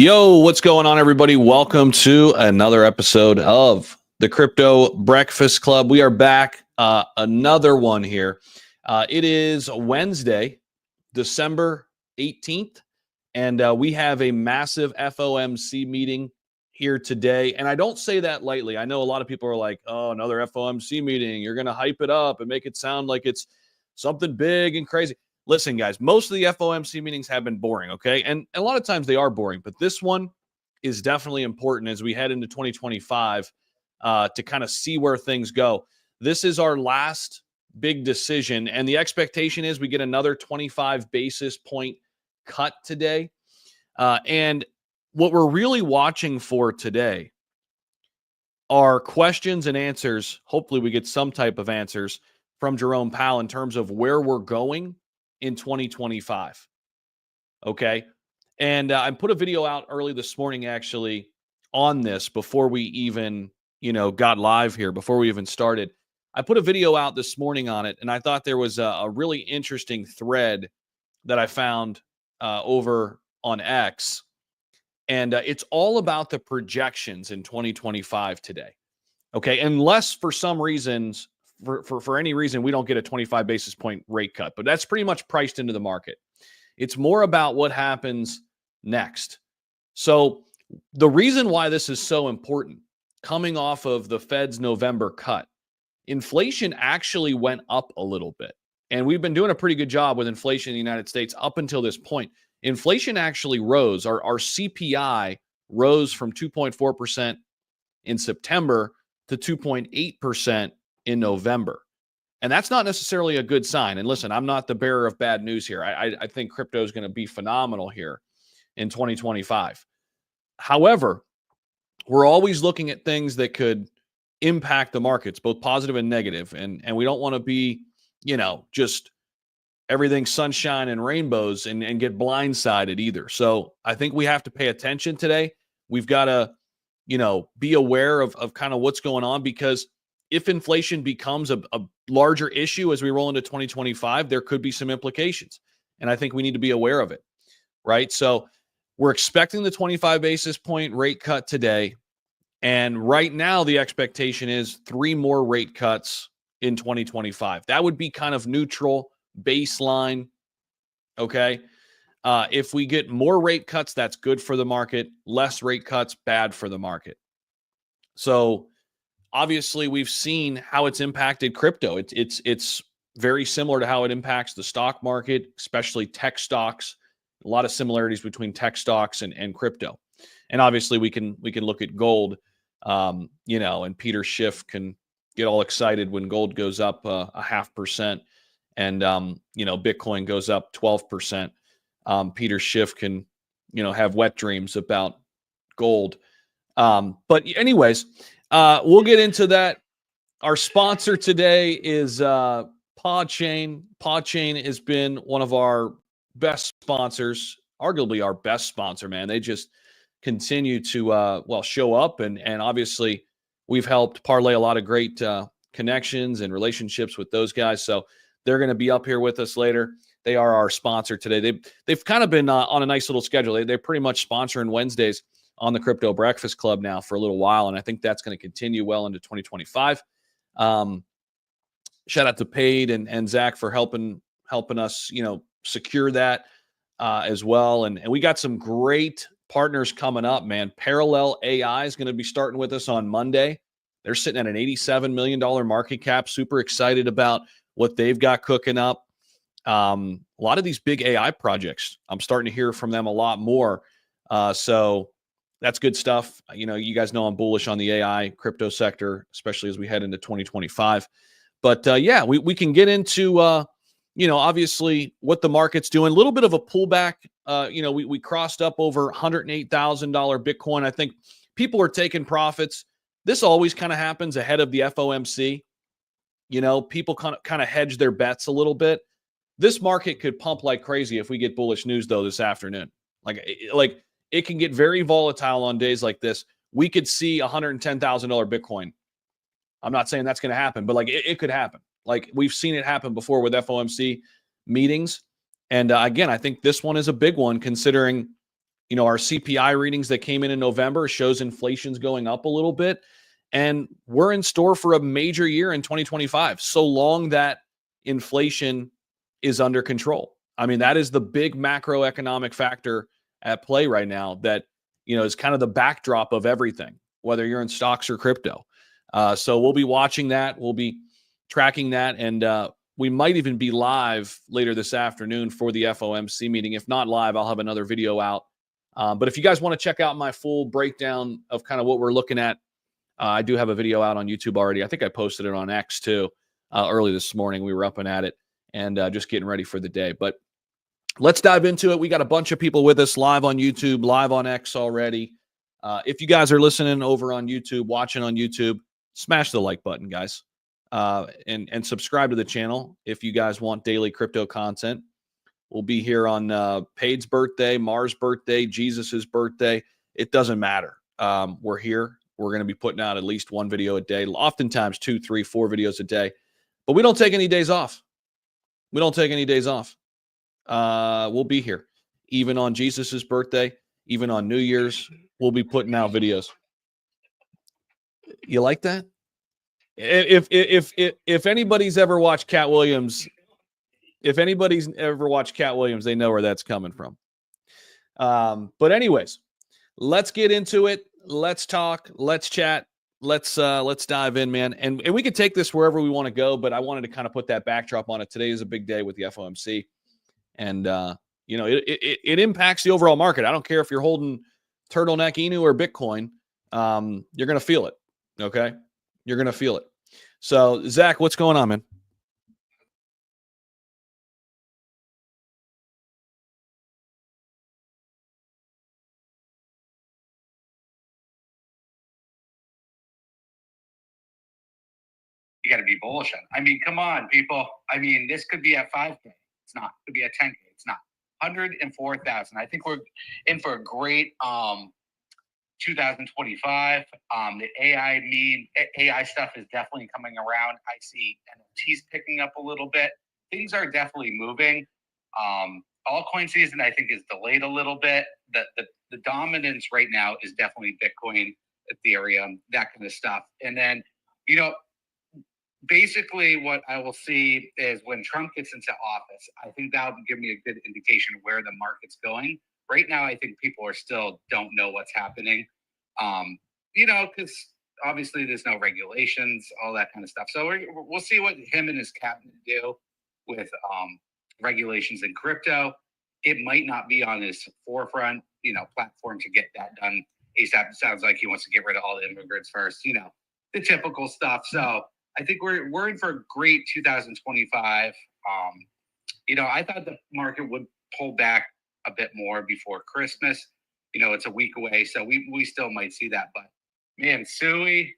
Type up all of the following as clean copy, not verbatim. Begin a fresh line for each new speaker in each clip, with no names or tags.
Yo, what's going on, everybody? Welcome to another episode of the Crypto Breakfast Club. We are back, another one here. It is Wednesday, December 18th, and we have a massive FOMC meeting here today. And I don't say that lightly. I know a lot of people are like, oh, another FOMC meeting. You're going to hype it up and make it sound like it's something big and crazy. Listen, guys, most of the FOMC meetings have been boring, okay? And a lot of times they are boring, but this one is definitely important as we head into 2025 to kind of see where things go. This is our last big decision, and the expectation is we get another 25 basis point cut today. And what we're really watching for today are questions and answers. Hopefully we get some type of answers from Jerome Powell in terms of where we're going in 2025. Okay. And I put a video out early this morning, actually, on this before we even, got live here, before we even started. I put a video out this morning on it, and I thought there was a really interesting thread that I found over on X. And it's all about the projections in 2025 today. Okay. Unless for some reasons, for any reason, we don't get a 25 basis point rate cut, but that's pretty much priced into the market. It's more about what happens next. So the reason why this is so important, coming off of the Fed's November cut, inflation actually went up a little bit. And we've been doing a pretty good job with inflation in the United States up until this point. Inflation actually rose. Our CPI rose from 2.4% in September to 2.8% in November. And that's not necessarily a good sign. And listen, I'm not the bearer of bad news here. I think crypto is going to be phenomenal here in 2025. However, we're always looking at things that could impact the markets, both positive and negative. And we don't want to be, just everything sunshine and rainbows and get blindsided either. So I think we have to pay attention today. We've got to, be aware of kind of what's going on, because if inflation becomes a larger issue as we roll into 2025, there could be some implications. And I think we need to be aware of it, right? So we're expecting the 25 basis point rate cut today. And right now, the expectation is 3 more rate cuts in 2025. That would be kind of neutral baseline, okay? If we get more rate cuts, that's good for the market. Less rate cuts, bad for the market. So obviously, we've seen how it's impacted crypto. It's very similar to how it impacts the stock market, especially tech stocks. A lot of similarities between tech stocks and crypto. And obviously, we can look at gold, and Peter Schiff can get all excited when gold goes up 0.5%, and Bitcoin goes up 12%. Peter Schiff can have wet dreams about gold. But anyways. We'll get into that. Our sponsor today is Podchain. Podchain has been one of our best sponsors, arguably our best sponsor, man. They just continue to, show up. And obviously, we've helped parlay a lot of great connections and relationships with those guys. So they're going to be up here with us later. They are our sponsor today. They've kind of been on a nice little schedule. They're pretty much sponsoring Wednesdays on the Crypto Breakfast Club now for a little while, and I think that's going to continue well into 2025. Shout out to Paid and Zach for helping us, secure that as well. And we got some great partners coming up, man. Parallel AI is going to be starting with us on Monday. They're sitting at an $87 million market cap. Super excited about what they've got cooking up. A lot of these big AI projects, I'm starting to hear from them a lot more. So that's good stuff. You guys know I'm bullish on the AI crypto sector, especially as we head into 2025. But we can get into, obviously what the market's doing. A little bit of a pullback. We crossed up over $108,000 Bitcoin. I think people are taking profits. This always kind of happens ahead of the FOMC. People kind of hedge their bets a little bit. This market could pump like crazy if we get bullish news, though, this afternoon. Like it can get very volatile on days like this. We could see $110,000 Bitcoin. I'm not saying that's going to happen, but it could happen. Like we've seen it happen before with FOMC meetings. And again, I think this one is a big one considering You know, our CPI readings that came in November shows inflation's going up a little bit. And we're in store for a major year in 2025, so long that inflation is under control. I mean, that is the big macroeconomic factor at play right now that, you know, is kind of the backdrop of everything, whether you're in stocks or crypto. So we'll be watching that. We'll be tracking that. And we might even be live later this afternoon for the FOMC meeting. If not live, I'll have another video out. But if you guys want to check out my full breakdown of kind of what we're looking at, I do have a video out on YouTube already. I think I posted it on X too early this morning. We were up and at it and just getting ready for the day. But let's dive into it. We got a bunch of people with us live on YouTube, live on X already. If you guys are listening over on YouTube, watching on YouTube, smash the like button, guys, and subscribe to the channel if you guys want daily crypto content. We'll be here on Pade's birthday, Mars' birthday, Jesus's birthday. It doesn't matter. We're here. We're going to be putting out at least one video a day, oftentimes 2, 3, 4 videos a day. But we don't take any days off. We don't take any days off. We'll be here. Even on Jesus's birthday, even on New Year's, we'll be putting out videos. You like that? If anybody's ever watched Cat Williams, they know where that's coming from. But anyways, let's get into it. Let's talk. Let's chat. Let's dive in, man. And we could take this wherever we want to go, but I wanted to kind of put that backdrop on it. Today is a big day with the FOMC, and you know, it impacts the overall market. I don't care if you're holding turtleneck Inu or Bitcoin. You're gonna feel it. Okay, you're gonna feel it. So, Zach, what's going on, man?
You got to be bullish on. I mean, come on, people. I mean, this could be at 5K. It's not. It could be at 10K. It's not. 104,000. I think we're in for a great 2025. The AI stuff is definitely coming around. I see NFTs picking up a little bit. Things are definitely moving. Altcoin season, I think, is delayed a little bit. The dominance right now is definitely Bitcoin, Ethereum, that kind of stuff. And then, you know, basically what I will see is when Trump gets into office, I think that will give me a good indication of where the market's going. Right now, I think people are still don't know what's happening, you know, because obviously there's no regulations, all that kind of stuff. So we'll see what him and his cabinet do with regulations in crypto. It might not be on his forefront, you know, platform to get that done ASAP. It sounds like he wants to get rid of all the immigrants first, you know, the typical stuff. So I think we're in for a great 2025. You know, I thought the market would pull back a bit more before Christmas. You know, it's a week away, so we still might see that. But man, Sui,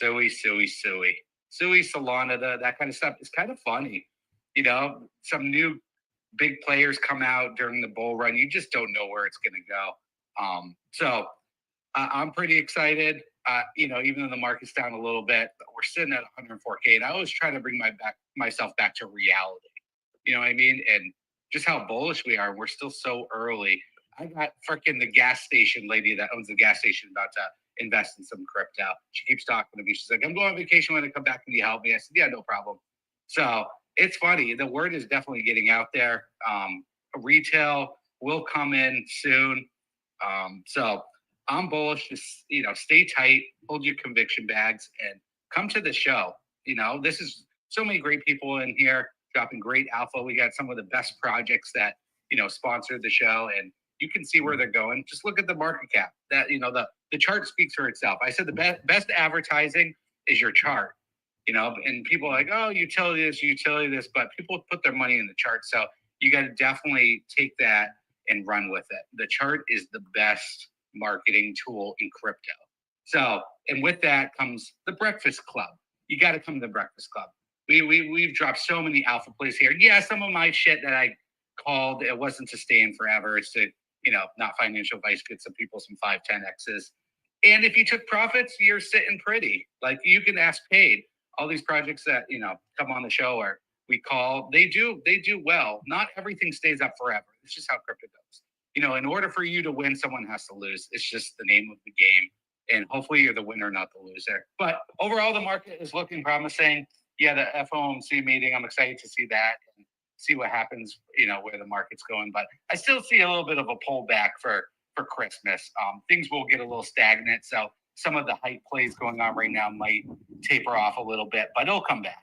Solana, that kind of stuff is kind of funny. You know, some new big players come out during the bull run. You just don't know where it's going to go. So I'm pretty excited. You know, even though the market's down a little bit, we're sitting at 104K, and I always try to bring myself back to reality. You know what I mean? And just how bullish we are. We're still so early. I got freaking the gas station lady that owns the gas station about to invest in some crypto. She keeps talking to me. She's like, "I'm going on vacation. When I come back, can you help me?" I said, "Yeah, no problem." So it's funny. The word is definitely getting out there. Retail will come in soon. So I'm bullish. Just, you know, stay tight, hold your conviction bags, and come to the show. You know, this is so many great people in here dropping great alpha. We got some of the best projects that, you know, sponsored the show, and you can see where they're going. Just look at the market cap. That, you know, the chart speaks for itself. I said the best advertising is your chart. You know, and people are like, "Oh, utility this," but people put their money in the chart. So you got to definitely take that and run with it. The chart is the best marketing tool in crypto. So, and with that comes the Breakfast Club. You got to come to the Breakfast Club. We've dropped so many alpha plays here. Yeah, some of my shit that I called, it wasn't to stay in forever. It's to, you know, not financial advice, get some people some 5, 10Xs. And if you took profits, you're sitting pretty. Like, you can ask Paid. All these projects that, you know, come on the show or we call, they do well. Not everything stays up forever. It's just how crypto goes. in order for you to win, someone has to lose. It's just the name of the game. And hopefully you're the winner, not the loser. But overall, the market is looking promising. Yeah, the FOMC meeting, I'm excited to see that and see what happens, where the market's going. But I still see a little bit of a pullback for Christmas. Things will get a little stagnant. So some of the hype plays going on right now might taper off a little bit, but it'll come back.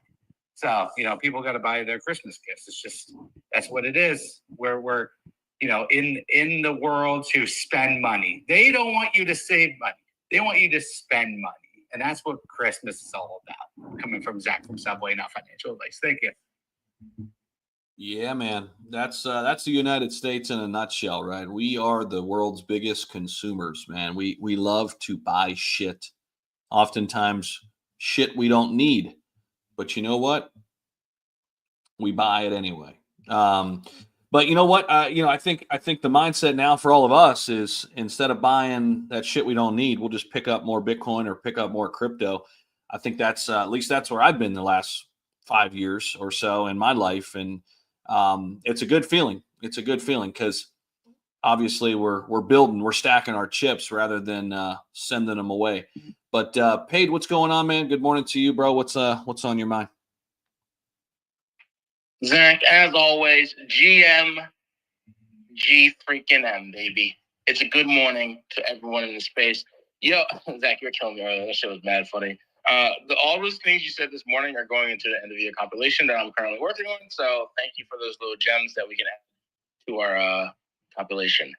So, people got to buy their Christmas gifts. It's just, that's what it is. We're in the world to spend money. They don't want you to save money. They want you to spend money. And that's what Christmas is all about. Coming from Zach from Subway, not financial advice. Thank you.
Yeah, man. That's the United States in a nutshell, right? We are the world's biggest consumers, man. We love to buy shit. Oftentimes shit we don't need. But you know what? We buy it anyway. But you know what? I think the mindset now for all of us is, instead of buying that shit we don't need, we'll just pick up more Bitcoin or pick up more crypto. I think that's at least that's where I've been the last 5 years or so in my life, and it's a good feeling. It's a good feeling because obviously we're stacking our chips rather than sending them away. But Paid, what's going on, man? Good morning to you, bro. What's on your mind?
Zach, as always, GM G freaking M, baby. It's a good morning to everyone in the space. Yo, Zach, you're killing me earlier. That shit was mad funny. All those things you said this morning are going into the end of the year compilation that I'm currently working on. So thank you for those little gems that we can add to our compilation.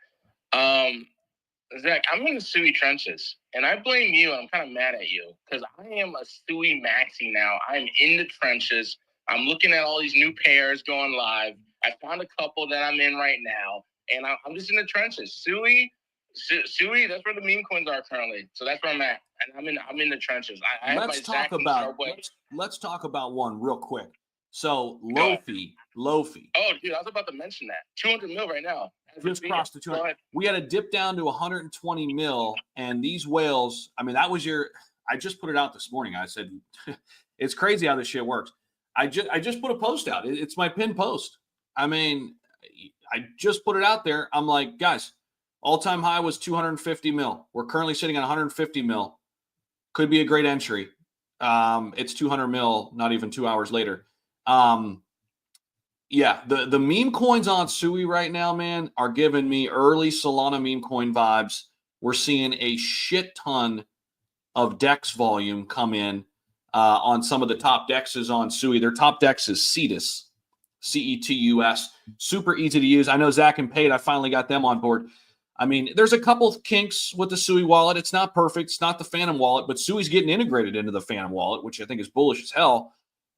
Zach, I'm in the Sui trenches, and I blame you. I'm kind of mad at you because I am a Sui maxi now. I'm in the trenches. I'm looking at all these new pairs going live. I found a couple that I'm in right now, and I'm just in the trenches. Sui, that's where the meme coins are currently. So that's where I'm at, and I'm in the trenches.
Let's talk about one real quick. So Lofi.
Oh, dude, I was about to mention that. 200 mil right now.
Just crossed the 200. We had a dip down to 120 mil, and these whales. I mean, that was I just put it out this morning. I said, it's crazy how this shit works. I just put a post out. It's my pinned post. I mean, I just put it out there. I'm like, guys, all-time high was 250 mil. We're currently sitting at 150 mil. Could be a great entry. It's 200 mil, not even 2 hours later. Yeah, the meme coins on Sui right now, man, are giving me early Solana meme coin vibes. We're seeing a shit ton of DEX volume come in on some of the top DEXs on Sui. Their top DEX is Cetus, CETUS. Super easy to use. I know Zach and Paid, I finally got them on board. I mean, there's a couple of kinks with the Sui wallet. It's not perfect. It's not the Phantom wallet, but Sui's getting integrated into the Phantom wallet, which I think is bullish as hell.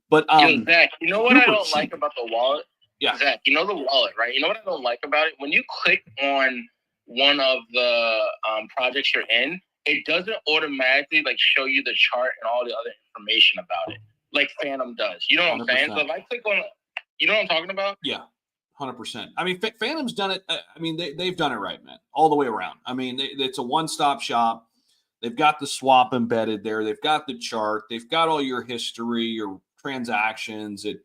But
yo, Zach, you know what I don't like about the wallet?
Yeah.
Zach, you know the wallet, right? You know what I don't like about it? When you click on one of the projects you're in, it doesn't automatically show you the chart and all the other information about it, like Phantom does. You know what 100%. I'm saying? So if I click on, you know what I'm talking about?
Yeah, 100%. I mean, Phantom's done it. I mean, they've done it right, man, all the way around. I mean, it's a one-stop shop. They've got the swap embedded there. They've got the chart. They've got all your history, your transactions. It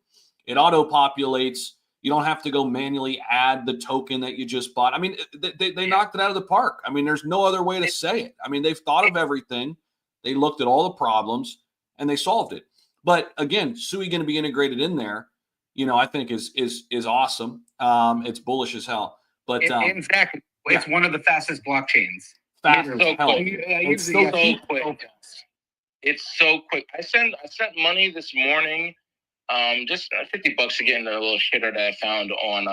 auto-populates. You don't have to go manually add the token that you just bought. I mean, they knocked it out of the park. I mean, there's no other way to say it. I mean, they've thought of everything. They looked at all the problems and they solved it. But again, Sui going to be integrated in there, I think is awesome. It's bullish as hell. But
in fact, it's one of the fastest blockchains.
Fast as hell. It's so quick.
It's so quick. I sent money this morning. Just $50 to get into a little shitter that I found on,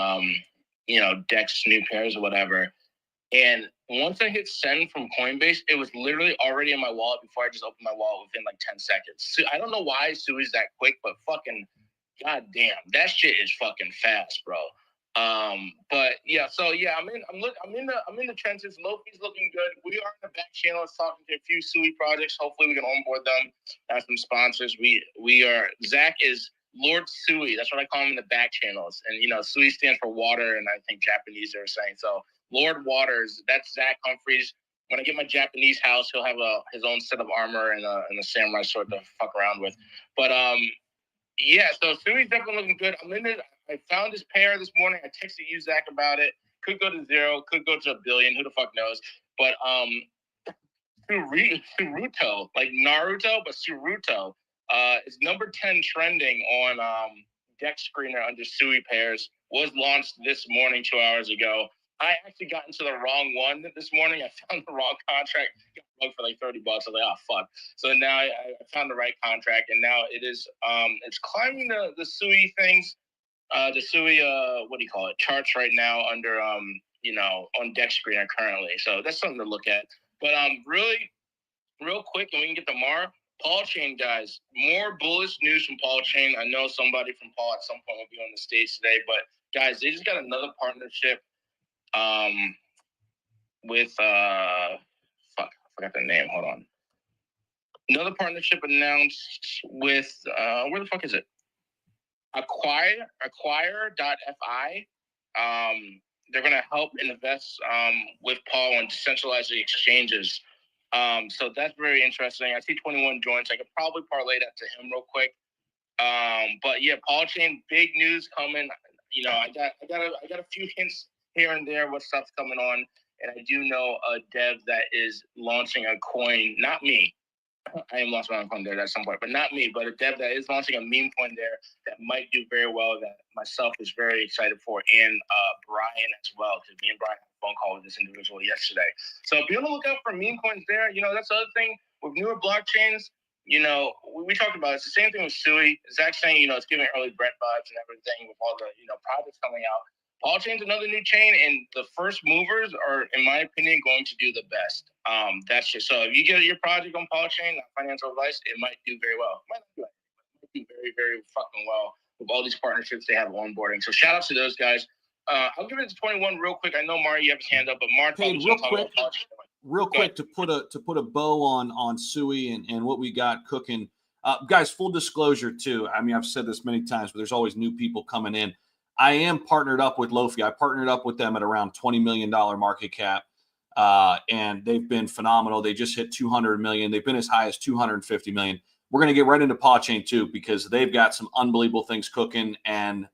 Dex new pairs or whatever. And once I hit send from Coinbase, it was literally already in my wallet before I just opened my wallet within 10 seconds. So I don't know why Sui's that quick, but fucking goddamn, that shit is fucking fast, bro. But yeah, so yeah, I'm in the trenches. Lofi's looking good. We are in the back channels talking to a few Sui projects. Hopefully we can onboard them, have some sponsors. Zach is Lord Sui. That's what I call him in the back channels. And Sui stands for water, and I think Japanese are saying so. Lord Waters, that's Zach Humphries. When I get my Japanese house, he'll have his own set of armor and a samurai sword to fuck around with. But yeah, so Sui's definitely looking good. I'm in it. I found this pair this morning. I texted you, Zach, about it Could go to 0, could go to 1 billion. Who the fuck knows? But Suruto, like Naruto, but Suruto, is number 10 trending on Dex Screener under Sui pairs. Was launched this morning 2 hours ago. I actually got into the wrong one this morning. I found the wrong contract. Got bugged for like $30. I was like, oh fuck. So now I found the right contract, and now it is it's climbing the Sui things, the Sui what do you call it, charts right now under you know, on Dex Screener currently. So that's something to look at. But really, real quick, and we can get to Mar. Paul Chain, guys, more bullish news from Paul Chain. I know somebody from Paul at some point will be on the stage today, but guys, they just got another partnership with fuck, I forgot the name. Hold on. Another partnership announced with where the fuck is it? Acquire.fi. They're gonna help invest with Paul on decentralized exchanges. So that's very interesting. I see 21 joins. I could probably parlay that to him real quick. But yeah, Paul Chain, big news coming. You know, I got a few hints here and there what stuff's coming on, and I do know a dev that is launching a coin. Not me. I am launching my own coin there at some point, but not me. But a dev that is launching a meme coin there that might do very well. That myself is very excited for, and Brian as well, because me and Brian had a phone call with this individual yesterday. So be on the lookout for meme coins there. You know, that's the other thing with newer blockchains. You know, we talked about it. It's the same thing with Sui. Zach saying, you know, it's giving early Brent vibes and everything with all the, you know, projects coming out. Paul Chain's another new chain, and the first movers are, in my opinion, going to do the best. That's just so. If you get your project on Paul Chain, not financial advice, it might do very well. It might not do it. It might do very, very fucking well with all these partnerships they have onboarding. So shout out to those guys. I'll give it to 21 real quick. I know Mar, you have his hand up, but Mar,
real quick to put a bow on Sui and what we got cooking. Guys, full disclosure too. I mean, I've said this many times, but there's always new people coming in. I am partnered up with Lofi. I partnered up with them at around $20 million market cap. And they've been phenomenal. They just hit 200 million. They've been as high as 250 million. We're going to get right into Paw Chain too, because they've got some unbelievable things cooking, and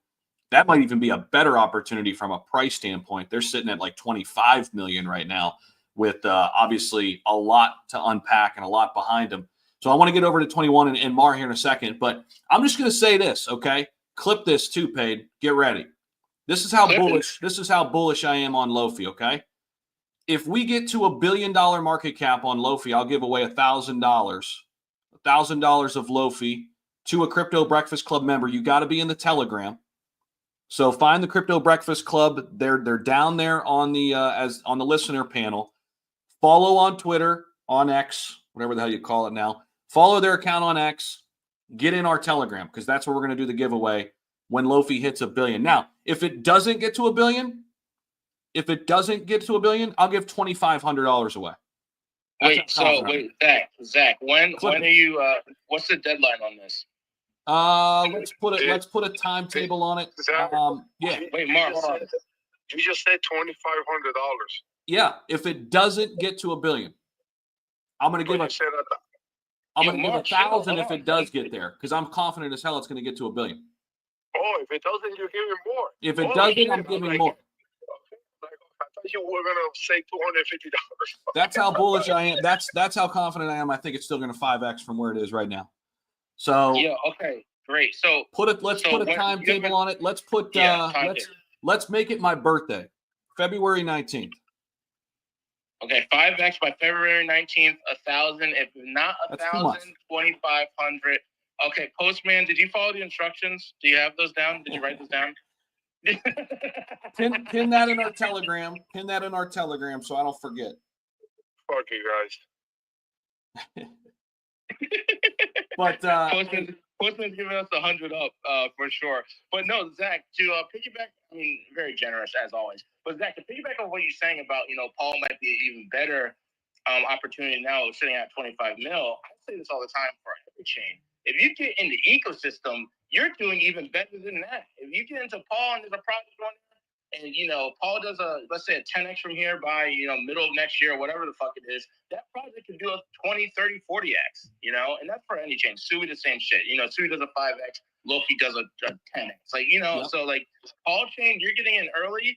that might even be a better opportunity from a price standpoint. They're sitting at like 25 million right now with obviously a lot to unpack and a lot behind them. So I want to get over to 21 and Mar here in a second, but I'm just going to say this, okay? Clip this too, Paid. Get ready. This is how bullish I am on Lofi, okay? If we get to $1 billion market cap on Lofi, I'll give away $1,000. $1,000 of Lofi to a Crypto Breakfast Club member. You got to be in the Telegram. So find the Crypto Breakfast Club. They're down there on the on the listener panel. Follow on Twitter, on X, whatever the hell you call it now. Follow their account on X. Get in our Telegram, because that's where we're going to do the giveaway when Lofi hits $1 billion. Now, if it doesn't get to $1 billion, I'll give $2,500 away.
Zach, when are you? What's the deadline on this?
Let's put a timetable on it. Yeah.
Wait, Mark, hold on.
You just said $2,500.
Yeah. If it doesn't get to $1 billion, I'm going to give I'm going to give $1,000 if it does get there, because I'm confident as hell it's going to get to $1 billion.
Oh, if it doesn't, you're giving more.
If it doesn't, I'm giving more.
I thought you were gonna say $250.
That's how bullish I am. That's how confident I am. I think it's still going to 5x from where it is right now. So
yeah, okay, great. So
let's put a timetable on it. Let's put let's make it my birthday, February 19th.
Okay, 5x by February 19th, 1,000. If not 1,000, 2,500. Okay, Postman, did you follow the instructions? Do you have those down? Did you write those down?
Pin that in our Telegram. Pin that in our Telegram so I don't forget.
Fuck you guys.
But
Postman's giving us 100 up for sure. But no, Zach, to piggyback, I mean, very generous as always. But Zach, to piggyback on what you're saying about, you know, Paul might be an even better opportunity now sitting at 25 mil. I say this all the time for every chain. If you get in the ecosystem, you're doing even better than that. If you get into Paul and there's a project on there, and you know Paul does let's say a 10x from here by middle of next year or whatever the fuck it is, that project can do a 20, 30, 40x. And that's for any chain. Sui the same shit. Sui does a 5x, Loki does a 10x. Like yep. So like Paul chain, you're getting in early.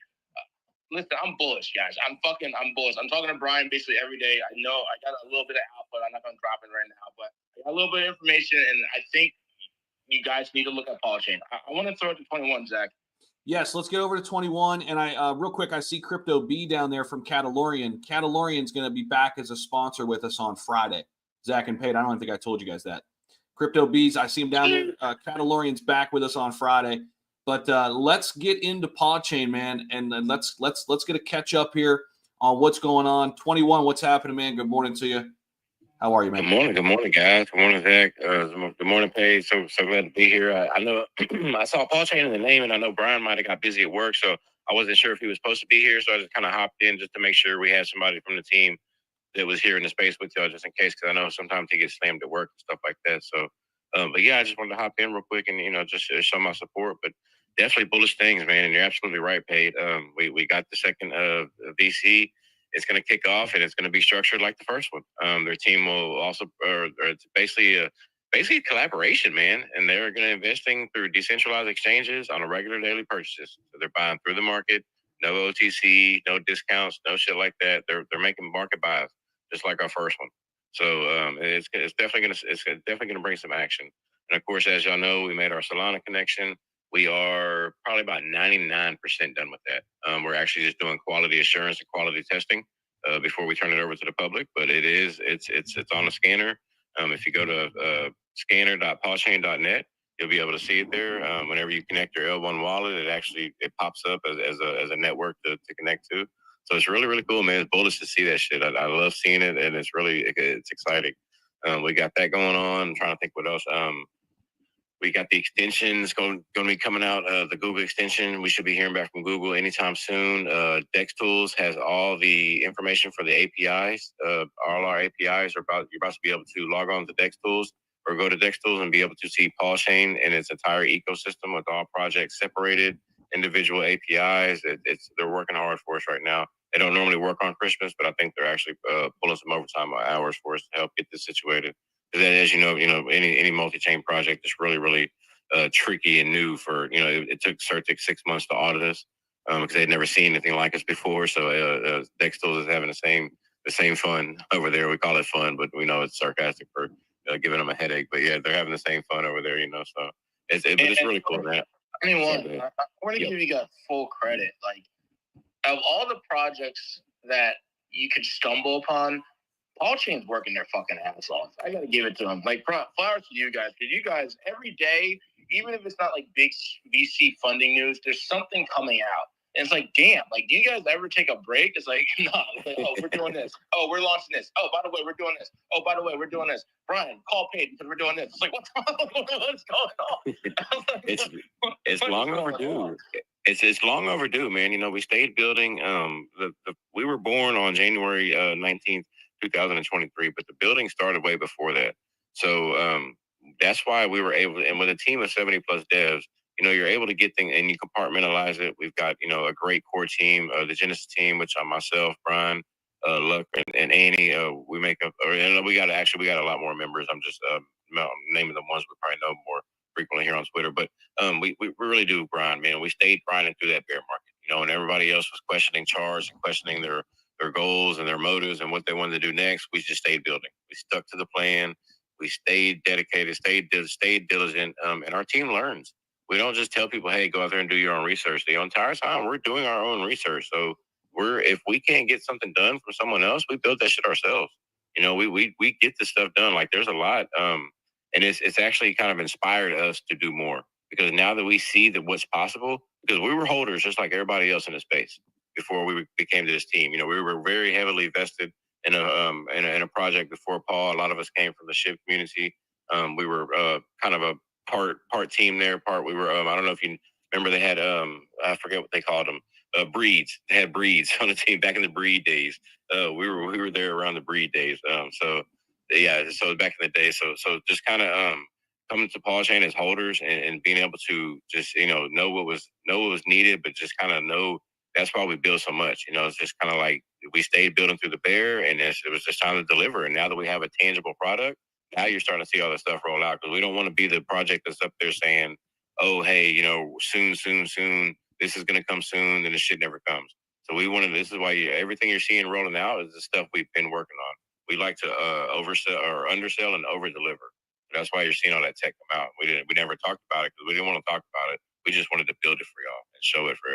listen, I'm bullish, guys. I'm bullish. I'm talking to Brian basically every day. I know I got a little bit of output. I'm not going to drop it right now, but I got a little bit of information, and I think you guys need to look at Paul Chain. I want to throw it to 21, Zach.
Yes, let's get over to 21. And I real quick, I see Crypto B down there from Catalorian. Catalorian's going to be back as a sponsor with us on Friday. Zach and Pate, I don't think I told you guys that. Crypto B's, I see him down there. Catalorian's back with us on Friday. But let's get into Podchain, man, and let's get a catch up here on what's going on. 21, what's happening, man? Good morning to you. How are you, man?
Good morning, guys. Good morning, Zach. Good morning, Paige. So glad to be here. I know I saw Podchain in the name, and I know Brian might have got busy at work, so I wasn't sure if he was supposed to be here. So I just kind of hopped in just to make sure we had somebody from the team that was here in the space with y'all, just in case, because I know sometimes he gets slammed at work and stuff like that. So, but yeah, I just wanted to hop in real quick and just show my support. But definitely bullish things, man. And you're absolutely right, Paige. We got the second VC. It's going to kick off, and it's going to be structured like the first one. Their team will also, it's basically collaboration, man. And they're going to investing through decentralized exchanges on a regular daily purchases. So they're buying through the market, no OTC, no discounts, no shit like that. They're making market buys, just like our first one. So it's definitely gonna bring some action. And of course, as y'all know, we made our Solana connection. We are probably about 99% done with that. We're actually just doing quality assurance and quality testing before we turn it over to the public. But it's on the scanner. If you go to scanner.podchain.net, you'll be able to see it there. Whenever you connect your L1 wallet, it pops up as a network to connect to. So it's really, really cool, man. It's bullish to see that shit. I love seeing it, and it's exciting. We got that going on. I'm trying to think what else. We got the extensions going to be coming out. The Google extension, we should be hearing back from Google anytime soon. Dex Tools has all the information for the APIs. All our APIs you're about to be able to log on to Dex Tools or go to Dex Tools and be able to see Podchain and its entire ecosystem with all projects separated, individual APIs. They're working hard for us right now. They don't normally work on Christmas, but I think they're actually pulling some overtime hours for us to help get this situated. Because as you know, any multi-chain project is really, really tricky and new for, it took Certic 6 months to audit us because they'd never seen anything like us before. So Dex Tools is having the same fun over there. We call it fun, but we know it's sarcastic for giving them a headache. But yeah, they're having the same fun over there, so it's really cool, man.
I want to give you guys full credit. Like, of all the projects that you could stumble upon, Podchain's working their fucking ass off. I gotta give it to them. Like, flowers to you guys, because you guys every day, even if it's not like big VC funding news, there's something coming out. And it's like, damn, like, do you guys ever take a break? It's like, nah, like, oh, we're doing this. Oh, we're launching this. Oh, by the way, we're doing this. Oh, by the way, we're doing this. Brian, call Pate because we're doing this. It's like, what's going on?
It's long overdue. It's long overdue, man. We stayed building. We were born on January 19th, 2023, but the building started way before that. So that's why we were able, and with a team of 70 plus devs, you're able to get things and you compartmentalize it. We've got, a great core team, the Genesis team, which I'm myself, Brian, Luck, and Annie. We make up, and we got a lot more members. I'm just naming the ones we probably know more frequently here on Twitter. But we really do grind, man. We stayed grinding through that bear market, and everybody else was questioning charts and questioning their goals and their motives and what they wanted to do next. We just stayed building. We stuck to the plan. We stayed dedicated, stayed diligent, and our team learns. We don't just tell people, hey, go out there and do your own research. The entire time we're doing our own research. So if we can't get something done from someone else, we build that shit ourselves. We get this stuff done. Like, there's a lot, and it's actually kind of inspired us to do more, because now that we see that what's possible, because we were holders just like everybody else in the space before we became to this team. We were very heavily vested in a project before Paul. A lot of us came from the SHIB community. We were kind of a part team there. Part we were. I don't know if you remember, they had I forget what they called them. Breeds. They had breeds on the team back in the breed days. We were there around the breed days. So back in the day. So just kind of coming to Podchain as holders and being able to just know what was needed, but just kind of know. That's why we build so much. It's just kind of like we stayed building through the bear, and it was just time to deliver. And now that we have a tangible product, now you're starting to see all this stuff roll out, because we don't want to be the project that's up there saying, oh, hey, soon, this is going to come soon, and the shit never comes. So we wanted, this is why everything you're seeing rolling out is the stuff we've been working on. We like to oversell or undersell and over deliver. That's why you're seeing all that tech come out. We never talked about it because we didn't want to talk about it. We just wanted to build it for y'all and show it to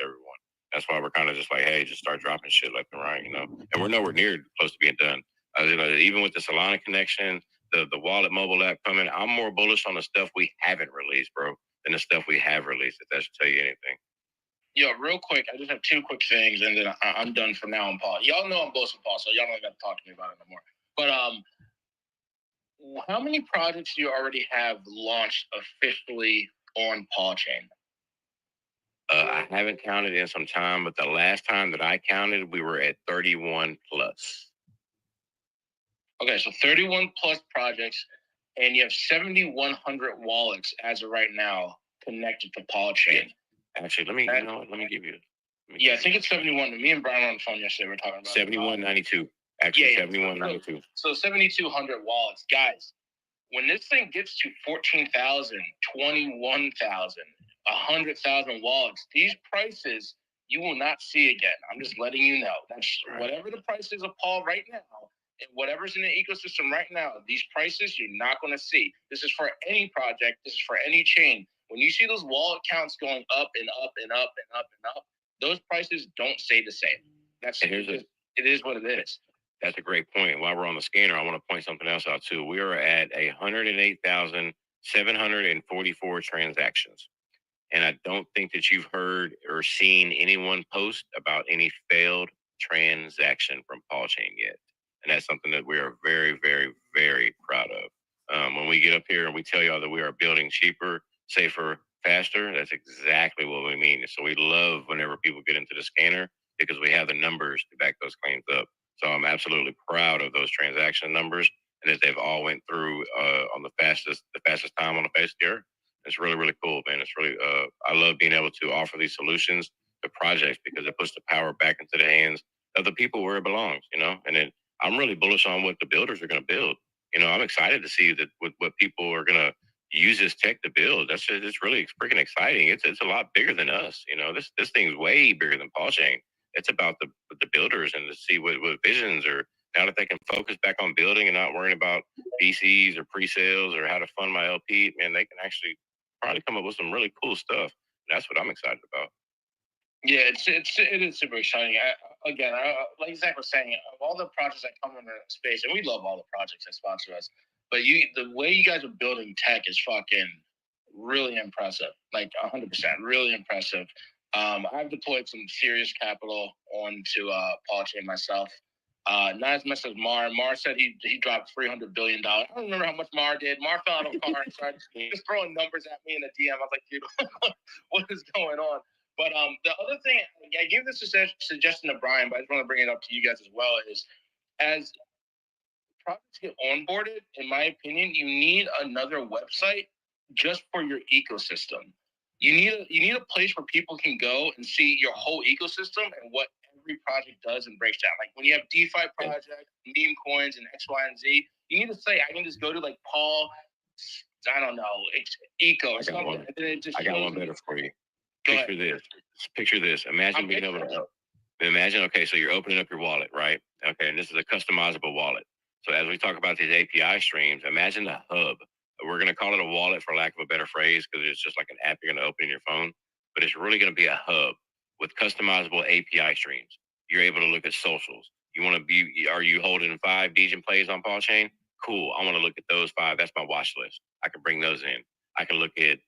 everyone. That's why we're kind of just like, hey, just start dropping shit left and right, you know. And we're nowhere near close to being done. Even with the Solana connection, the wallet mobile app coming, I'm more bullish on the stuff we haven't released, bro, than the stuff we have released. If that should tell you anything.
Yo, real quick, I just have two quick things, and then I'm done for now on Paul. Y'all know I'm boasting Paul, so y'all don't got to talk to me about it no more. But how many projects do you already have launched officially on Paul Chain?
I haven't counted in some time, but the last time that I counted, we were at 31 plus.
Okay, so 31 plus projects, and you have 7,100 wallets as of right now connected to Paul Chain.
Yeah. Actually, let me give you.
I think it's 71. Me and Brian were on the phone yesterday. We were talking about
7192. Actually, 7192.
So 7,200 wallets, guys. When this thing gets to 14,000, 21,000, 100,000 wallets, these prices you will not see again. I'm just letting you know. That's right. Whatever the price is of Paul right now, and whatever's in the ecosystem right now, these prices you're not going to see. This is for any project. This is for any chain. When you see those wallet counts going up and up and up and up and up, those prices don't stay the same. It is what it is.
That's a great point. While we're on the scanner, I want to point something else out too. We are at 108,744 transactions. And I don't think that you've heard or seen anyone post about any failed transaction from Paul Chain yet. And that's something that we are very, very, very proud of. When we get up here and we tell y'all that we are building cheaper, safer, faster, that's exactly what we mean. So we love whenever people get into the scanner because we have the numbers to back those claims up. So I'm absolutely proud of those transaction numbers and that they've all went through on the fastest time on the face of the earth. It's really, really cool, man. It's really, I love being able to offer these solutions to projects because it puts the power back into the hands of the people where it belongs, you know? And then I'm really bullish on what the builders are going to build. You know, I'm excited to see that what people are going to use this tech to build. It's really freaking exciting. It's a lot bigger than us. You know, this thing's way bigger than Paul Chain. It's about the builders and to see what visions are now that they can focus back on building and not worrying about PCs or pre-sales or how to fund my LP. Man, they can actually probably come up with some really cool stuff. That's what I'm excited about.
Yeah, it is super exciting. Like Zach was saying, of all the projects that come in the space, and we love all the projects that sponsor us, but the way you guys are building tech is fucking really impressive. Like 100%, really impressive. I've deployed some serious capital onto Paul Chain myself. Not as much as Mar. Mar said he dropped $300 billion. I don't remember how much Mar did. Mar fell out of a car and started just throwing numbers at me in a DM. I was like, dude, what is going on? But the other thing, I gave this suggestion to Brian, but I just want to bring it up to you guys as well, is as projects get onboarded, in my opinion, you need another website just for your ecosystem. You need a place where people can go and see your whole ecosystem and what every project does and breaks down. Like when you have DeFi projects, meme coins, and X, Y, and Z, you need to say, I can just go to like Paul, I don't know, Eco or something.
I got one better for you. Picture this. Imagine being able to imagine, okay, so you're opening up your wallet, right? Okay, and this is a customizable wallet. So as we talk about these API streams, imagine a hub. We're going to call it a wallet for lack of a better phrase because it's just like an app you're going to open in your phone. But it's really going to be a hub with customizable API streams. You're able to look at socials. Are you holding 5 Degen plays on Paul Chain? Cool. I want to look at those 5. That's my watch list. I can bring those in. I can look at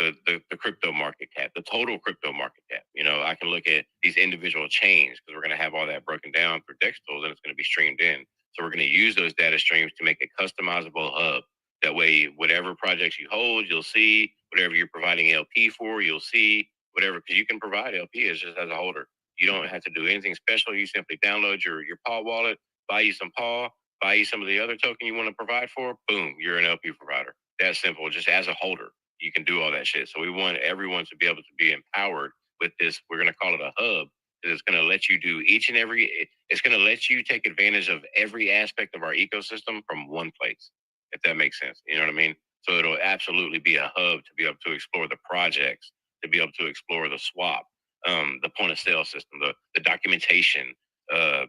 the crypto market cap, the total crypto market cap. You know, I can look at these individual chains because we're going to have all that broken down through DEX tools and it's going to be streamed in. So we're going to use those data streams to make a customizable hub. That way, whatever projects you hold, you'll see. Whatever you're providing LP for, you'll see. Whatever, because you can provide LP as just as a holder. You don't have to do anything special. You simply download your Paul wallet, buy you some Paul, buy you some of the other token you want to provide for. Boom, you're an LP provider. That's simple. Just as a holder, you can do all that shit. So we want everyone to be able to be empowered with this. We're going to call it a hub. It's going to let you do it's going to let you take advantage of every aspect of our ecosystem from one place, if that makes sense. You know what I mean? So it'll absolutely be a hub to be able to explore the projects, to be able to explore the swap, the point of sale system, the documentation, the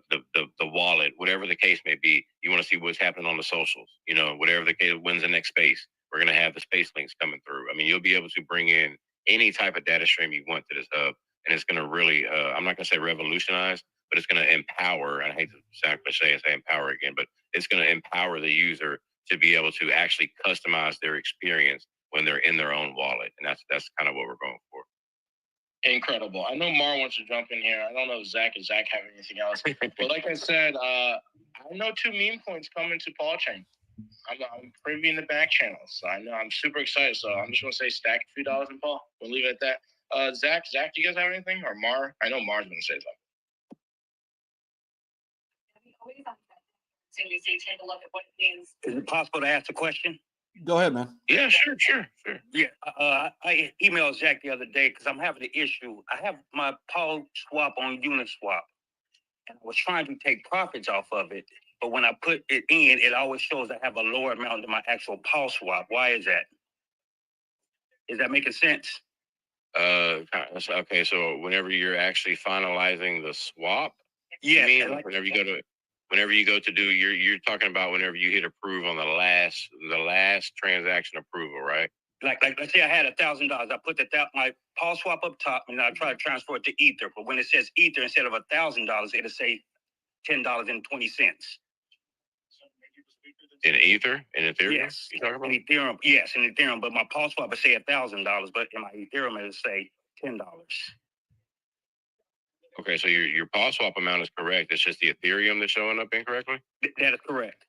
wallet, whatever the case may be. You want to see what's happening on the socials, you know, whatever the case, when's the next space. We're going to have the space links coming through. I mean, you'll be able to bring in any type of data stream you want to this hub, and it's going to really, I'm not going to say revolutionize, but it's going to empower. And I hate to sound cliche and say empower again, but it's going to empower the user to be able to actually customize their experience when they're in their own wallet, and that's kind of what we're going for.
Incredible. I know Mar wants to jump in here. I don't know if Zach have anything else. But like I said, I know 2 meme coins coming to Paul Chain. I'm privy in the back channel, so I know I'm super excited. So I'm just gonna say stack a few dollars in Paul. We'll leave it at that. Zach, do you guys have anything? Or Mar? I know Mar's gonna say something.
Take a look at what it means. Is it possible to ask a question?
Go ahead, man.
Yeah, sure.
Yeah, I emailed Zach the other day because I'm having an issue. I have my Paul swap on Uniswap, and I was trying to take profits off of it, but when I put it in, it always shows I have a lower amount than my actual Paul swap. Why is that? Is that making sense?
Okay. So whenever you're actually finalizing the swap,
Yeah.
you mean, whenever you go to do, you're talking about whenever you hit approve on the last transaction approval, right?
Like let's say I had $1,000. I put my Paul swap up top, and I try to transfer it to Ether. But when it says Ether instead of $1,000, it'll say $10.20.
In Ether, in Ethereum,
yes,
you talking about?
In Ethereum, yes, in Ethereum. But my Paul swap will say $1,000, but in my Ethereum it'll say $10.
Okay, so your Paul swap amount is correct. It's just the Ethereum that's showing up incorrectly?
That is correct.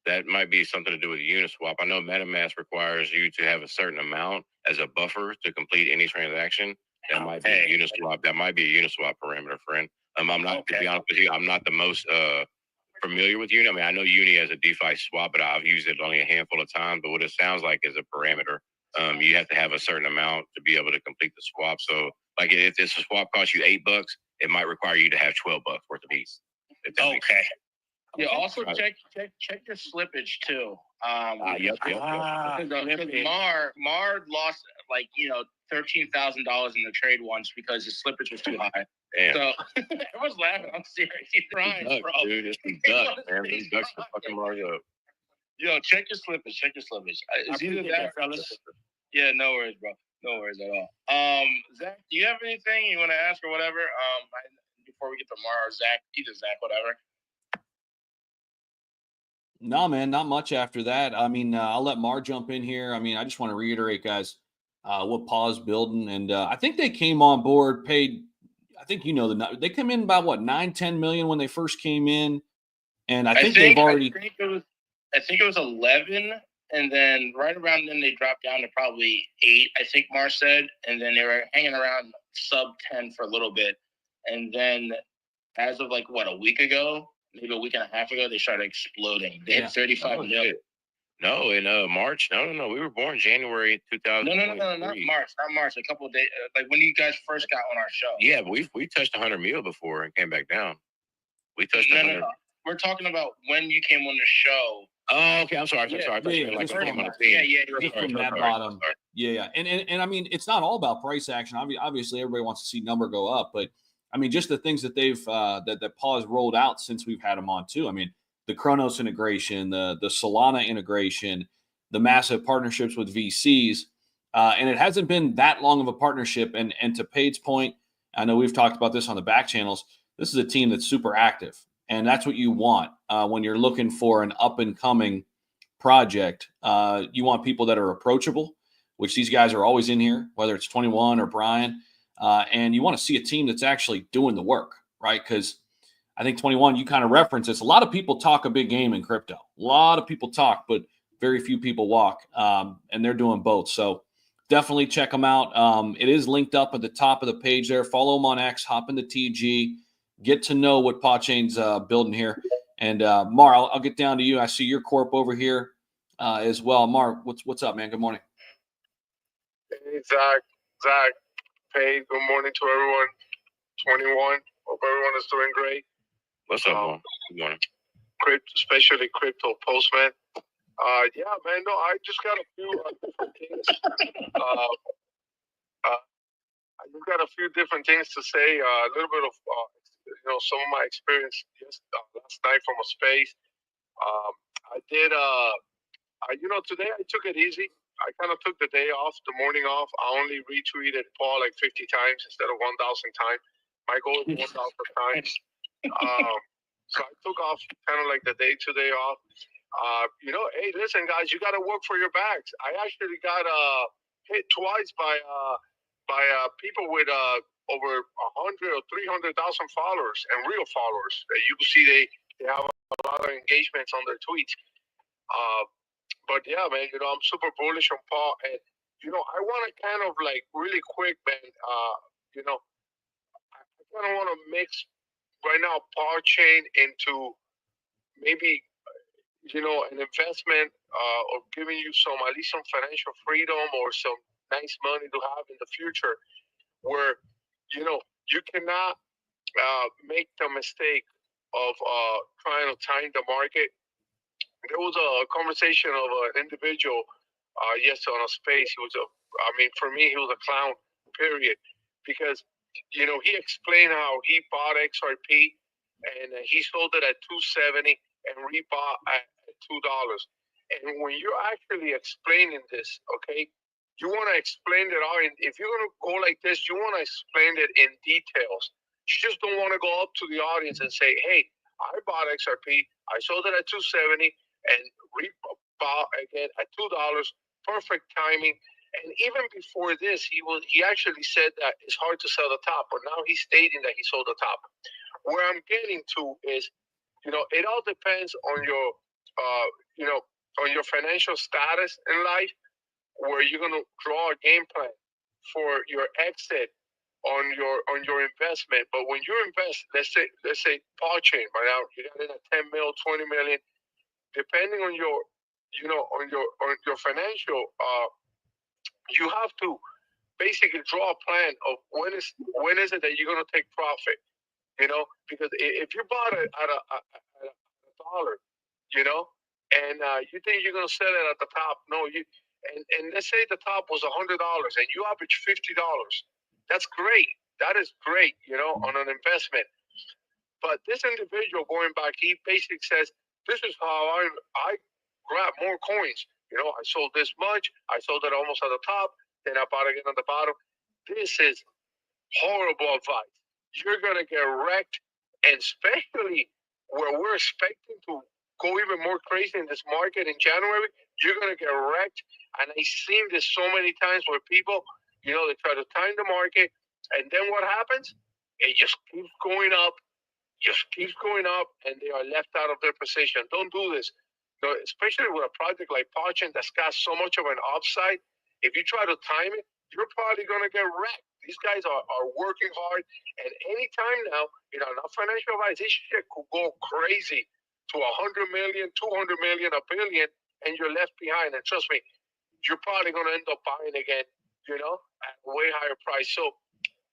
That might be something to do with Uniswap. I know MetaMask requires you to have a certain amount as a buffer to complete any transaction. That might be a Uniswap. That might be a Uniswap parameter, friend. I'm not, to be honest with you, I'm not the most familiar with Uni. I mean, I know Uni as a DeFi swap, but I've used it only a handful of times. But what it sounds like is a parameter. You have to have a certain amount to be able to complete the swap. So, like, if this swap costs you $8, it might require you to have $12 worth of ETH.
Okay.
Yeah. Also, check your slippage too.
Yep.
Because Mar lost $13,000 in the trade once because his slippage was too high.
Damn.
So everyone's laughing. I'm serious. He's crying,
ducks,
bro.
Dude, it's the ducks, man. These ducks are fucking Mars up.
Yo, check your slippage. It's either that,
fellas.
Yeah, no worries, bro. No worries at all. Zach, do you have anything you want to ask or whatever? Before we get to Mar or Zach, either Zach, whatever.
No, man, not much after that. I mean, I'll let Mar jump in here. I mean, I just want to reiterate, guys, what Paul's building. And I think they came on board, paid, I think they come in about what, 9-10 million when they first came in. And I think they've already.
I think it was 11. And then right around then they dropped down to probably 8, I think Mar said. And then they were hanging around sub 10 for a little bit. And then as of like, what, a week ago? Maybe a week and a half ago, they started exploding. They hit 35 million.
No, in March. No. We were born January 2000.
No, not March. A couple of days, like when you guys first got on our show.
Yeah, we touched 100 mil before and came back down. We touched 100.
No. We're talking about when you came on the show.
Oh, okay. I'm sorry.
Yeah, from that bottom. Yeah. And I mean, it's not all about price action. Obviously, everybody wants to see number go up, but I mean, just the things that they've that Paul has rolled out since we've had him on too. I mean, the Cronos integration, the Solana integration, the massive partnerships with VCs, and it hasn't been that long of a partnership. And to Pade's point, I know we've talked about this on the back channels. This is a team that's super active, and that's what you want when you're looking for an up and coming project. You want people that are approachable, which these guys are always in here, whether it's 21 or Brian. And you want to see a team that's actually doing the work, right? Because I think 21, you kind of reference this. A lot of people talk a big game in crypto. A lot of people talk, but very few people walk. And they're doing both. So definitely check them out. It is linked up at the top of the page there. Follow them on X, hop into TG, get to know what PawChain's building here. And Mar, I'll get down to you. I see your corp over here as well. Mar, what's up, man? Good morning.
Hey, Zach. Hey, good morning to everyone. 21. Hope everyone is doing great.
What's up, man? Good morning.
Especially crypto postman. Yeah, man. No, I just got a few different things. I just got a few different things to say. A little bit of some of my experience last night from a space. I did. Today I took it easy. I kind of took the day off, the morning off. I only retweeted Paul like 50 times instead of 1,000 times. My goal is 1,000 times. So I took off kind of like the day today off. Hey, listen, guys, you got to work for your bags. I actually got hit twice by people with over 100 or 300,000 followers and real followers. You can see they have a lot of engagements on their tweets. But yeah, man, I'm super bullish on Paul, and I want to kind of like really quick, man. I kind of want to mix right now Paul chain into maybe an investment or giving you at least some financial freedom or some nice money to have in the future, where you cannot make the mistake of trying to time the market. There was a conversation of an individual yesterday on a space. For me, he was a clown, period. Because, he explained how he bought XRP and he sold it at $2.70 and rebought at $2. And when you're actually explaining this, okay, you want to explain it all. If you're going to go like this, you want to explain it in details. You just don't want to go up to the audience and say, hey, I bought XRP, I sold it at $2.70 and rebought again at $2. Perfect timing. And even before this, he actually said that it's hard to sell the top, but now he's stating that he sold the top. Where I'm getting to is, it all depends on your, on your financial status in life, where you're going to draw a game plan for your exit on your investment. But when you invest, let's say Paul chain right now, you got in at 10 mil, 20 million, depending on your financial, you have to basically draw a plan of when is it that you're going to take profit, because if you bought it at a dollar, and you think you're going to sell it at the top, no, and let's say the top was $100 and you average $50, that's great. That is great, on an investment. But this individual, going back, he basically says, this is how I grab more coins. I sold this much. I sold it almost at the top. Then I bought again at the bottom. This is horrible advice. You're going to get wrecked. And especially where we're expecting to go even more crazy in this market in January, you're going to get wrecked. And I've seen this so many times where people, they try to time the market. And then what happens? It just keeps going up. And they are left out of their position. Don't do this. Especially with a project like Parchin that's got so much of an upside. If you try to time it, you're probably going to get wrecked. These guys are working hard. And anytime now, not financial advice, this shit could go crazy to 100 million, 200 million, a billion, and you're left behind. And trust me, you're probably going to end up buying again, at a way higher price. So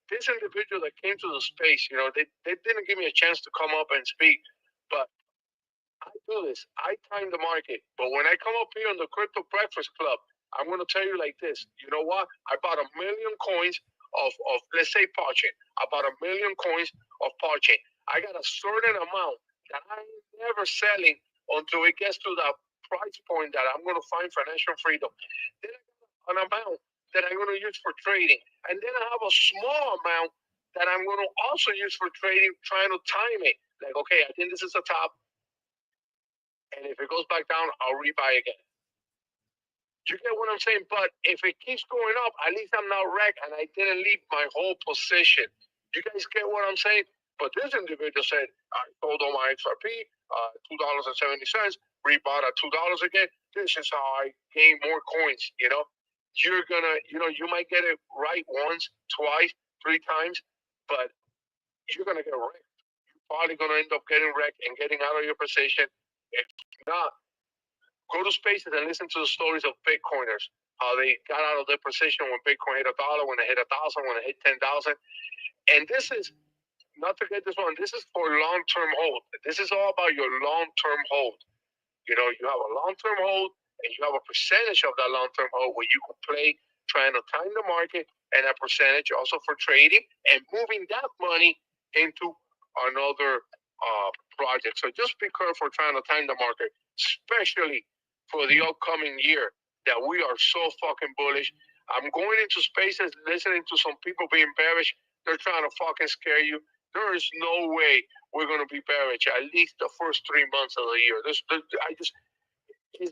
this individual that came to the space, they didn't give me a chance to come up and speak, but I do this. I time the market. But when I come up here on the Crypto Breakfast Club, I'm going to tell you like this. You know what? I bought 1 million coins of let's say Parchain. I bought 1 million coins of Parchain. I got a certain amount that I'm never selling until it gets to the price point that I'm going to find financial freedom. Then I got an amount that I'm going to use for trading. And then I have a small amount that I'm going to also use for trading, trying to time it. Like, okay, I think this is the top. And if it goes back down, I'll rebuy again. You get what I'm saying? But if it keeps going up, at least I'm not wrecked and I didn't leave my whole position. You guys get what I'm saying? But this individual said, I sold all my XRP, $2.70, rebought at $2 again. This is how I gain more coins, You're going to, you might get it right once, twice, 3 times, but you're going to get wrecked. You're probably going to end up getting wrecked and getting out of your position. If not, go to spaces and listen to the stories of Bitcoiners, how they got out of their position when Bitcoin hit $1, when it hit 1,000, when it hit 10,000. And this is, not to get this one, this is for long-term hold. This is all about your long-term hold. You have a long-term hold and you have a percentage of that long-term hold where you can play trying to time the market and a percentage also for trading and moving that money into another project. So just be careful trying to time the market, especially for the upcoming year that we are so fucking bullish. I'm going into spaces, listening to some people being bearish. They're trying to fucking scare you. There is no way we're going to be bearish at least the first 3 months of the year. It's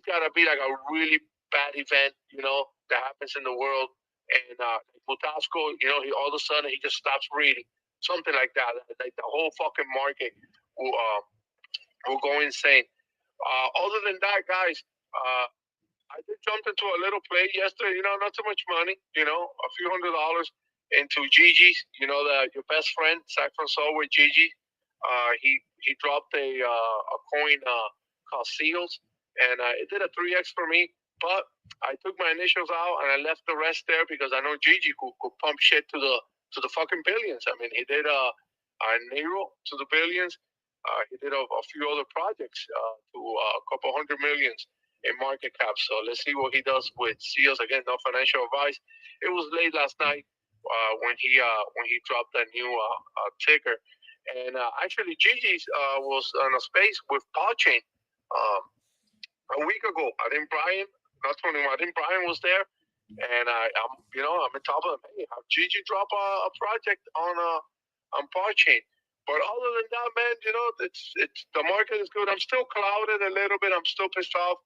got to be like a really bad event, you know, that happens in the world. And Butasco, you know, he all of a sudden he just stops reading. Something like that. Like the whole fucking market will go insane. Other than that, guys, I did jump into a little play yesterday, you know, not too much money, you know, a few $100 into Gigi's, you know, your best friend, Zach Humphries with Gigi. He dropped a coin called Seals, and it did a 3x for me. But I took my initials out and I left the rest there because I know Gigi could pump shit to the fucking billions. I mean, he did a Nero to the billions. He did a few other projects to a couple $100 million in market cap. So let's see what he does with Seals. Again, no financial advice. It was late last night when he dropped that new ticker. And actually, Gigi's was on a space with Chain a week ago. I think Brian was there, and I'm in top of them. Hey, have Gigi drop a project on Chain. But other than that, man, you know, it's the market is good. I'm still clouded a little bit. I'm still pissed off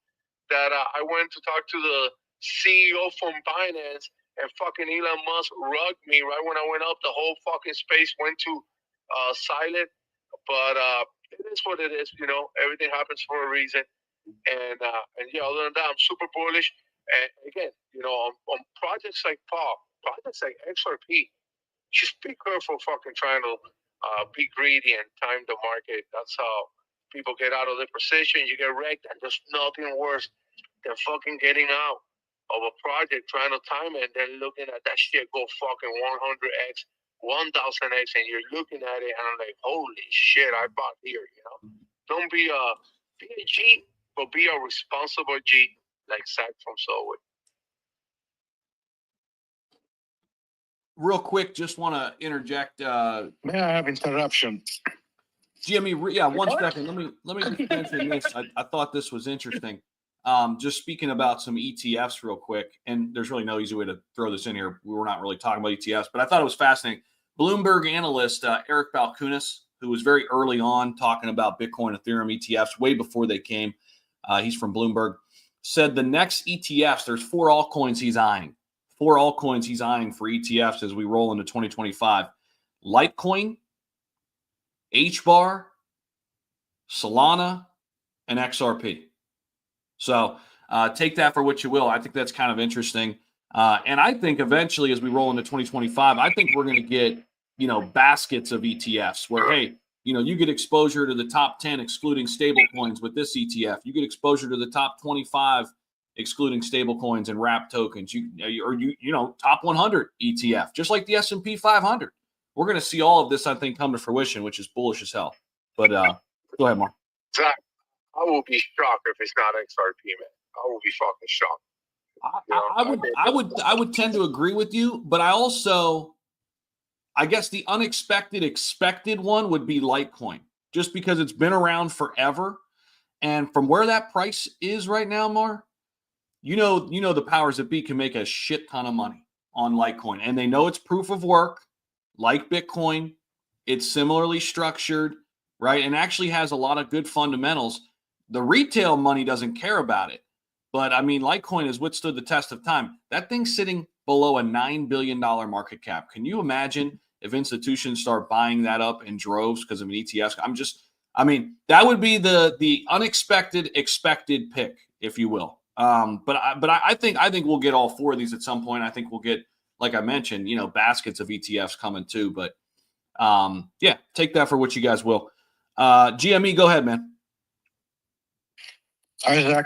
that I went to talk to the CEO from Binance, and fucking Elon Musk rugged me right when I went up. The whole fucking space went to silent. But it is what it is. You know, everything happens for a reason. And yeah, other than that, I'm super bullish. And again, you know, on projects like POP, projects like XRP, just be careful fucking trying to be greedy and time the market. That's how people get out of their position. You get wrecked, and there's nothing worse than fucking getting out of a project, trying to time it, and then looking at that shit go fucking 100x, 1000x, and you're looking at it, and I'm like, holy shit, I bought here, you know? Don't be a G, but be a responsible G, like Zach from Solway.
Real quick, just want to interject.
May I have interruption?
Jimmy, yeah, 1 second. Let me just mention this. I thought this was interesting. Just speaking about some ETFs real quick, and there's really no easy way to throw this in here. We were not really talking about ETFs, but I thought it was fascinating. Bloomberg analyst Eric Balkunas, who was very early on talking about Bitcoin, Ethereum ETFs way before they came. He's from Bloomberg, said the next ETFs, there's 4 altcoins he's eyeing. 4 altcoins he's eyeing for ETFs as we roll into 2025. Litecoin, HBAR, Solana, and XRP. So take that for what you will. I think that's kind of interesting. And I think eventually as we roll into 2025, I think we're going to get, you know, baskets of ETFs where, hey, you know, you get exposure to the top 10 excluding stable coins with this ETF. You get exposure to the top 25 excluding stable coins and wrap tokens. You know, top 100 ETF, just like the S&P 500. We're going to see all of this, I think, come to fruition, which is bullish as hell. But go ahead, Mark.
Zach, I will be shocked if it's not XRP, man. I will be fucking shocked.
I would tend to agree with you, but I guess the unexpected expected one would be Litecoin, just because it's been around forever. And from where that price is right now, Mar, you know the powers that be can make a shit ton of money on Litecoin. And they know it's proof of work, like Bitcoin. It's similarly structured, right? And actually has a lot of good fundamentals. The retail money doesn't care about it. But, I mean, Litecoin has withstood the test of time. That thing's sitting below a $9 billion market cap. Can you imagine if institutions start buying that up in droves because of an ETF? That would be the unexpected, expected pick, if you will. But I think we'll get all 4 of these at some point. I think we'll get, like I mentioned, you know, baskets of ETFs coming too. But yeah, take that for what you guys will. GME, go ahead, man.
Isaac,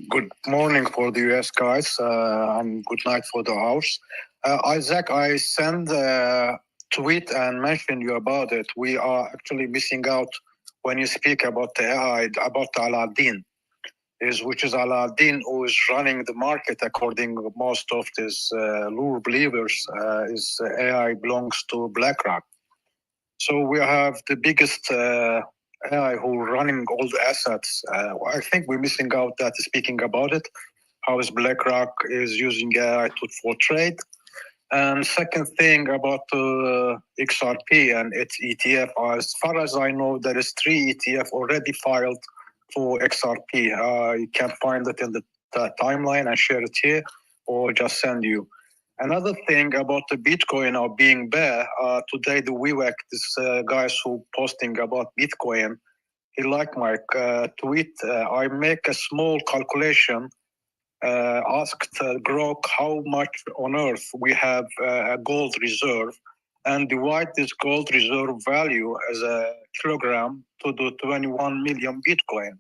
good morning for the US guys, and good night for the house. Isaac, I sent a tweet and mentioned you about it. We are actually missing out when you speak about the AI, about Aladdin. which is Aladdin, who is running the market according to most of these lure believers, is AI belongs to BlackRock. So we have the biggest AI who running all the assets. I think we're missing out that speaking about it. How is BlackRock is using AI for trade? And second thing about XRP and its ETF, as far as I know, there is 3 ETF already filed for XRP. You can find it in the timeline and share it here, or just send you. Another thing about the Bitcoin or being bear, today the WeWack, this guys who posting about Bitcoin, he liked my tweet. I make a small calculation, asked Grok how much on earth we have a gold reserve, and divide this gold reserve value as a kilogram to the 21 million Bitcoin.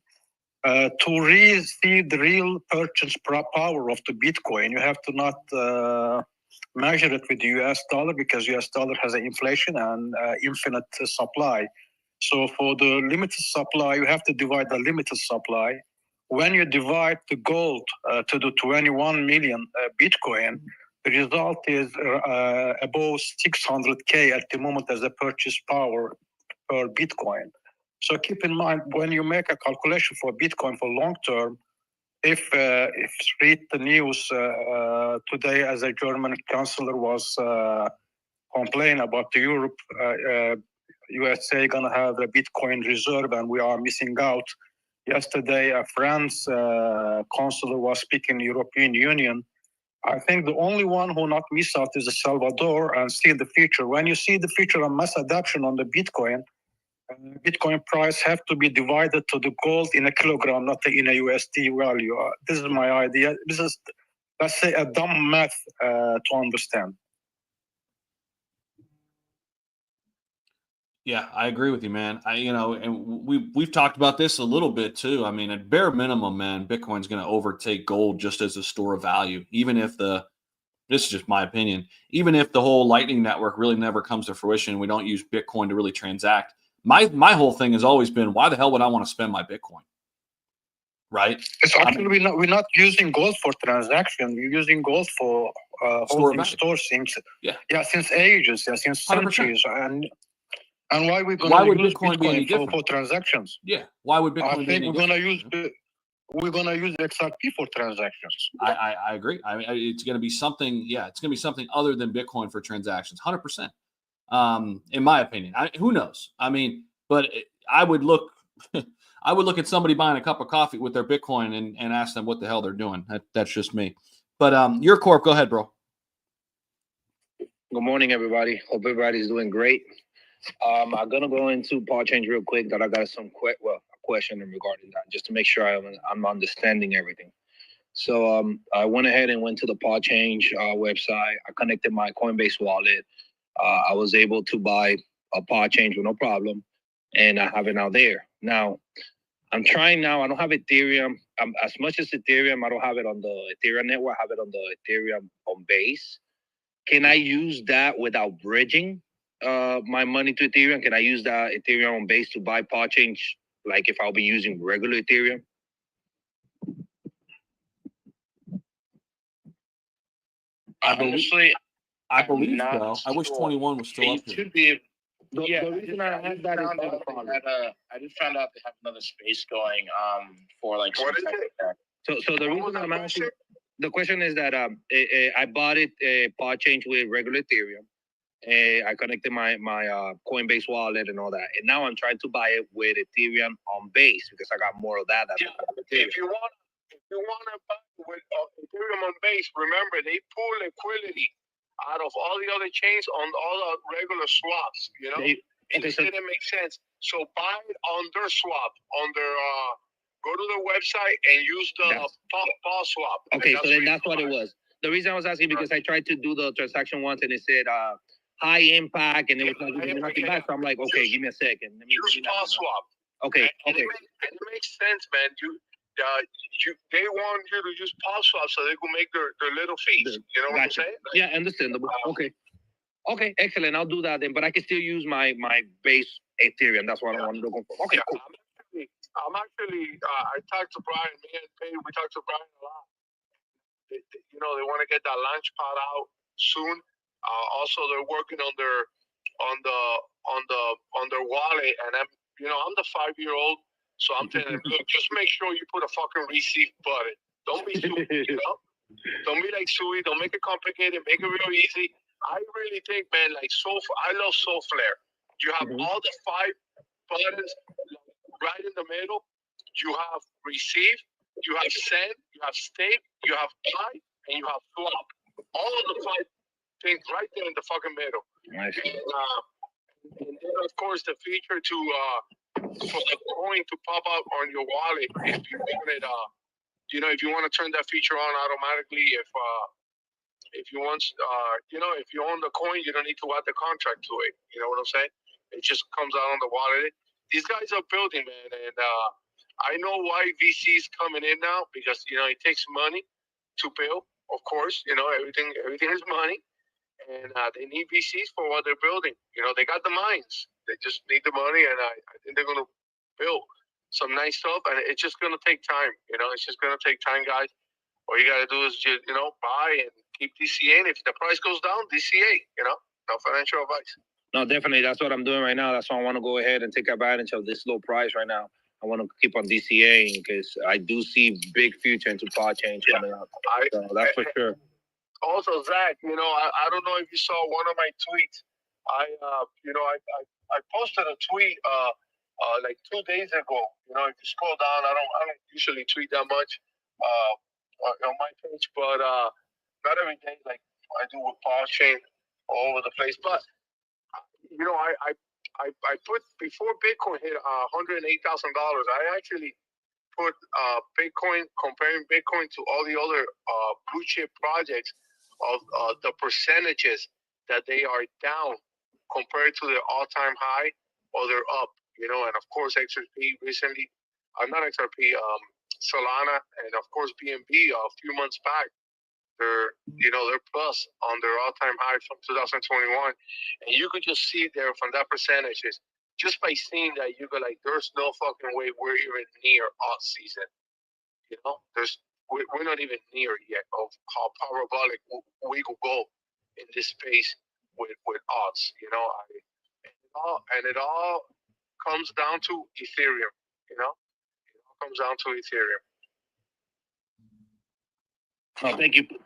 To see the real purchase power of the Bitcoin, you have to not measure it with the US dollar, because US dollar has an inflation and infinite supply. So for the limited supply, you have to divide the limited supply. When you divide the gold to the 21 million Bitcoin, the result is above 600K at the moment as a purchase power per Bitcoin. So keep in mind, when you make a calculation for Bitcoin for long term, if read the news today, as a German chancellor was complaining about the Europe, USA gonna have a Bitcoin reserve and we are missing out. Yesterday, a France consular was speaking European Union. I think the only one who not miss out is El Salvador and see the future. When you see the future of mass adoption on the Bitcoin, Bitcoin price have to be divided to the gold in a kilogram, not in a USD value. This is my idea. This is, let's say, a dumb math to understand.
Yeah, I agree with you, man. And we've talked about this a little bit too. I mean, at bare minimum, man, Bitcoin's going to overtake gold just as a store of value. Even if this is just my opinion, even if the whole Lightning Network really never comes to fruition, we don't use Bitcoin to really transact. My whole thing has always been, why the hell would I want to spend my Bitcoin? Right?
It's actually we're not using gold for transaction. We're using gold for holding stores since since ages, since
100%.
centuries. And why we're going to use Bitcoin for transactions?
Yeah, why would Bitcoin?
I think we're going to use XRP for transactions.
I agree. I mean, it's going to be something. Yeah, it's going to be something other than Bitcoin for transactions. 100%. In my opinion, who knows? I mean, but I would look. I would look at somebody buying a cup of coffee with their Bitcoin and ask them what the hell they're doing. That's just me. But your corp, go ahead, bro.
Good morning, everybody. Hope everybody's doing great. I'm gonna go into Paul Change real quick. That I got some question regarding that, just to make sure I'm understanding everything. So I went ahead and went to the Paul Change website. I connected my Coinbase wallet. I was able to buy a Paul Change with no problem, and I have it now there. Now I'm trying now. I don't have Ethereum. As much as Ethereum, I don't have it on the Ethereum network. I have it on the Ethereum on base. Can I use that without bridging my money to Ethereum? Can I use that Ethereum on base to buy Paul Change, like if I'll be using regular Ethereum?
Honestly,
I believe so. I wish 21 was still up here.
Should be.
The reason I had that is
I just found out they have another space going for like
what is it?
So the reason I'm asking, the question is that I bought it Paul Change with regular Ethereum. I connected my Coinbase wallet and all that, and now I'm trying to buy it with Ethereum on base because I got more of that.
If you want to buy with Ethereum on base, remember they pull liquidity out of all the other chains on all the regular swaps. You know, it didn't make sense. So buy it on their swap, on their go to their website and use the Paul swap.
Okay, so then that's what it was. The reason I was asking because I tried to do the transaction once and it said high impact and it was not giving nothing back. So I'm like, okay, give me a second.
Use Paul swap.
Okay.
And it makes sense, man. They want you to use Paul swap so they can make their little fees. You know what I'm saying?
Yeah, understandable. Okay, excellent. I'll do that then. But I can still use my base Ethereum. That's what I want to go for. Okay, cool.
I'm actually, I talked to Brian, me and Pay, we talked to Brian a lot. You know, they want to get that launch pad out soon. Also, they're working on their on their wallet, and I'm the 5-year-old, so I'm telling them, look, just make sure you put a fucking receipt button. Don't be stupid, Don't be like Sui. Don't make it complicated. Make it real easy. I really think, man, like I love Soulflare. You have all the 5 buttons right in the middle. You have receive, you have send, you have stake, you have buy, and you have swap. All of the 5 things right there in the fucking middle.
Nice.
And then, of course, the feature to for the coin to pop up on your wallet if you want it. If you want to turn that feature on automatically, if you want, if you own the coin, you don't need to add the contract to it. You know what I'm saying? It just comes out on the wallet. These guys are building, man, and I know why VC's coming in now because it takes money to build. Of course, everything is money, and they need VCs for what they're building. They got the mines. They just need the money, and I think they're going to build some nice stuff, and it's just going to take time. It's just going to take time, guys. All you got to do is just, buy and keep DCA. If the price goes down, DCA, no financial advice.
No, definitely. That's what I'm doing right now. That's why I want to go ahead and take advantage of this low price right now. I want to keep on DCAing because I do see big future into pod change coming up. So that's for sure.
Also, Zach, I don't know if you saw one of my tweets. I posted a tweet like 2 days ago. If you scroll down, I don't usually tweet that much on my page, but not every day like I do with pod chain all over the place. But I put before Bitcoin hit $108,000. I actually put Bitcoin, comparing Bitcoin to all the other blue chip projects of the percentages that they are down compared to their all-time high or they're up. And of course XRP recently, not XRP, Solana, and of course BNB a few months back. They're plus on their all-time high from 2021, and you could just see there from that percentages, just by seeing that, you go like, there's no fucking way we're even near off season. We're not even near yet of how parabolic we could go in this space with odds. And it all comes down to Ethereum. It all comes down to Ethereum.
Oh,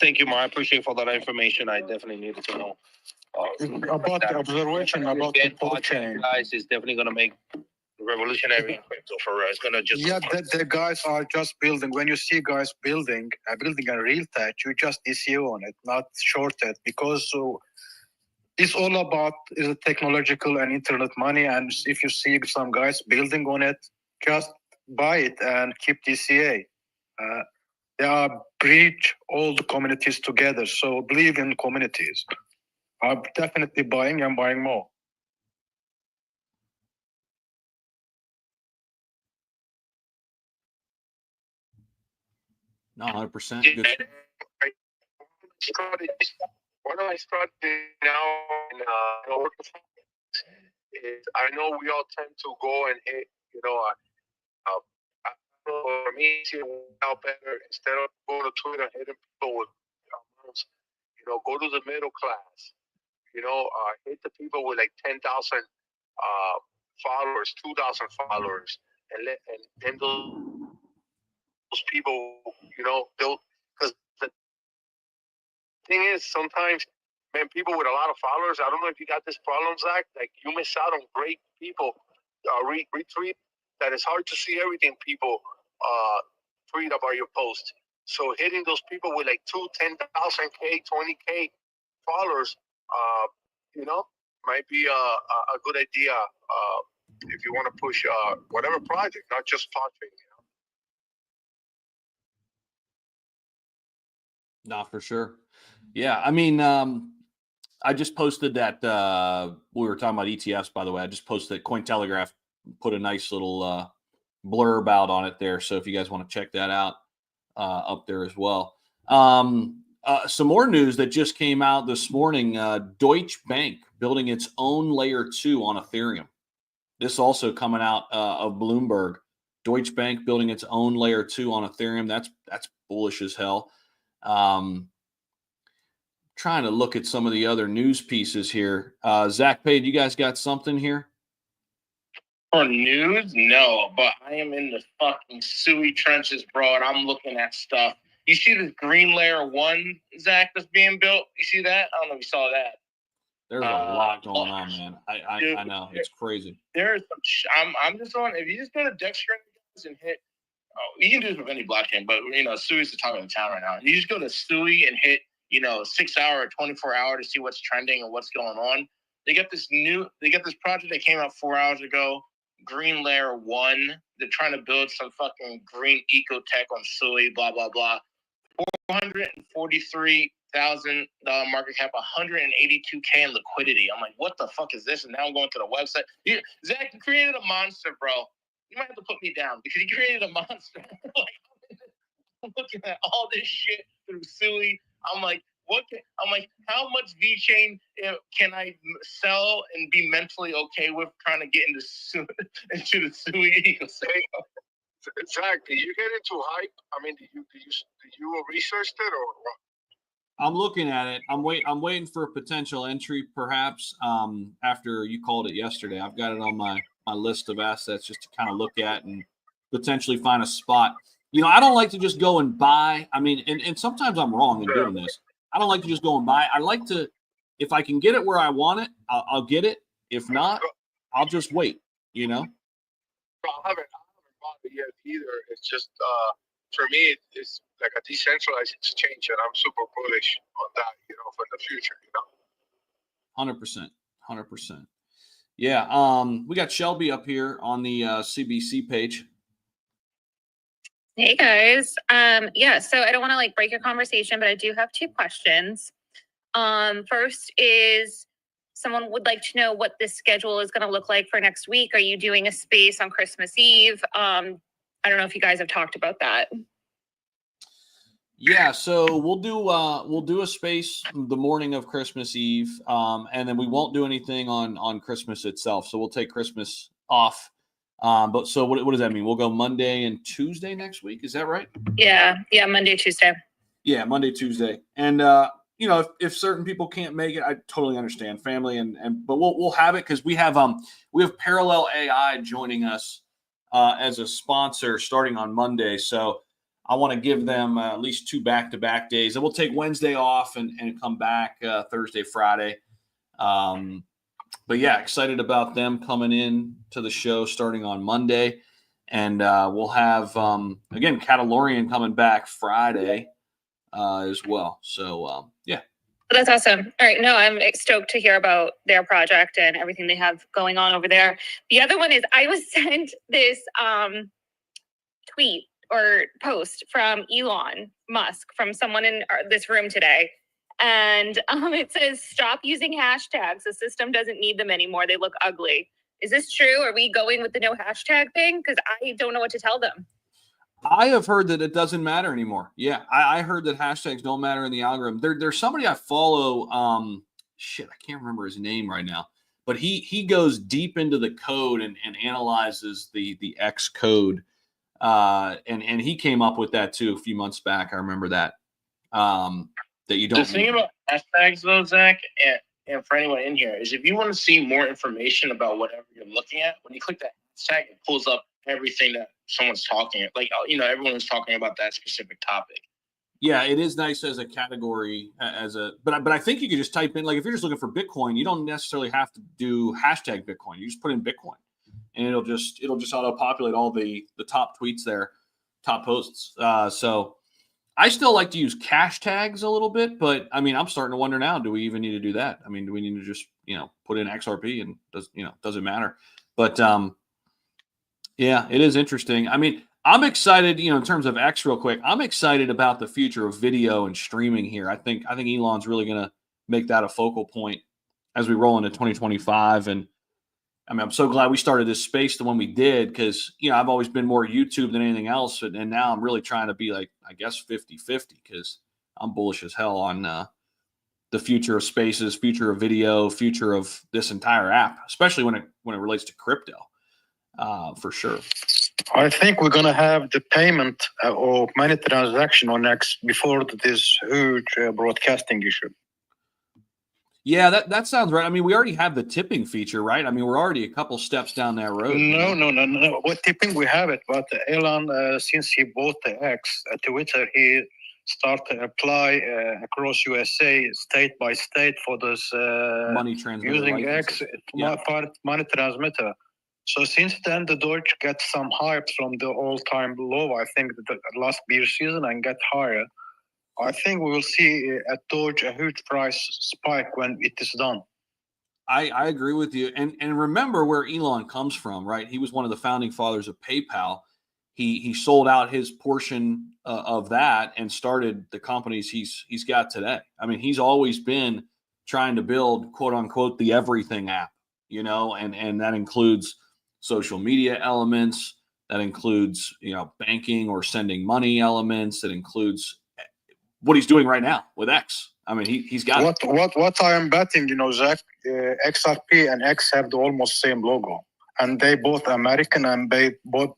thank you, Mar. I appreciate for that information. I definitely needed to know.
About the observation about the blockchain,
Guys, is definitely going to make revolutionary in crypto for us. It's going to just
the guys are just building. When you see guys building a real tech, you just DCO on it, not short it, because it's all about technological and internet money. And if you see some guys building on it, just buy it and keep DCA. They are bridge all the communities together. So believe in communities. I'm definitely buying and buying more.
No, 100%. Good.
One of my strategies now is I know we all tend to go and hit, for me, it's out better instead of going to Twitter hitting people with amounts, go to the middle class, hit the people with like 10,000 followers, 2,000 followers, and then those people, because the thing is, sometimes, man, people with a lot of followers, I don't know if you got this problem, Zach, like you miss out on great people retweet, that it's hard to see everything people tweet about your post. So hitting those people with like 10,000 K, 20K followers, might be a good idea if you want to push whatever project, not just Podtrain.
No, for sure. Yeah, I mean, I just posted that we were talking about ETFs, by the way. I just posted Cointelegraph, put a nice little blurb out on it there. So if you guys want to check that out up there as well. Some more news that just came out this morning. Deutsche Bank building its own layer 2 on Ethereum. This also coming out of Bloomberg. Deutsche Bank building its own layer 2 on Ethereum. That's bullish as hell. Trying to look at some of the other news pieces here. Zach Page, you guys got something here?
For news, no, but I am in the fucking SUI trenches, bro, and I'm looking at stuff. You see this green layer 1, Zach, that's being built? You see that? I don't know if you saw that.
There's a lot going on, man.
Dude,
I know. It's crazy.
There's some I'm just on, if you just go to Dextraland and hit, you can do this with any blockchain, but, SUI is the talk of the town right now. You just go to SUI and hit, 6 hour or 24 hour to see what's trending and what's going on. They got this project that came out 4 hours ago, Green Layer 1. They're trying to build some fucking green eco tech on SUI, blah, blah, blah. $443,000 market cap, 182K in liquidity. I'm like, what the fuck is this? And now I'm going to the website. Zach, you created a monster, bro. You might have to put me down because you created a monster. I'm looking at all this shit through SUI. I'm like, how much VeChain can I sell and be mentally okay with trying to get into the SUI ecosystem?
Zach, did you get into hype? I mean, did you research it or what?
I'm looking at it. I'm waiting for a potential entry, perhaps. After you called it yesterday, I've got it on my list of assets just to kind of look at and potentially find a spot. I don't like to just go and buy. I mean, and sometimes I'm wrong in doing this. I don't like to just go and buy. I like to, if I can get it where I want it, I'll get it. If not, I'll just wait.
I haven't bought it yet either. It's just for me, it's like a decentralized exchange, and I'm super bullish on that. For the future.
100%. Yeah. We got Shelby up here on the CBC page.
Hey guys. So I don't want to break your conversation, but I do have 2 questions. First is someone would like to know what the schedule is going to look like for next week. Are you doing a space on Christmas Eve? I don't know if you guys have talked about that.
Yeah, so we'll do a space the morning of Christmas Eve, and then we won't do anything on Christmas itself. So we'll take Christmas off. But so what does that mean? We'll go Monday and Tuesday next week. Is that right?
Yeah, Monday, Tuesday.
Yeah, Monday, Tuesday. And if certain people can't make it, I totally understand, family but we'll have it because we have Parallel AI joining us as a sponsor starting on Monday. So I want to give them at least 2 back-to-back days. And we'll take Wednesday off and come back Thursday, Friday. But yeah, excited about them coming in to the show starting on Monday. And we'll have, again, Catalorian coming back Friday as well. So, yeah.
That's awesome. All right. No, I'm stoked to hear about their project and everything they have going on over there. The other one is I was sent this tweet or post from Elon Musk from someone in this room today. And it says, stop using hashtags. The system doesn't need them anymore. They look ugly. Is this true? Are we going with the no hashtag thing? Because I don't know what to tell them.
I have heard that it doesn't matter anymore. Yeah, I heard that hashtags don't matter in the algorithm. There's somebody I follow. I can't remember his name right now. But he goes deep into the code and analyzes the X code. And he came up with that too a few months back. I remember that. That you don't.
The thing about hashtags though, Zach, and for anyone in here, is if you want to see more information about whatever you're looking at, when you click that hashtag, it pulls up everything that someone's talking. Everyone was talking about that specific topic.
Yeah, it is nice as a category, but I think you could just type in, if you're just looking for Bitcoin, you don't necessarily have to do hashtag Bitcoin. You just put in Bitcoin, and it'll just auto populate all the top tweets there, top posts. So I still like to use cash tags a little bit, but I mean, I'm starting to wonder now, do we even need to do that? I mean, do we need to just, put in XRP and does it matter? But yeah, it is interesting. I mean, I'm excited, in terms of X real quick, I'm excited about the future of video and streaming here. I think Elon's really going to make that a focal point as we roll into 2025. And I mean, I'm so glad we started this space the one we did because, I've always been more YouTube than anything else. And now I'm really trying to be 50-50 because I'm bullish as hell on the future of spaces, future of video, future of this entire app, especially when it relates to crypto, for sure.
I think we're going to have the payment or money transaction on X before this huge broadcasting issue.
Yeah, that sounds right. I mean, we already have the tipping feature, right? I mean, we're already a couple steps down that road.
No. What tipping we have it, but Elon, since he bought the X, Twitter, he started to apply across USA, state by state, for this
money transmitter
using
licenses.
X money transmitter. So since then, the Doge gets some hype from the all-time low. I think the last bear season and get higher. I think we will see at Doge a huge price spike when it is done.
I agree with you. And remember where Elon comes from, right? He was one of the founding fathers of PayPal. He sold out his portion of that and started the companies he's got today. I mean, he's always been trying to build, quote unquote, the everything app, you know, and that includes social media elements, that includes, you know, banking or sending money elements, that includes what he's doing right now with X. I mean, he's got
what I am betting, you know, Zach, XRP and X have the almost same logo, and they both American, and they both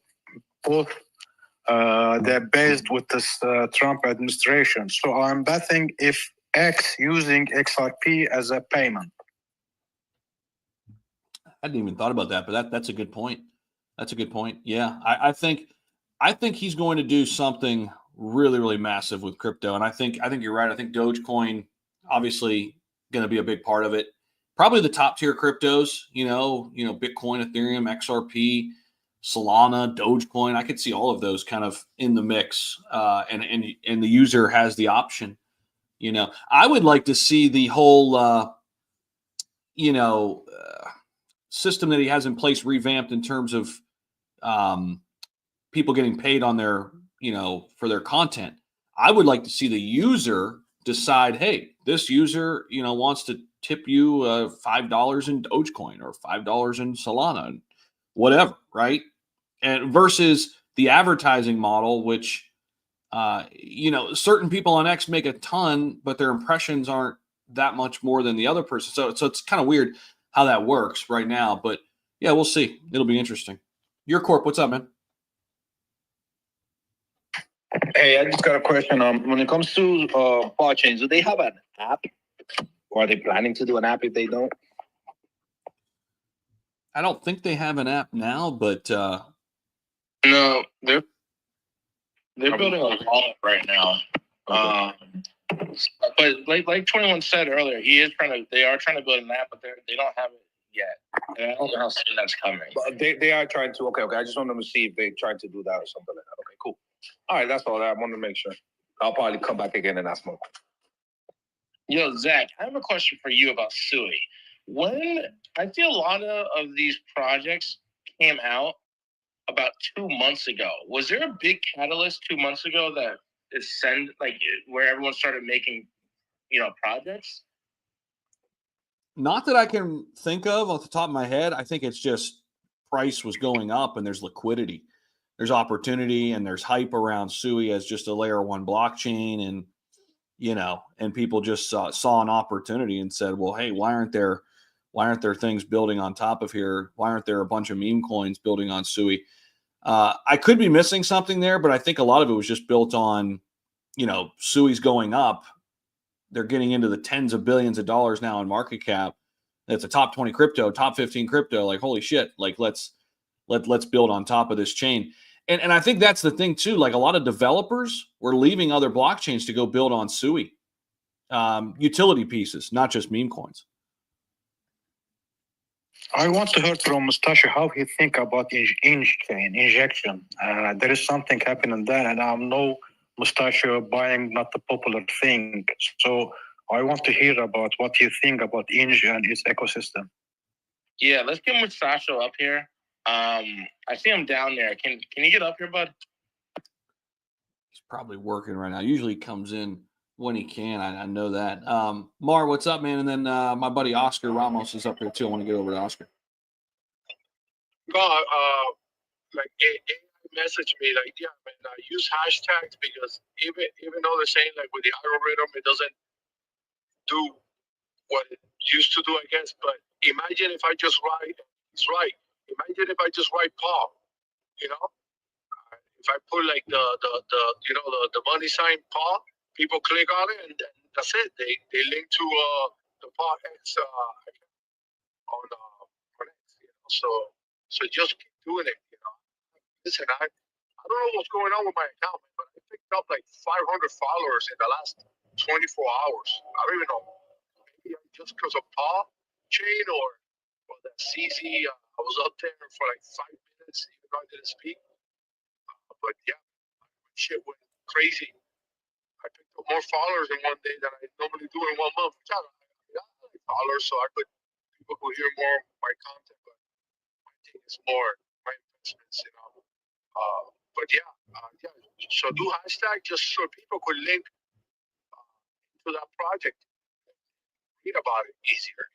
they're based with this Trump administration. So I'm betting if X using XRP as a payment.
I hadn't even thought about that, but that's a good point. That's a good point. Yeah, I think he's going to do something really, really massive with crypto, and I think you're right. I think Dogecoin obviously going to be a big part of it. Probably the top tier cryptos, you know, Bitcoin, Ethereum, XRP, Solana, Dogecoin. I could see all of those kind of in the mix, and the user has the option. You know, I would like to see the whole, system that he has in place revamped in terms of people getting paid on their, for their content. I would like to see the user decide, hey, this user, wants to tip you $5 in Dogecoin or $5 in Solana, whatever, right? And versus the advertising model, which, certain people on X make a ton, but their impressions aren't that much more than the other person. So it's kind of weird how that works right now, but yeah, we'll see. It'll be interesting. Your Corp, what's up, man?
Hey, I just got a question. When it comes to blockchains, do they have an app, or are they planning to do an app if they don't?
I don't think they have an app now, but
no, they're building a wallet right now. But like 21 said earlier, they are trying to build an app, but they don't have it yet. And I don't know how soon that's coming.
But they are trying to. Okay. I just wanted to see if they're trying to do that or something like that. Okay, cool. All right, that's all I wanted to make sure. I'll probably come back again and ask more.
Yo, Zach, I have a question for you about Sui. When I feel a lot of these projects came out about 2 months ago, was there a big catalyst 2 months ago that where everyone started making, projects?
Not that I can think of off the top of my head. I think it's just price was going up and there's liquidity. There's opportunity and there's hype around Sui as just a layer 1 blockchain, and and people just saw an opportunity and said, well, hey, why aren't there things building on top of here? Why aren't there a bunch of meme coins building on Sui? I could be missing something there, but I think a lot of it was just built on, Sui's going up. They're getting into the tens of billions of dollars now in market cap. It's a top 20 crypto, top 15 crypto. Like, holy shit! Like, let's build on top of this chain. And I think that's the thing too. Like, a lot of developers were leaving other blockchains to go build on Sui, utility pieces, not just meme coins.
I want to hear from Mustache how he think about injection. There is something happening there, and I know Mustache buying not a popular thing. So I want to hear about what you think about Inge and its ecosystem.
Yeah, let's get Mustache up here. I see him down there. Can you get up here, bud?
He's probably working right now. Usually comes in when he can. I know that. Mar, what's up, man? And then my buddy Oscar Ramos is up here too. I want to get over to Oscar.
No, it messaged me like, yeah, man, I use hashtags because even though they're saying like with the algorithm, it doesn't do what it used to do, I guess. But imagine if I just write, it's right. Imagine if I just write Paul, if I put like the the money sign paw, people click on it and that's it. They link to the paw X on X, so just keep doing it. Listen, I don't know what's going on with my account, but I picked up like 500 followers in the last 24 hours. I don't even know. Maybe just because of paw chain or that CZ. I was up there for like 5 minutes, even though I didn't speak. But yeah, shit went crazy. I picked up more followers in one day than I normally do in 1 month. I got followers, so people could hear more of my content. But my thing is more my investments, But yeah. So do hashtag just so people could link to that project, read about it easier,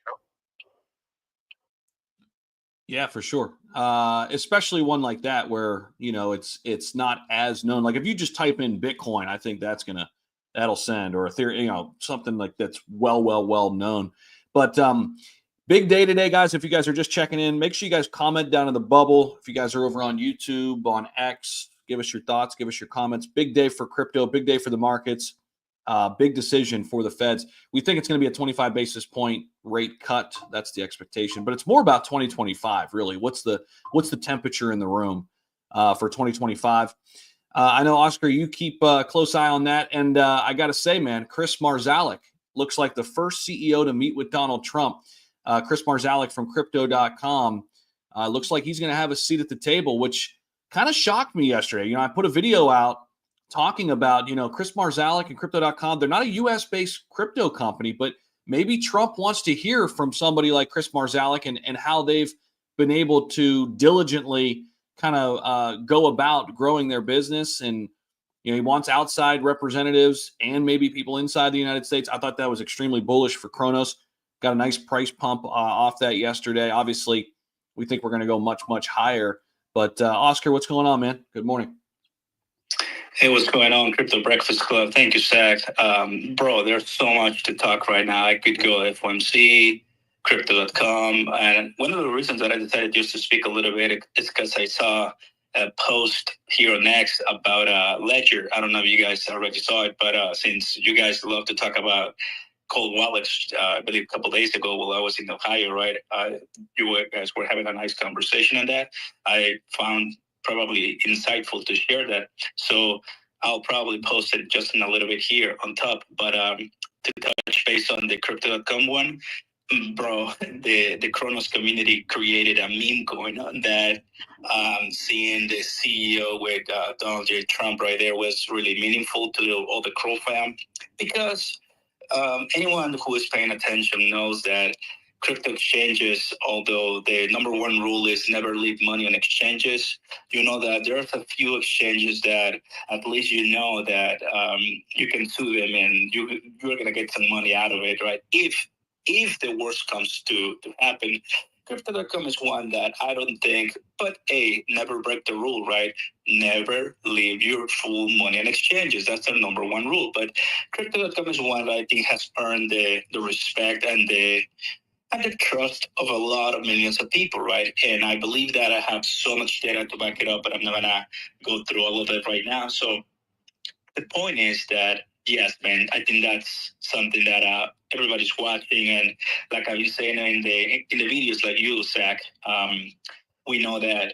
Yeah, for sure. Especially one like that where, it's not as known. Like if you just type in Bitcoin, I think that'll send, or Ethereum, something like that's well known. But big day today, guys. If you guys are just checking in, make sure you guys comment down in the bubble. If you guys are over on YouTube, on X, give us your thoughts, give us your comments. Big day for crypto, big day for the markets. Big decision for the Feds. We think it's going to be a 25 basis point rate cut. That's the expectation, but it's more about 2025, really. What's the temperature in the room for 2025? I know, Oscar, you keep a close eye on that. And I got to say, man, Chris Marzalek looks like the first CEO to meet with Donald Trump. Chris Marzalek from crypto.com looks like he's going to have a seat at the table, which kind of shocked me yesterday. I put a video out talking about, Chris Marzalek and crypto.com. They're not a US-based crypto company, but maybe Trump wants to hear from somebody like Chris Marzalek and how they've been able to diligently kind of go about growing their business. And, he wants outside representatives and maybe people inside the United States. I thought that was extremely bullish for Cronos. Got a nice price pump off that yesterday. Obviously, we think we're going to go much, much higher. But Oscar, what's going on, man? Good morning.
Hey, what's going on, Crypto Breakfast Club? Thank you, Zach. Bro, there's so much to talk right now. I could go FOMC, crypto.com. And one of the reasons that I decided just to speak a little bit is because I saw a post here on X about Ledger. I don't know if you guys already saw it, but since you guys love to talk about cold wallets, I believe a couple days ago while I was in Ohio, right? You guys were having a nice conversation on that. I found probably insightful to share that. So I'll probably post it just in a little bit here on top. But to touch base on the crypto.com one, bro, the Cronos community created a meme going on that. Seeing the CEO with Donald J. Trump right there was really meaningful to all the Crow fam, because anyone who is paying attention knows that crypto exchanges, although the number one rule is never leave money on exchanges, you know that there's a few exchanges that at least that you can sue them and you're going to get some money out of it, right? If the worst comes to happen, crypto.com is one that I don't think, but never break the rule, right? Never leave your full money on exchanges. That's the number one rule. But crypto.com is one that I think has earned the respect and the trust of a lot of millions of people, right? And I believe that I have so much data to back it up, but I'm not gonna go through all of it right now. So the point is that, yes, man, I think that's something that everybody's watching. And like I was saying in the videos like you, Zach, we know that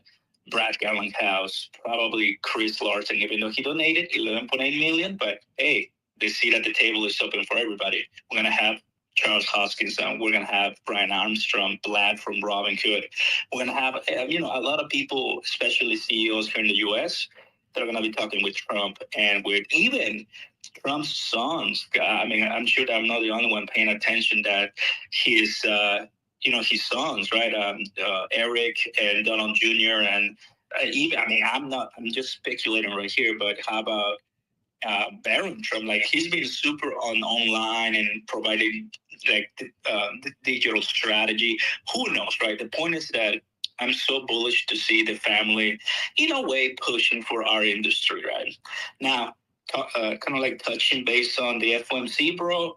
Brad Garlinghouse, probably Chris Larson, even though he donated $11.8 million, but hey, the seat at the table is open for everybody. We're going to have Charles Hoskinson. We're going to have Brian Armstrong, Vlad from Robinhood. We're going to have, a lot of people, especially CEOs here in the U.S., that are going to be talking with Trump and with even Trump's sons. I mean, I'm sure that I'm not the only one paying attention that his sons, right? Eric and Donald Jr. and I'm just speculating right here, but how about Barron Trump? Like, he's been super online and providing the digital strategy. Who knows, right? The point is that I'm so bullish to see the family, in a way, pushing for our industry, right? Now, kind of like touching base on the FOMC, bro.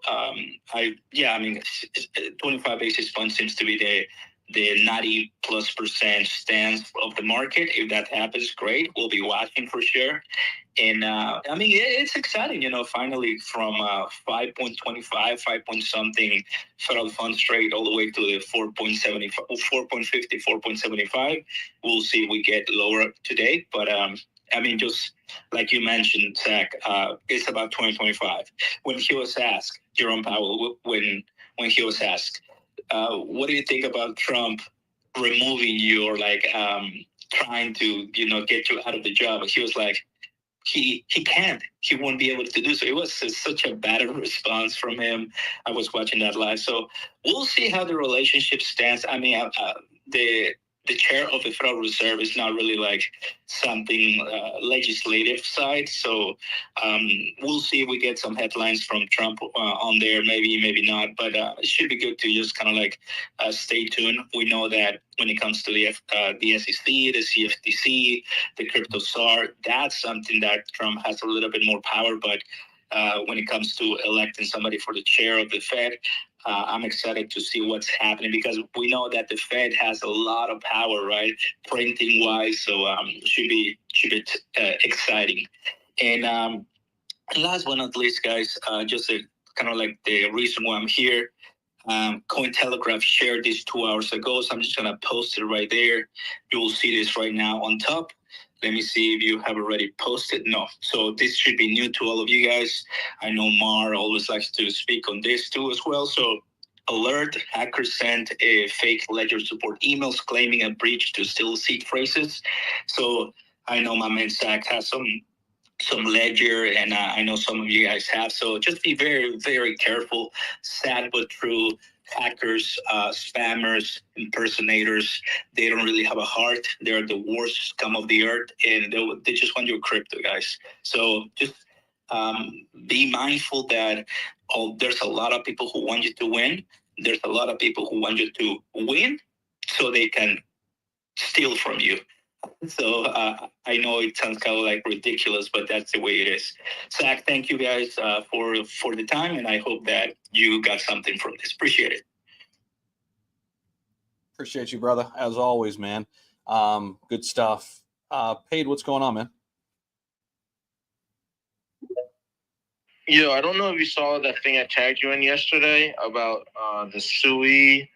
25 basis points seems to be the 90+% stance of the market. If that happens, great. We'll be watching for sure. And I mean, it's exciting, finally from 5.25, 5 point something federal funds rate all the way to the 4.75, 4.50, 4.75. We'll see if we get lower today. But I mean, just like you mentioned, Zach, it's about 2025. When he was asked, Jerome Powell, when he was asked, what do you think about Trump removing you or like trying to, get you out of the job? He was like, he can't. He won't be able to do so. It was such a bad response from him. I was watching that live. So we'll see how the relationship stands. I mean, the chair of the Federal Reserve is not really like something legislative side. So we'll see if we get some headlines from Trump on there, maybe not. But it should be good to just kind of like stay tuned. We know that when it comes to the SEC, the CFTC, the crypto czar, that's something that Trump has a little bit more power. But when it comes to electing somebody for the chair of the Fed, I'm excited to see what's happening because we know that the Fed has a lot of power, right, printing wise. So should be exciting. And last but not least, guys, just kind of like the reason why I'm here. Cointelegraph shared this 2 hours ago, so I'm just gonna post it right there. You will see this right now on top. Let me see if you have already posted. No. So this should be new to all of you guys. I know Mar always likes to speak on this too as well. So alert, hackers sent a fake ledger support emails claiming a breach to steal seed phrases. So I know my man Zach has some ledger and I know some of you guys have. So just be very, very careful. Sad but true. Hackers, spammers, impersonators, they don't really have a heart. They're the worst scum of the earth and they just want your crypto, guys. So just be mindful that there's a lot of people who want you to win. There's a lot of people who want you to win so they can steal from you. So I know it sounds kind of like ridiculous, but that's the way it is. Zach, thank you guys for the time, and I hope that you got something from this. Appreciate it.
Appreciate you, brother, as always, man. Good stuff. Paid, what's going on, man?
Yo, I don't know if you saw that thing I tagged you in yesterday about the SUI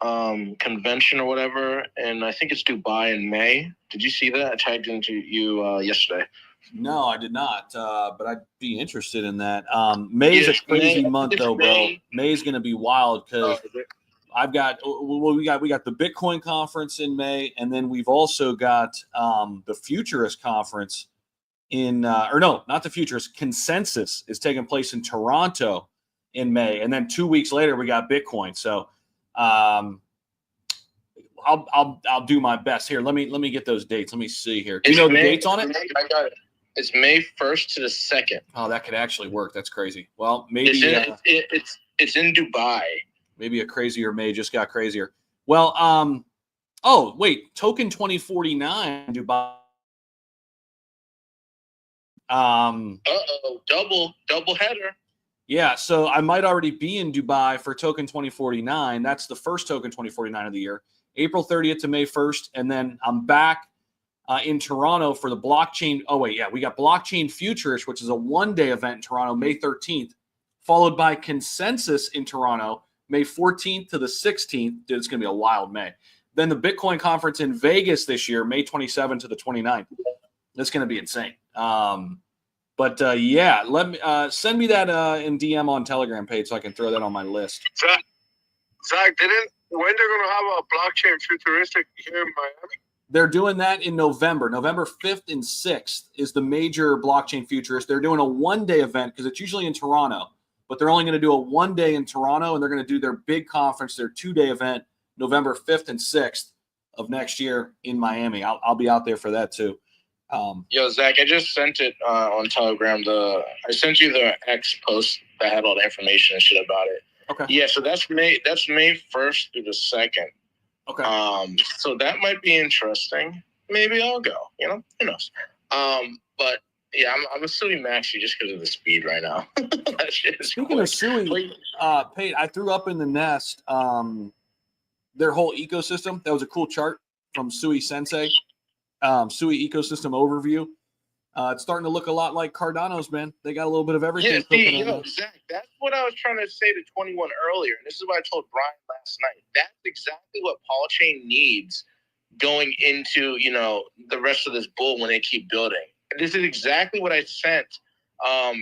convention or whatever, and I think it's Dubai in May. Did you see that? I tagged into you yesterday.
No, I did not, but I'd be interested in that. May's a crazy month, though, bro. May's going to be wild because we got the Bitcoin conference in May, and then we've also got the Futurist conference or no, not the Futurist. Consensus is taking place in Toronto in May, and then 2 weeks later we got Bitcoin. So I'll do my best here. Let me get those dates. Let me see here. Do you know the dates on it?
I got it. It's May 1st to the 2nd.
Oh, that could actually work. That's crazy. Well, maybe
it's in Dubai.
Maybe a crazier May just got crazier. Well, oh wait, Token 2049 Dubai.
Double header.
Yeah, so I might already be in Dubai for Token 2049. That's the first Token 2049 of the year, April 30th to May 1st. And then I'm back in Toronto for the blockchain. Oh, wait, yeah, we got Blockchain Futurish, which is a one-day event in Toronto, May 13th, followed by Consensus in Toronto, May 14th to the 16th. Dude, it's going to be a wild May. Then the Bitcoin conference in Vegas this year, May 27th to the 29th. That's going to be insane. But yeah, let me send me that in DM on Telegram page so I can throw that on my list.
Zach, when they're gonna have a blockchain futuristic here in Miami?
They're doing that in November. November 5th and 6th is the major blockchain futurist. They're doing a one-day event because it's usually in Toronto, but they're only going to do a one-day in Toronto, and they're going to do their big conference, their two-day event, November 5th and 6th of next year in Miami. I'll be out there for that too.
Yo, Zach, I just sent it on Telegram. I sent you the X post that had all the information and shit about it.
Okay.
Yeah, so that's May 1st through the 2nd.
Okay.
So that might be interesting. Maybe I'll go. Who knows? But yeah, I'm assuming Maxi just because of the speed right now. That shit is
Speaking of SUI, Pate, I threw up in the nest their whole ecosystem. That was a cool chart from Sui Sensei. Sui ecosystem overview. It's starting to look a lot like Cardano's, man. They got a little bit of everything.
Yeah, Zach, that's what I was trying to say to 21 earlier. And this is what I told Brian last night. That's exactly what Paul Chain needs going into, you know, the rest of this bull when they keep building. And this is exactly what I sent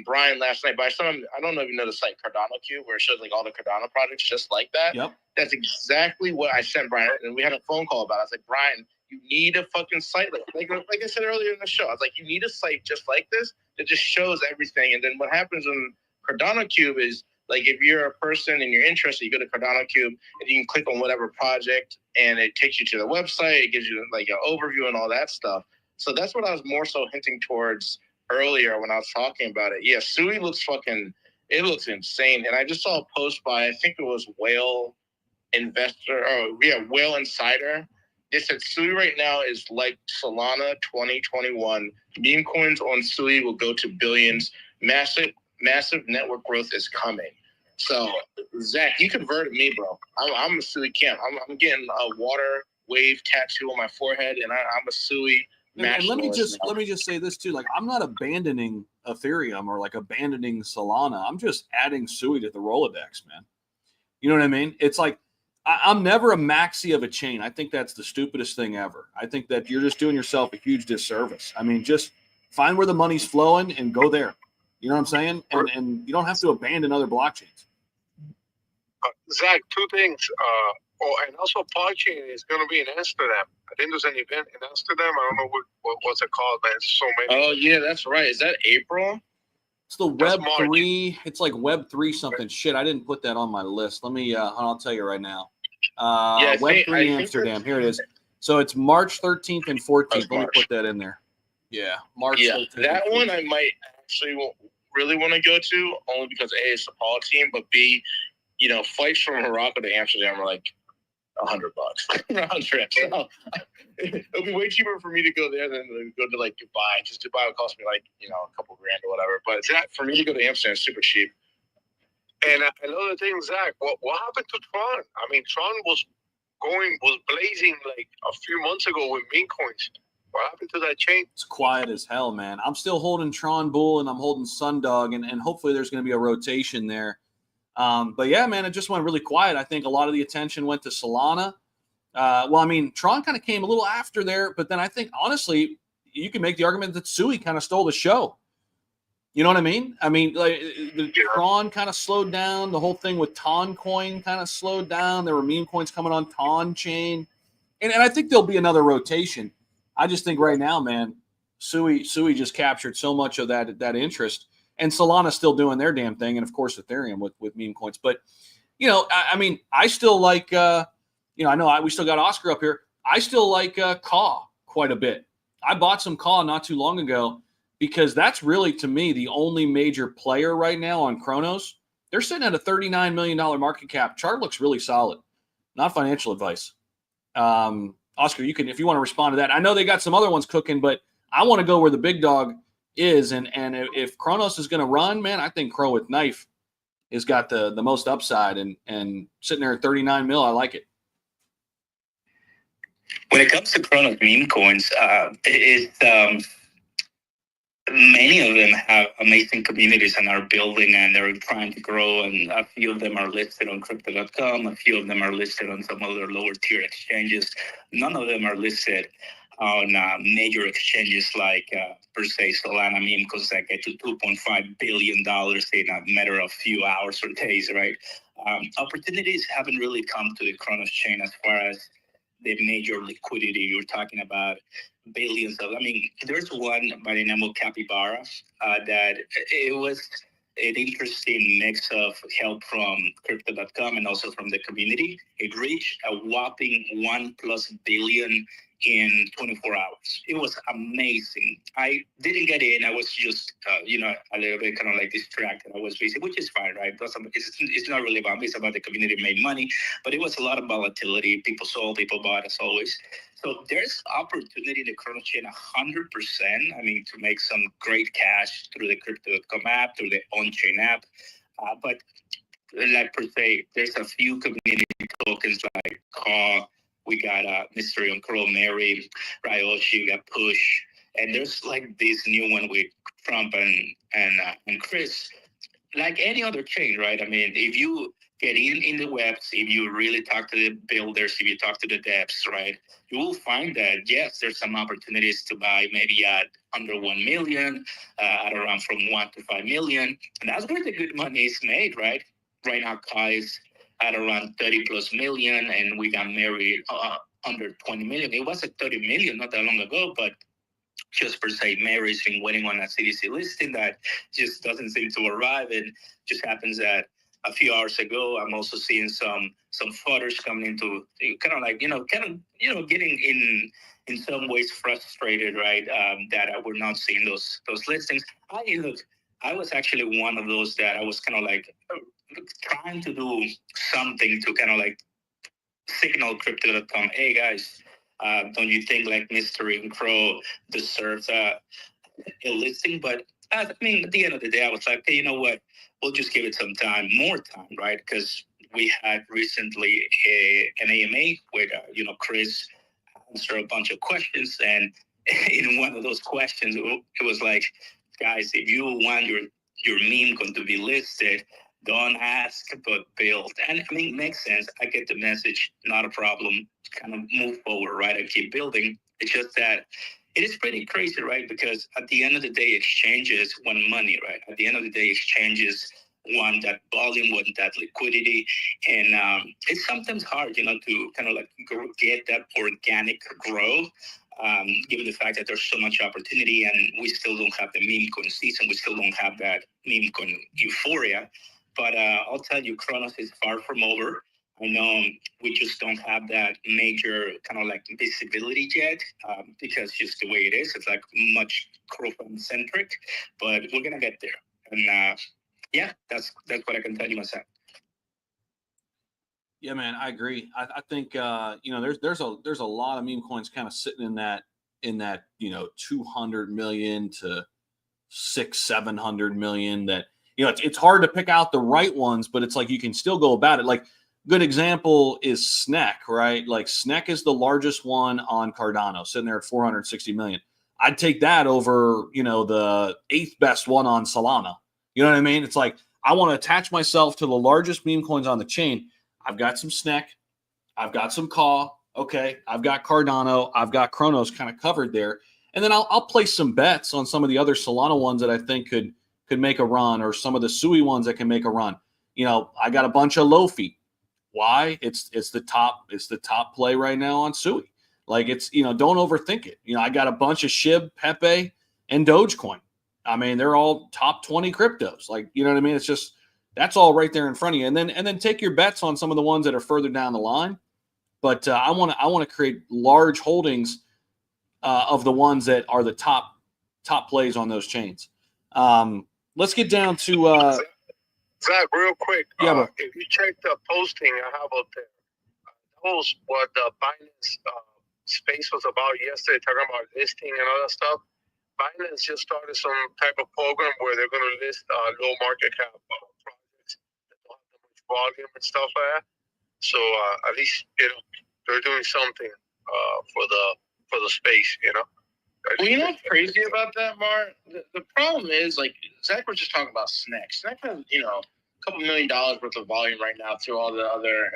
Brian last night. But I don't know if you know the site Cardano Cube, where it shows like all the Cardano projects just like that.
Yep.
That's exactly what I sent Brian. And we had a phone call about it. I was like, Brian, you need a fucking site like I said earlier in the show. I was like, you need a site just like this that just shows everything. And then what happens on Cardano Cube is, like, if you're a person and you're interested, you go to Cardano Cube and you can click on whatever project and it takes you to the website. It gives you like an overview and all that stuff. So that's what I was more so hinting towards earlier when I was talking about it. Yeah, Sui looks it looks insane. And I just saw a post by, I think it was Whale Insider. They said Sui right now is like Solana 2021. Meme coins on Sui will go to billions. Massive network growth is coming. So, Zach, you converted me, bro. I'm a Sui camp. I'm getting a water wave tattoo on my forehead, and I'm a Sui.
And let me just say this too. Like, I'm not abandoning Ethereum or like abandoning Solana. I'm just adding Sui to the Rolodex, man. You know what I mean? It's like, I'm never a maxi of a chain. I think that's the stupidest thing ever. I think that you're just doing yourself a huge disservice. I mean, just find where the money's flowing and go there. You know what I'm saying? And you don't have to abandon other blockchains.
Zach, two things. And also blockchain is going to be in Amsterdam. I think there's an event in Amsterdam. I don't know what's it called, man. There's so many.
Oh, yeah, that's right. Is that April?
It's the Web3. It's like Web3 something. Shit, I didn't put that on my list. Let me, I'll tell you right now. Web3 Amsterdam. Here it is. So it's March 13th and 14th. Let me put that in there. Yeah, March 13th.
That one I might actually really want to go to, only because A, it's the Paul team, but B, you know, flights from Morocco to Amsterdam are like $100 round trip. So it'll be way cheaper for me to go there than to go to like Dubai. Just Dubai would cost me like, you know, a couple grand or whatever. But for me to go to Amsterdam is super cheap.
And another thing, Zach, what happened to Tron? I mean, Tron was blazing like a few months ago with meme coins. What happened to that chain?
It's quiet as hell, man. I'm still holding Tron Bull and I'm holding Sundog, and hopefully there's going to be a rotation there. But yeah, man, it just went really quiet. I think a lot of the attention went to Solana. Well, I mean, Tron kind of came a little after there, but then I think, honestly, you can make the argument that Sui kind of stole the show. You know what I mean? I mean, like, the Tron kind of slowed down. The whole thing with Ton coin kind of slowed down. There were meme coins coming on Ton chain. And I think there'll be another rotation. I just think right now, man, Sui just captured so much of that interest. And Solana's still doing their damn thing. And, of course, Ethereum with meme coins. But, you know, I mean, I still like, you know, I know we still got Oscar up here. I still like Caw quite a bit. I bought some Caw not too long ago, because that's really, to me, the only major player right now on Cronos. They're sitting at a $39 million market cap. Chart looks really solid. Not financial advice. Oscar, you can, if you want to respond to that. I know they got some other ones cooking, but I want to go where the big dog is. And if Cronos is going to run, man, I think Crow with Knife has got the most upside. And sitting there at 39 mil, I like it.
When it comes to Cronos meme coins, many of them have amazing communities and are building, and they're trying to grow. And a few of them are listed on crypto.com. A few of them are listed on some other lower tier exchanges. None of them are listed on major exchanges like, per se, Solana meme, because that get to $2.5 billion in a matter of few hours or days, right? Opportunities haven't really come to the Cronos chain as far as the major liquidity you're talking about. Billions of, I mean, there's one by the name of Capybara that it was an interesting mix of help from crypto.com and also from the community. It reached a whopping 1+ billion in 24 hours. It was amazing. I didn't get in. I was just, you know, a little bit kind of like distracted. I was busy, which is fine, right? It's not really about me. It's about the community made money, but it was a lot of volatility. People sold, people bought, as always. So there's opportunity in the Cronos chain 100%. I mean, to make some great cash through the crypto.com app, through the on-chain app. But like per se, there's a few community tokens like Call. We got Mystery on Crow Mary, Ryoshi, we got Push, and there's like this new one with Trump and Chris. Like any other chain, right? I mean, if you get in the webs, if you really talk to the builders, if you talk to the devs, right, you will find that yes, there's some opportunities to buy maybe at under 1 million, at around from 1 to 5 million, and that's where the good money is made, right? Right now, Kai is at around 30 plus million, and we got married under 20 million. It was at 30 million not that long ago, but just per se, Mary's been waiting on a CDC listing that just doesn't seem to arrive. And just happens that a few hours ago, I'm also seeing some photos coming into kind of like, getting in some ways frustrated, right? That we're not seeing those listings. I was actually one of those that I was kind of like trying to do something to kind of like signal crypto.com, hey guys, don't you think like Mystery and Crow deserves a listing? But I mean, at the end of the day, I was like, hey, you know what? We'll just give it some time, more time, right? Because we had recently an AMA with, Chris answered a bunch of questions. And in one of those questions, it was like, guys, if you want your meme going to be listed, don't ask, but build. And I mean, it makes sense. I get the message, not a problem. Kind of move forward, right? I keep building. It's just that it is pretty crazy, right? Because at the end of the day, exchanges want money, right? At the end of the day, exchanges want that volume, want that liquidity. And it's sometimes hard, to kind of like get that organic growth. Given the fact that there's so much opportunity and we still don't have the meme coin season, we still don't have that meme coin euphoria. But I'll tell you, Cronos is far from over. I know we just don't have that major kind of like visibility yet because just the way it is, it's like much crowdfund centric, but we're going to get there. And yeah, that's what I can tell you myself.
Yeah, man, I agree. I think there's a lot of meme coins kind of sitting in that 200 million to 600-700 million that it's hard to pick out the right ones, but it's like you can still go about it. Like good example is SNEC, right? Like SNEC is the largest one on Cardano, sitting there at 460 million. I'd take that over, the 8th best one on Solana. You know what I mean? It's like I want to attach myself to the largest meme coins on the chain. I've got some SNEC, I've got some CAW, okay, I've got Cardano, I've got Cronos kind of covered there, and then I'll place some bets on some of the other Solana ones that I think could make a run, or some of the Sui ones that can make a run. I got a bunch of Lofi. Why? It's the top play right now on Sui. Like it's don't overthink it. I got a bunch of SHIB, Pepe, and Dogecoin. I mean, they're all top 20 cryptos. Like you know what I mean? It's just that's all right there in front of you, and then take your bets on some of the ones that are further down the line. But I want to create large holdings of the ones that are the top plays on those chains. Let's get down to
Zach, real quick.
Yeah,
if you check the posting I have out there, that was what the Binance space was about yesterday, talking about listing and all that stuff. Binance just started some type of program where they're going to list low market cap projects that don't have that much volume and stuff like that. So at least they're doing something for the space.
Well, what's crazy about that, Mar? The problem is, like, Zach was just talking about SNEC. SNEC has, a couple $1 million worth of volume right now through all the other,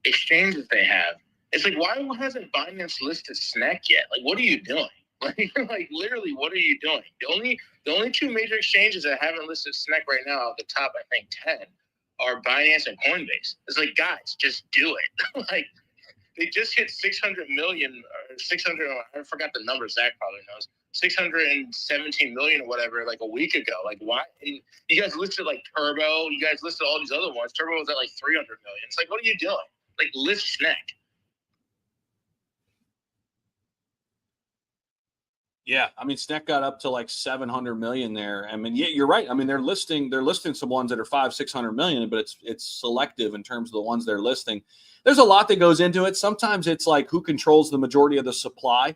exchanges they have. It's like, why hasn't Binance listed SNEC yet? Like, what are you doing? Like literally, what are you doing? The only two major exchanges that haven't listed SNEC right now, the top, I think, 10, are Binance and Coinbase. It's like, guys, just do it. Like, they just hit 600 million, or 600, I forgot the number, Zach probably knows, 617 million or whatever, like a week ago. Like, why? And you guys listed like Turbo, you guys listed all these other ones. Turbo was at like 300 million. It's like, what are you doing? Like, list SNEC.
Yeah, I mean, SNEC got up to like 700 million there. I mean, yeah, you're right. I mean, they're listing some ones that are 500-600 million, but it's selective in terms of the ones they're listing. There's a lot that goes into it. Sometimes it's like who controls the majority of the supply.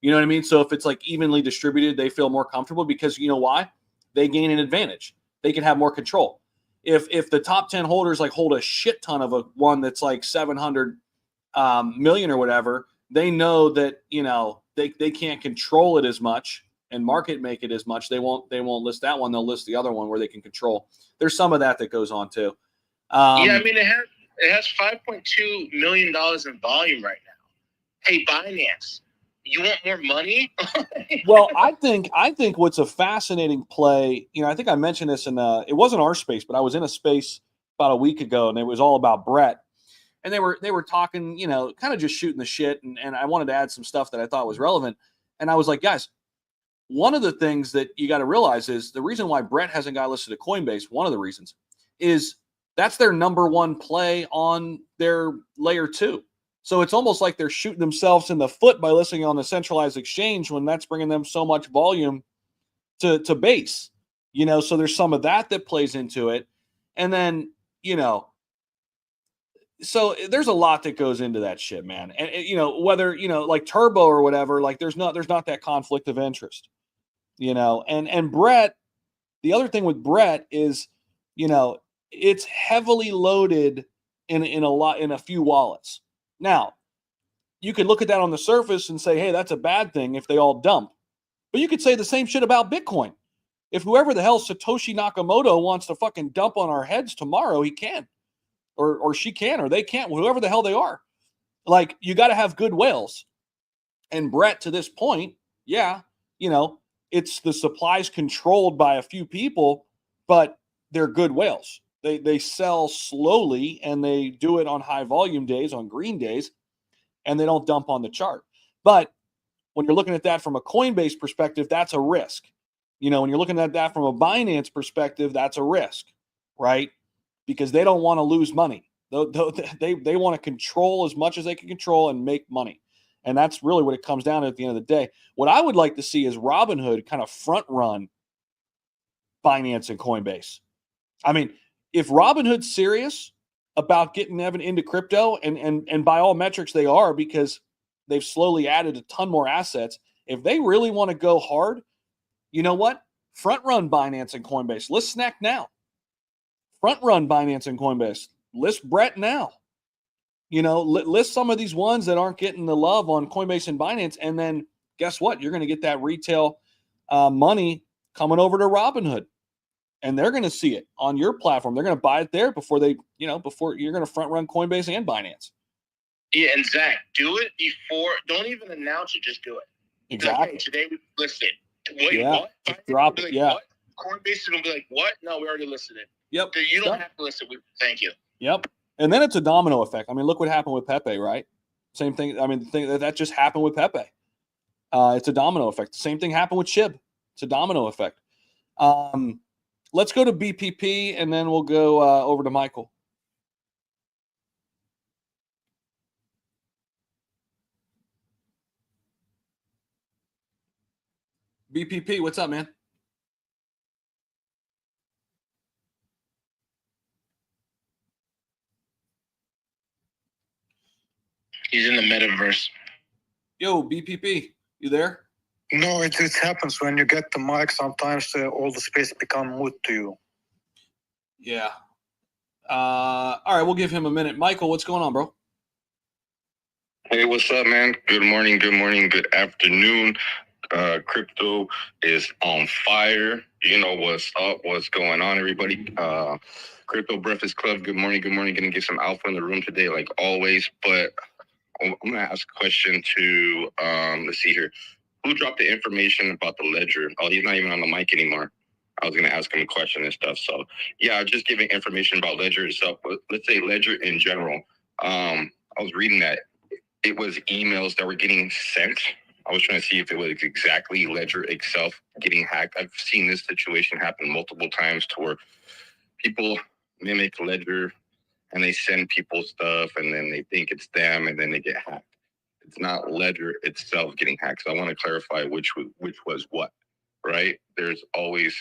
You know what I mean? So if it's like evenly distributed, they feel more comfortable because you know why? They gain an advantage. They can have more control. if the top 10 holders like hold a shit ton of a one that's like 700 million or whatever, they know that, you know, they can't control it as much and market make it as much. They won't list that one. They'll list the other one where they can control. There's some of that goes on too.
Yeah, I mean, it has $5.2 million in volume right now. Hey, Binance, you want more money?
Well, I think what's a fascinating play, you know, I think I mentioned this in it wasn't our space, but I was in a space about a week ago, and it was all about Brett. And they were talking, you know, kind of just shooting the shit, and I wanted to add some stuff that I thought was relevant. And I was like, guys, one of the things that you got to realize is the reason why Brett hasn't got listed at Coinbase, one of the reasons, is that's their number one play on their layer 2. So it's almost like they're shooting themselves in the foot by listing on the centralized exchange when that's bringing them so much volume to base, you know. So there's some of that plays into it. And then, you know, so there's a lot that goes into that shit, man. And you know, whether, you know, like Turbo or whatever, like there's not that conflict of interest, you know. And Brett, the other thing with Brett is, you know, it's heavily loaded in a few wallets. Now, you could look at that on the surface and say, hey, that's a bad thing if they all dump. But you could say the same shit about Bitcoin. If whoever the hell Satoshi Nakamoto wants to fucking dump on our heads tomorrow, he can. Or she can, or they can't, whoever the hell they are. Like, you got to have good whales. And Brett, to this point, yeah, you know, it's the supply's controlled by a few people, but they're good whales. They sell slowly, and they do it on high volume days, on green days, and they don't dump on the chart. But when you're looking at that from a Coinbase perspective, that's a risk. You know, when you're looking at that from a Binance perspective, that's a risk, right? Because they don't want to lose money. They want to control as much as they can control and make money. And that's really what it comes down to at the end of the day. What I would like to see is Robinhood kind of front run Binance and Coinbase. I mean, if Robinhood's serious about getting Evan into crypto, and by all metrics they are, because they've slowly added a ton more assets, if they really want to go hard, you know what? Front run Binance and Coinbase. List Snack now. Front run Binance and Coinbase. List Brett now. You know, list some of these ones that aren't getting the love on Coinbase and Binance, and then guess what? You're going to get that retail money coming over to Robinhood. And they're going to see it on your platform. They're going to buy it there before before you're going to front run Coinbase and Binance.
Yeah, and Zach, do it before. Don't even announce it. Just do it.
Exactly.
Like, hey, today we listed. Wait,
yeah.
what?
Drop it.
Like,
yeah.
What? Coinbase is going to be like, what? No, we already listed it.
Yep.
So you don't have to list it. Thank you.
Yep. And then it's a domino effect. I mean, look what happened with Pepe, right? Same thing. I mean, the thing that just happened with Pepe. It's a domino effect. The same thing happened with SHIB. It's a domino effect. Let's go to BPP, and then we'll go over to Michael. BPP, what's up, man?
He's in the metaverse.
Yo, BPP, you there?
No, it happens when you get the mic. Sometimes all the space become mute to you.
Yeah. All right, we'll give him a minute. Michael, what's going on, bro?
Hey, what's up, man? Good morning, good afternoon. Crypto is on fire. You know what's up, what's going on, everybody. Crypto Breakfast Club, good morning. Gonna get some alpha in the room today, like always. But I'm gonna ask a question to let's see here. Who dropped the information about the ledger? Oh, he's not even on the mic anymore. I was gonna ask him a question and stuff. So yeah, just giving information about ledger itself. But let's say ledger in general. I was reading that it was emails that were getting sent. I was trying to see if it was exactly ledger itself getting hacked. I've seen this situation happen multiple times to where people mimic ledger and they send people stuff and then they think it's them and then they get hacked. It's not ledger itself getting hacked. So I want to clarify which was what, right? There's always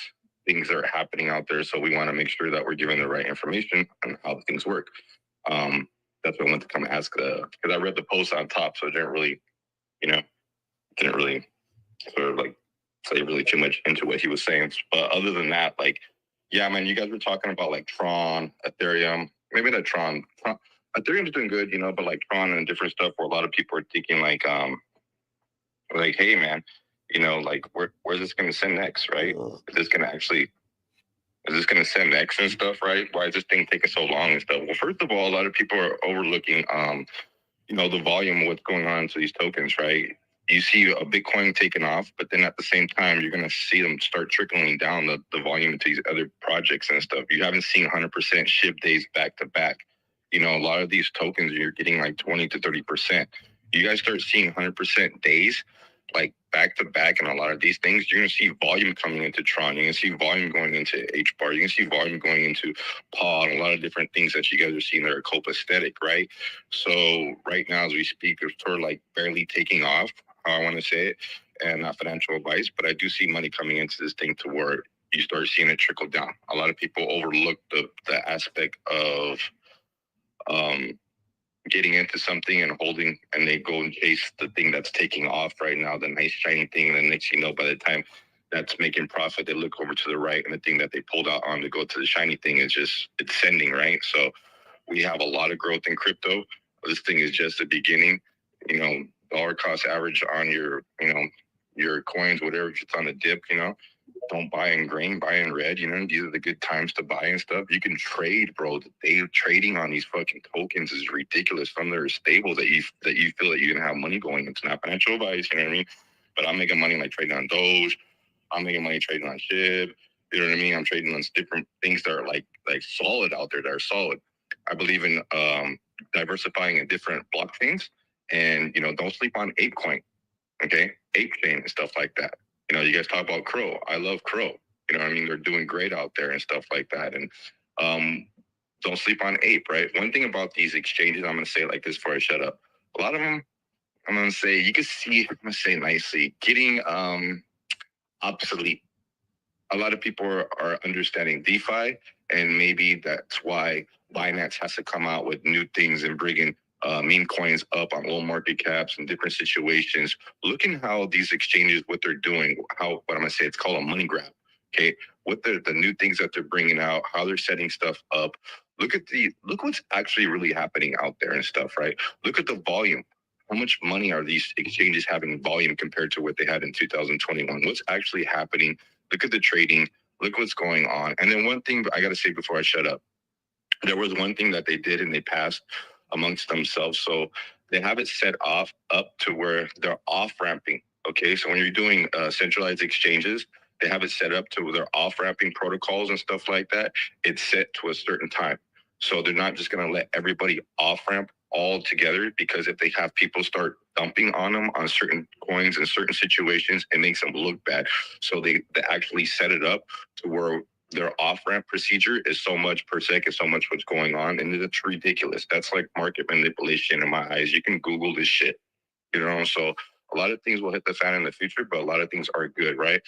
things that are happening out there. So we want to make sure that we're giving the right information on how things work. That's what I wanted to come ask, because I read the post on top, so it didn't really sort of like say really too much into what he was saying. But other than that, like, Yeah, man, you guys were talking about like Tron, Ethereum, maybe not Tron. Ethereum's doing good, you know, but like Tron and different stuff where a lot of people are thinking like, hey man, you know, like where's this gonna send next, right? Is this gonna send next and stuff, right? Why is this thing taking so long and stuff? Well, first of all, a lot of people are overlooking you know, the volume of what's going on to these tokens, right? You see a Bitcoin taking off, but then at the same time, you're going to see them start trickling down the volume into these other projects and stuff. You haven't seen 100% ship days back to back. You know, a lot of these tokens, you're getting like 20 to 30%. You guys start seeing 100% days, like back to back, and a lot of these things, you're going to see volume coming into Tron. You're going to see volume going into HBAR. You're going to see volume going into PAW and a lot of different things that you guys are seeing that are copacetic, right? So right now, as we speak, it's sort of like barely taking off, how I want to say it, and not financial advice, but I do see money coming into this thing to where you start seeing it trickle down. A lot of people overlook the aspect of getting into something and holding, and they go and chase the thing that's taking off right now, the nice shiny thing, and then next you know, by the time that's making profit, they look over to the right, and the thing that they pulled out on to go to the shiny thing is just, it's sending, right? So we have a lot of growth in crypto. This thing is just the beginning. You know, dollar cost average on your, you know, your coins, whatever, if it's on the dip, you know, don't buy in green, buy in red. You know, these are the good times to buy and stuff. You can trade, bro. The day of trading on these fucking tokens is ridiculous. Some that are stable that you feel that you're gonna have money going. It's not financial advice, you know what I mean? But I'm making money like trading on Doge. I'm making money trading on SHIB. You know what I mean? I'm trading on different things that are like solid out there, that are solid. I believe in diversifying in different blockchains, and you know, don't sleep on ApeCoin, okay? ApeChain and stuff like that. You know, you guys talk about Crow. I love Crow. You know what I mean? They're doing great out there and stuff like that. And don't sleep on Ape, right? One thing about these exchanges, I'm gonna say it like this before I shut up. A lot of them, I'm gonna say, you can see, I'm gonna say nicely, getting obsolete. A lot of people are understanding DeFi, and maybe that's why Binance has to come out with new things and bringing meme coins up on low market caps and different situations. Looking how these exchanges, what they're doing, what I'm gonna say, it's called a money grab. Okay, what the new things that they're bringing out, how they're setting stuff up. Look what's actually really happening out there and stuff, right? Look at the volume. How much money are these exchanges having volume compared to what they had in 2021? What's actually happening? Look at the trading. Look what's going on. And then one thing I got to say before I shut up, there was one thing that they did and they passed amongst themselves. So they have it set up to where they're off ramping. Okay, so when you're doing centralized exchanges, they have it set up to where they're off ramping protocols and stuff like that. It's set to a certain time. So they're not just going to let everybody off ramp all together, because if they have people start dumping on them on certain coins in certain situations, it makes them look bad. So they actually set it up to where their off-ramp procedure is so much per sec, is so much what's going on, and it's ridiculous. That's like market manipulation in my eyes. You can Google this shit, you know? So a lot of things will hit the fan in the future, but a lot of things are good, right?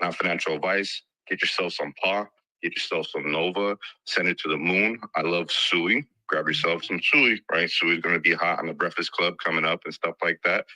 Not financial advice. Get yourself some PAW, get yourself some Nova, send it to the moon. I love Sui. Grab yourself some Sui, right? Sui's going to be hot on the Breakfast Club coming up and stuff like that.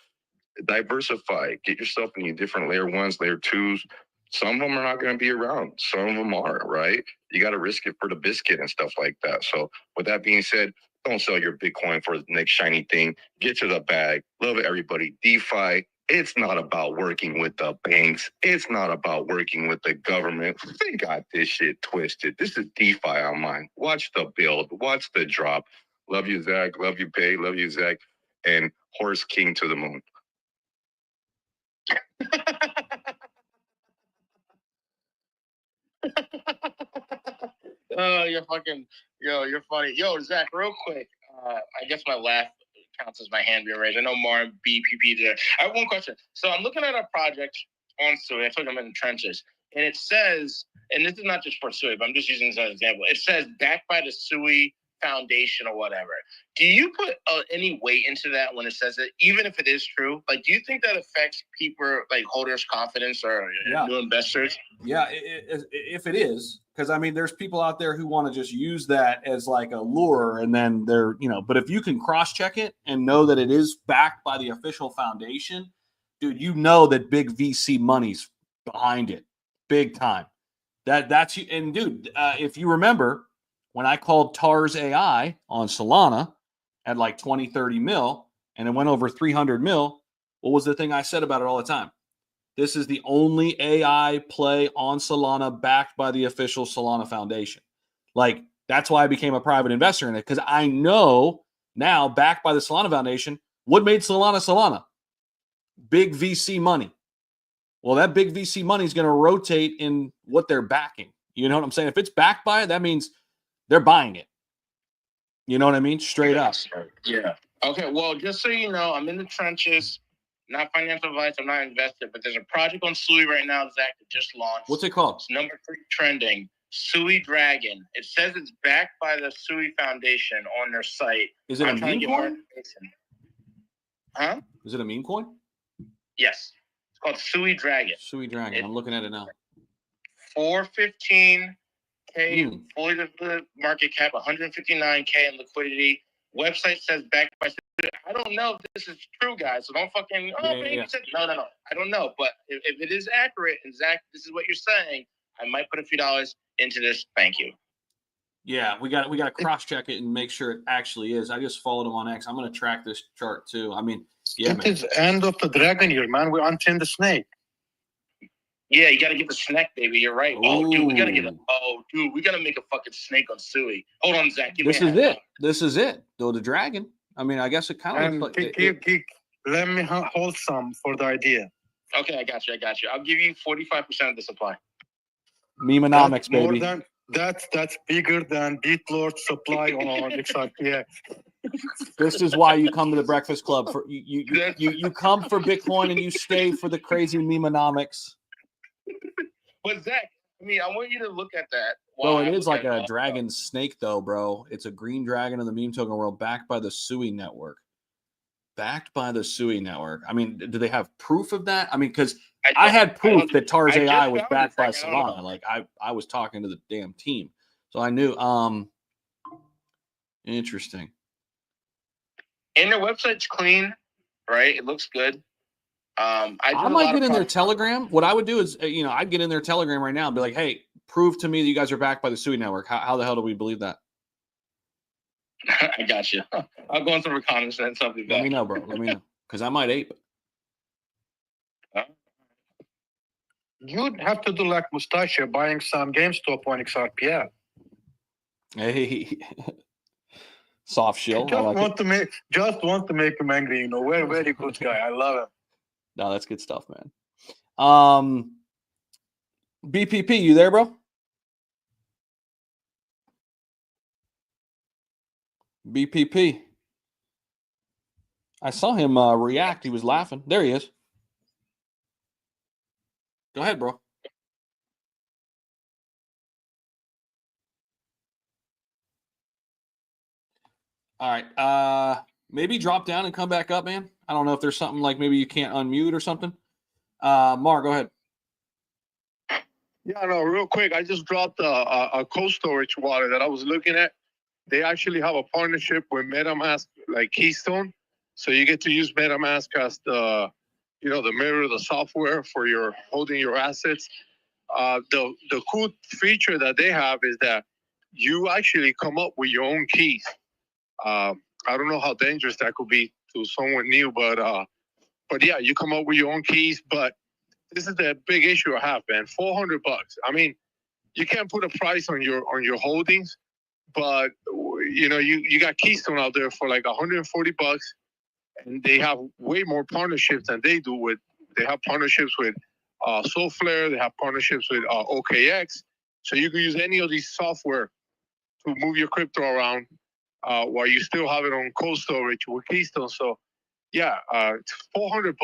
Diversify. Get yourself in your different layer ones, layer twos. Some of them are not going to be around. Some of them are, right? You got to risk it for the biscuit and stuff like that. So with that being said, don't sell your Bitcoin for the next shiny thing. Get to the bag. Love it, everybody. DeFi, it's not about working with the banks. It's not about working with the government. They got this shit twisted. This is DeFi on mine. Watch the build. Watch the drop. Love you, Zach. Love you, Pay. Love you, Zach. And Horse King to the moon.
Oh, you're funny. Yo, Zach, real quick. I guess my laugh counts as my hand being raised. I know Mar BPP there. I have one question. So I'm looking at a project on Sui. I told you I'm in the trenches. And it says, and this is not just for Sui, but I'm just using this as an example. It says backed by the Sui Foundation or whatever. Do you put any weight into that when it says it, even if it is true? Like, do you think that affects people, like holders' confidence or new investors?
Yeah, if it is, because I mean, there's people out there who want to just use that as like a lure, and then they're, you know, but if you can cross check it and know that it is backed by the official foundation, dude, you know that big VC money's behind it, big time. That's you. And dude, if you remember when I called TARS AI on Solana at like 20, 30 mil, and it went over 300 mil, what was the thing I said about it all the time? This is the only AI play on Solana backed by the official Solana Foundation. Like, that's why I became a private investor in it, because I know now, backed by the Solana Foundation, what made Solana Solana? Big VC money. Well, that big VC money is going to rotate in what they're backing. You know what I'm saying? If it's backed by it, that means they're buying it. You know what I mean? Straight up.
Yeah. Okay. Well, just so you know, I'm in the trenches. Not financial advice. I'm not invested, but there's a project on Sui right now, Zach, that just launched.
What's it called?
It's #3 trending. Sui Dragon. It says it's backed by the Sui Foundation on their site.
Is it a meme coin?
Huh?
Is it a meme coin?
Yes. It's called Sui Dragon.
Sui Dragon. I'm looking at it now.
415K fully the market cap, 159K in liquidity. Website says backed by. I don't know if this is true, guys. So don't fucking. No. I don't know, but if it is accurate, and Zach, this is what you're saying, I might put a few dollars into this. Thank you.
Yeah, we got to cross check it and make sure it actually is. I just followed him on X. I'm going to track this chart too. I mean, yeah,
it is end of the dragon here, man. We unchain the snake.
Yeah, you got to get the snack, baby. You're right.
Ooh.
Oh, dude, we got to get we got to make a fucking snake on Sui. Hold on, Zach.
This is it. This is it. Though the dragon. I mean, I guess it kind of looks like.
Let me hold some for the idea.
Okay, I got you. I'll give you 45% of the supply.
Memenomics, baby.
That's bigger than BitLord's supply on XRP.
This is why you come to the Breakfast Club. For you come for Bitcoin and you stay for the crazy memenomics.
But Zach, I mean, I want you to look at that.
Bro, it is like a dragon snake, though, bro. It's a green dragon in the meme token world, backed by the Sui network. Backed by the Sui network. I mean, do they have proof of that? I mean, because I had proof that TARS AI was backed by Solana. Like I was talking to the damn team, so I knew. Interesting.
And their website's clean, right? It looks good.
I might get in their Telegram. What I would do is, I'd get in their Telegram right now and be like, hey, prove to me that you guys are backed by the Sui network. How the hell do we believe that?
I got you. I'll go into reconnaissance and something back.
Let me know, bro. Let me know. Because I might ape it.
You'd have to do like Mustache, buying some GameStop on XRP.
Hey. Soft shill.
Just want to make him angry, Very, very good guy. I love him.
No, that's good stuff, man. BPP, you there, bro? BPP. I saw him react. He was laughing. There he is. Go ahead, bro. All right. Maybe drop down and come back up, man. I don't know if there's something like maybe you can't unmute or something. Mar, go ahead.
Yeah, no, real quick. I just dropped a cold storage wallet that I was looking at. They actually have a partnership with MetaMask, like Keystone. So you get to use MetaMask as the mirror, the software for your holding your assets. The cool feature that they have is that you actually come up with your own keys. I don't know how dangerous that could be to someone new, but yeah, you come up with your own keys. But this is the big issue I have, man. $400. I mean, you can't put a price on your holdings, but you got Keystone out there for like $140, and they have way more partnerships than they do. They have partnerships with Soulflare, they have partnerships with OKX, so you can use any of these software to move your crypto around while you still have it on cold storage with Keystone. So yeah, it's $400,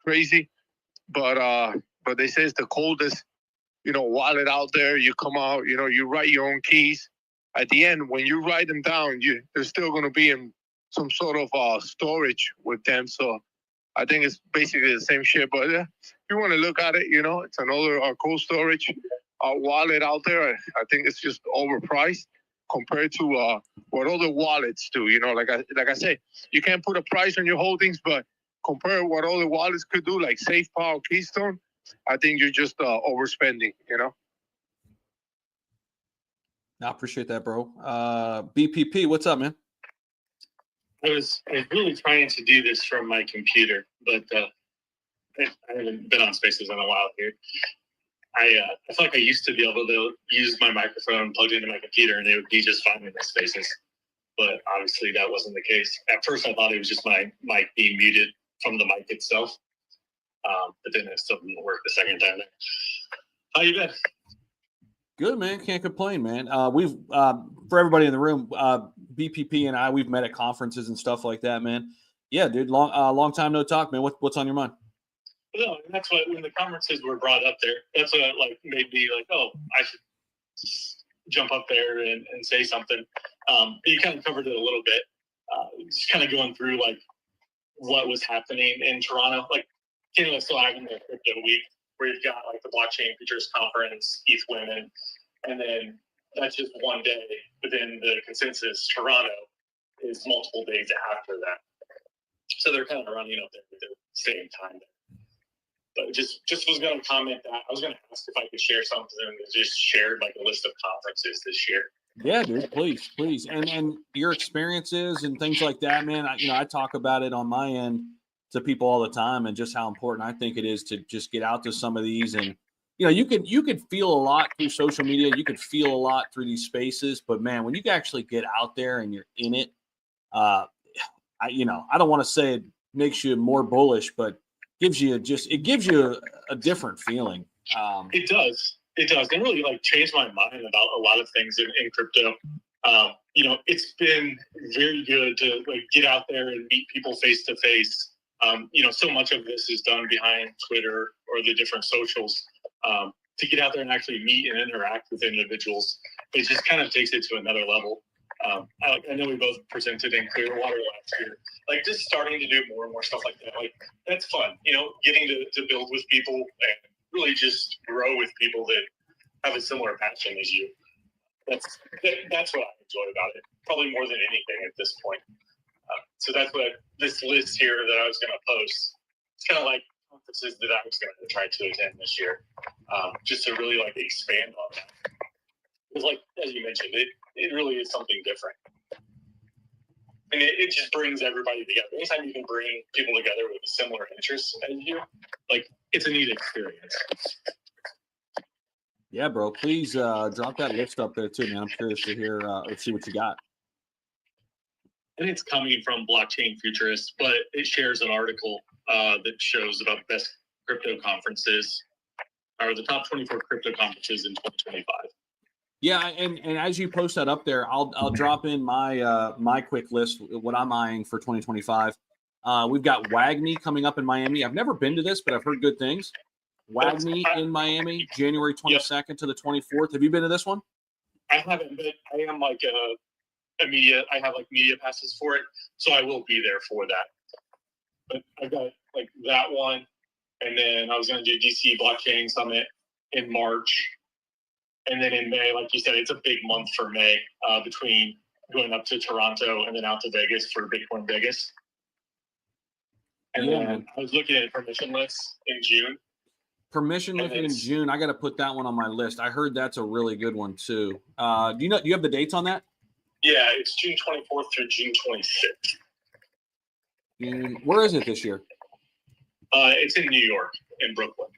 crazy, but they say it's the coldest wallet out there. You come out, you write your own keys. At the end, when you write them down, they're still going to be in some sort of storage with them. So I think it's basically the same shit. But if you want to look at it, it's another cold storage wallet out there. I think it's just overpriced compared to what other wallets do. Like I say, you can't put a price on your holdings, but compare what other wallets could do, like SafePower, Keystone. I think you're just overspending.
I appreciate that, bro. BPP, what's up, man?
I was really trying to do this from my computer, but I haven't been on Spaces in a while here. I feel like I used to be able to use my microphone plugged into my computer, and it would be just fine in the Spaces. But obviously, that wasn't the case. At first, I thought it was just my mic being muted from the mic itself, but then it still didn't work the second time. How you been?
Good, man. Can't complain, man. We've for everybody in the room, BPP and I, we've met at conferences and stuff like that, man. Yeah, dude. Long time no talk, man. What's on your mind?
No, and that's what, when the conferences were brought up there, that's what like made me like, oh, I should jump up there and say something. But you kind of covered it a little bit. Just kind of going through like what was happening in Toronto. Like Canada's still having their crypto week, where you've got like the blockchain futures conference, ETH Women, and then that's just one day within the consensus. Toronto is multiple days after that. So they're kind of running up there at the same time. But just was going to comment that. I was going to ask if I could share something that just shared like a list of conferences this year.
Yeah, dude, please. And your experiences and things like that, man. I talk about it on my end to people all the time, and just how important I think it is to just get out to some of these. And you could feel a lot through social media, you could feel a lot through these spaces, but man, when you actually get out there and you're in it, I don't want to say it makes you more bullish, but it gives you a different feeling.
It does. It really like changed my mind about a lot of things in crypto. It's been very good to like get out there and meet people face to face. So much of this is done behind Twitter or the different socials. To get out there and actually meet and interact with individuals, it just kind of takes it to another level. I know we both presented in Clearwater last year, like just starting to do more and more stuff like that. Like that's fun, getting to build with people and really just grow with people that have a similar passion as you. That's what I enjoy about it, probably more than anything at this point. So that's what this list here that I was going to post. It's kind of like conferences that I was going to try to attend this year, just to really like expand on that. Because like as you mentioned, it really is something different. And it just brings everybody together. Anytime you can bring people together with a similar interest as you, like it's a neat experience.
Yeah, bro. Please drop that list up there too, man. I'm curious to hear or see what you got.
And it's coming from Blockchain Futurists, but it shares an article that shows about the best crypto conferences, or the top 24 crypto conferences in 2025.
Yeah, and as you post that up there, I'll drop in my quick list, what I'm eyeing for 2025. We've got WAGMI coming up in Miami. I've never been to this, but I've heard good things. WAGMI in Miami, January 22nd to the 24th. Have you been to this one?
I haven't, but I am like I have like media passes for it, so I will be there for that. But I've got like that one, and then I was going to do DC Blockchain Summit in March. And then in May, like you said, it's a big month for May, between going up to Toronto and then out to Vegas for Bitcoin Vegas. And then I was looking at permission lists in June.
Permission list in June. I got to put that one on my list. I heard that's a really good one too. Do you have the dates on that?
Yeah, it's June 24th through June 26th.
Where is it this year?
It's in New York, in Brooklyn.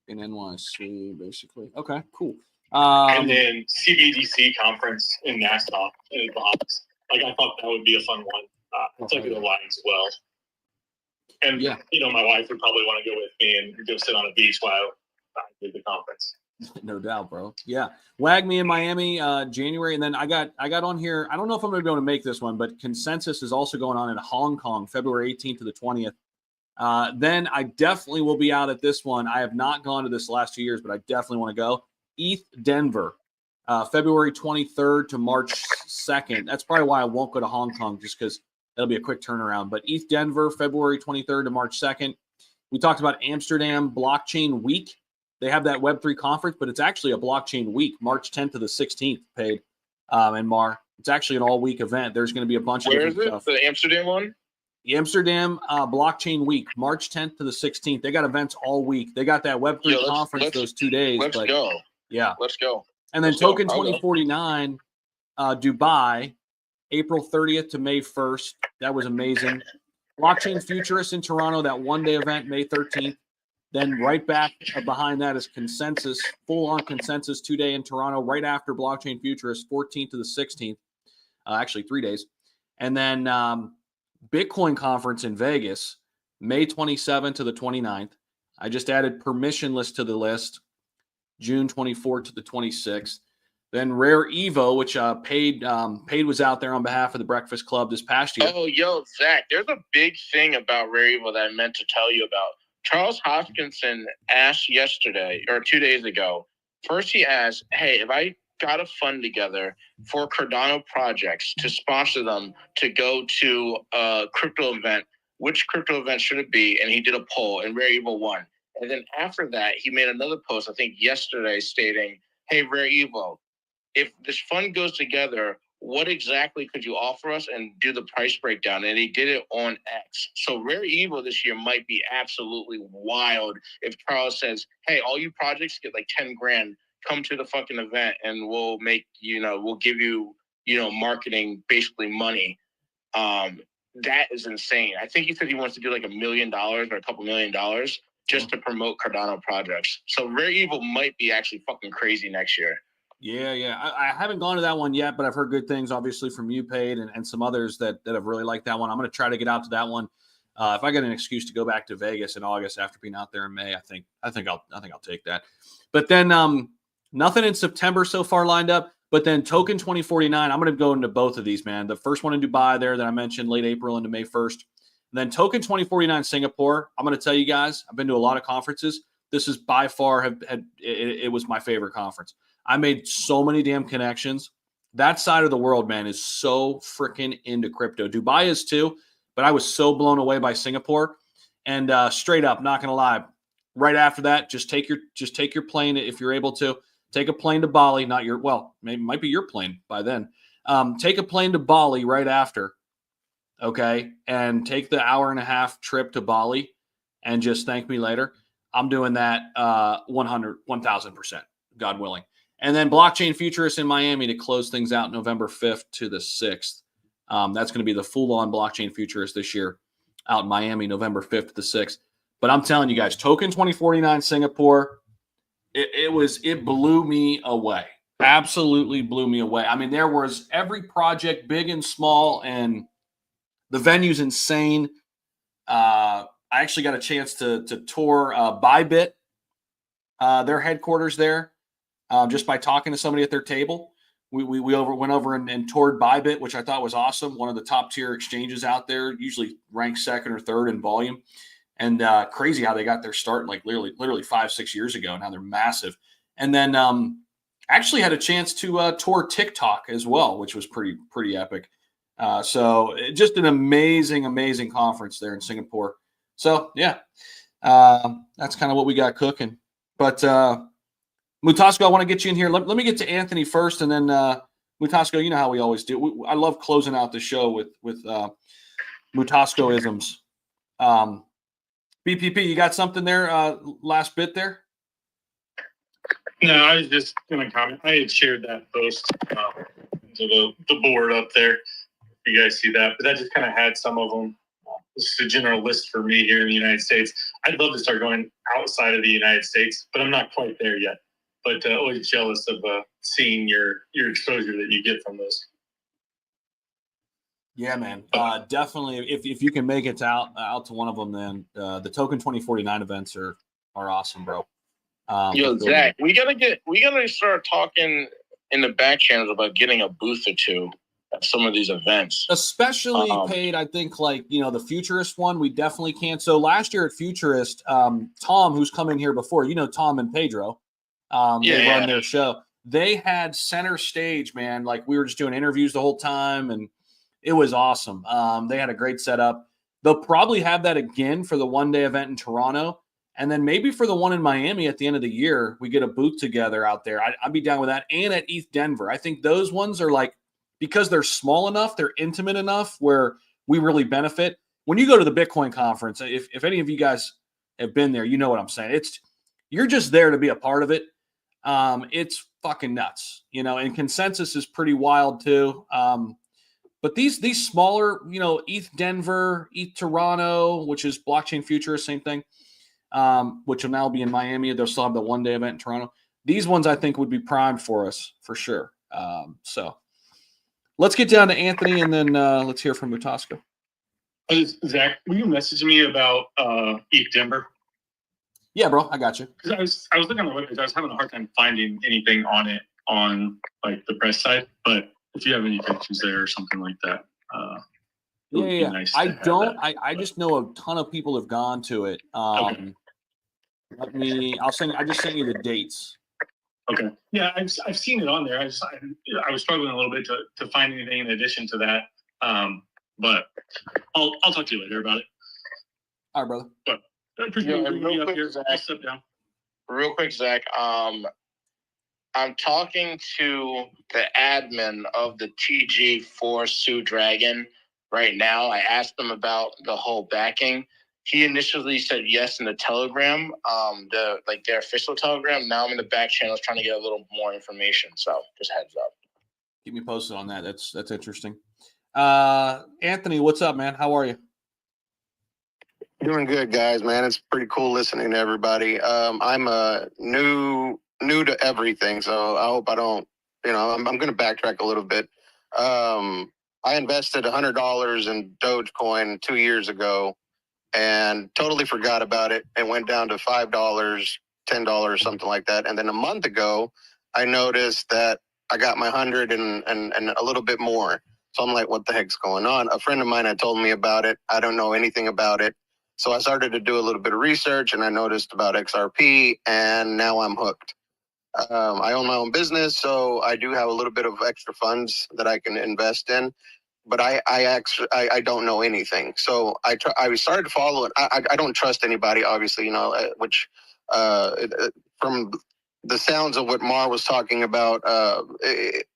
In NYC, basically. Okay, cool.
And then CBDC conference in Nassau, in the Bahamas. Like I thought that would be a fun one. It's like it aligns well. And my wife would probably want to go with me and go sit on a beach while I did the conference.
No doubt, bro. Yeah, WAGMI in Miami, January, and then I got on here. I don't know if I'm going to be able to make this one, but Consensus is also going on in Hong Kong, February 18th to the 20th. Then I definitely will be out at this one. I have not gone to this the last 2 years, but I definitely want to go. ETH Denver, February 23rd to March 2nd. That's probably why I won't go to Hong Kong, just because that'll be a quick turnaround. But ETH Denver, February 23rd to March 2nd. We talked about Amsterdam Blockchain Week. They have that Web3 conference, but it's actually a blockchain week, March 10th to the 16th, paid in Mar. It's actually an all-week event. There's going to be a bunch of
different stuff. Where is it? The Amsterdam one?
The Amsterdam Blockchain Week, March 10th to the 16th. They got events all week. They got that Web3 conference those 2 days.
Let's go.
Yeah.
Let's go.
And then
Let's go.
Token
I'll go.
2049, Dubai, April 30th to May 1st. That was amazing. Blockchain Futurist in Toronto, that one-day event, May 13th. Then right back behind that is Consensus, full-on Consensus 2-day in Toronto, right after Blockchain Futurist, 14th to the 16th. Actually, 3 days. And then Bitcoin Conference in Vegas, May 27th to the 29th. I just added permissionless to the list, June 24th to the 26th. Then Rare Evo, which Paid was out there on behalf of the Breakfast Club this past year.
Oh, yo, Zach, there's a big thing about Rare Evil that I meant to tell you about. Charles Hoskinson asked yesterday or 2 days ago. First, he asked, hey, if I got a fund together for Cardano projects to sponsor them to go to a crypto event, which crypto event should it be? And he did a poll, and Rare Evil won. And then after that, he made another post, I think yesterday, stating, hey, Rare Evo, if this fund goes together, what exactly could you offer us, and do the price breakdown? And he did it on X. So Rare Evo this year might be absolutely wild if Charles says, hey, all you projects get like 10 grand, come to the fucking event and we'll make, we'll give you, marketing, basically money. That is insane. I think he said he wants to do like $1 million or a couple $1 million just to promote Cardano projects. So Rare Evo might be actually fucking crazy next year.
Yeah. I haven't gone to that one yet, but I've heard good things, obviously, from you, Paid, and some others that have really liked that one. I'm going to try to get out to that one. If I get an excuse to go back to Vegas in August after being out there in May, I think I'll take that. But then nothing in September so far lined up. But then Token 2049, I'm going to go into both of these, man. The first one in Dubai there that I mentioned, late April into May 1st. And then Token 2049 Singapore. I'm going to tell you guys, I've been to a lot of conferences. This is by far it was my favorite conference. I made so many damn connections. That side of the world, man, is so freaking into crypto. Dubai is too, but I was so blown away by Singapore. And straight up, not gonna lie, right after that, just take your plane if you're able to. Take a plane to Bali, maybe might be your plane by then. Take a plane to Bali right after, okay, and take the 1.5-hour trip to Bali, and just thank me later. I'm doing that 1,000%, God willing. And then Blockchain Futurist in Miami to close things out November 5th to the 6th. That's going to be the full-on Blockchain Futurist this year out in Miami, November 5th to the 6th. But I'm telling you guys, Token 2049 Singapore, it blew me away. Absolutely blew me away. I mean, there was every project, big and small, and the venue's insane. I actually got a chance to tour Bybit, their headquarters there. Just by talking to somebody at their table. We went over and toured Bybit, which I thought was awesome. One of the top tier exchanges out there, usually ranked second or third in volume. And crazy how they got their start like literally 5-6 years ago. Now they're massive. And then actually had a chance to tour TikTok as well, which was pretty epic. So just an amazing conference there in Singapore. So yeah, that's kind of what we got cooking. But Mutasco, I want to get you in here. Let me get to Anthony first, and then Mutasco, you know how we always do. I love closing out the show with Mutasco-isms. BPP, you got something there? Last bit there?
No, I was just going to comment. I had shared that post to the board up there. If you guys see that, but that just kind of had some of them. This is a general list for me here in the United States. I'd love to start going outside of the United States, but I'm not quite there yet. But always jealous of seeing your exposure that you get from those.
Yeah, man. Definitely. If you can make it out to one of them, then the Token 2049 events are awesome, bro.
Yo, Zach, we gotta start talking in the back channels about getting a booth or two at some of these events.
Especially Paid, I think, like, the Futurist one, we definitely can't. So last year at Futurist, Tom, who's come in here before, Tom and Pedro, they run their show. They had center stage, man. Like, we were just doing interviews the whole time, and it was awesome. They had a great setup. They'll probably have that again for the one-day event in Toronto. And then maybe for the one in Miami at the end of the year, we get a booth together out there. I'd be down with that. And at ETH Denver. I think those ones are like, because they're small enough, they're intimate enough where we really benefit. When you go to the Bitcoin conference, if any of you guys have been there, you know what I'm saying. You're just there to be a part of it. It's fucking nuts, you know, and consensus is pretty wild too. But these smaller, you know, ETH Denver, ETH Toronto, which is blockchain futures, same thing, which will now be in Miami. They'll still have the 1 day event in Toronto. These ones I think would be primed for us for sure. So let's get down to Anthony, and then let's hear from Mutaska.
Zach, will you message me about ETH Denver?
Yeah, bro, I got you.
Because I was looking on the webpage, I was having a hard time finding anything on it on like the press side. But if you have any pictures there or something like that,
yeah.
Nice
I just know a ton of people have gone to it.
Okay.
I just sent you the dates.
Okay. Yeah, I've seen it on there. I was struggling a little bit to find anything in addition to that. But I'll talk to you later about it.
All right, brother.
But I appreciate you bringing me up here. I'll step down.
Real quick, Zach. I'm talking to the admin of the TG for Sue Dragon right now. I asked him about the whole backing. He initially said yes in the Telegram, their official Telegram. Now I'm in the back channels trying to get a little more information. So just heads up.
Keep me posted on that. That's interesting. Anthony, what's up, man? How are you?
Doing good, guys, man. It's pretty cool listening to everybody. I'm new to everything, so I hope I don't, I'm going to backtrack a little bit. I invested $100 in Dogecoin 2 years ago and totally forgot about it. It went down to $5, $10, something like that. And then a month ago, I noticed that I got my 100 and a little bit more. So I'm like, what the heck's going on? A friend of mine had told me about it. I don't know anything about it. So I started to do a little bit of research, and I noticed about XRP, and now I'm hooked. I own my own business, so I do have a little bit of extra funds that I can invest in. But I don't know anything. So I started to follow it. I don't trust anybody, obviously, which from the sounds of what Mar was talking about, it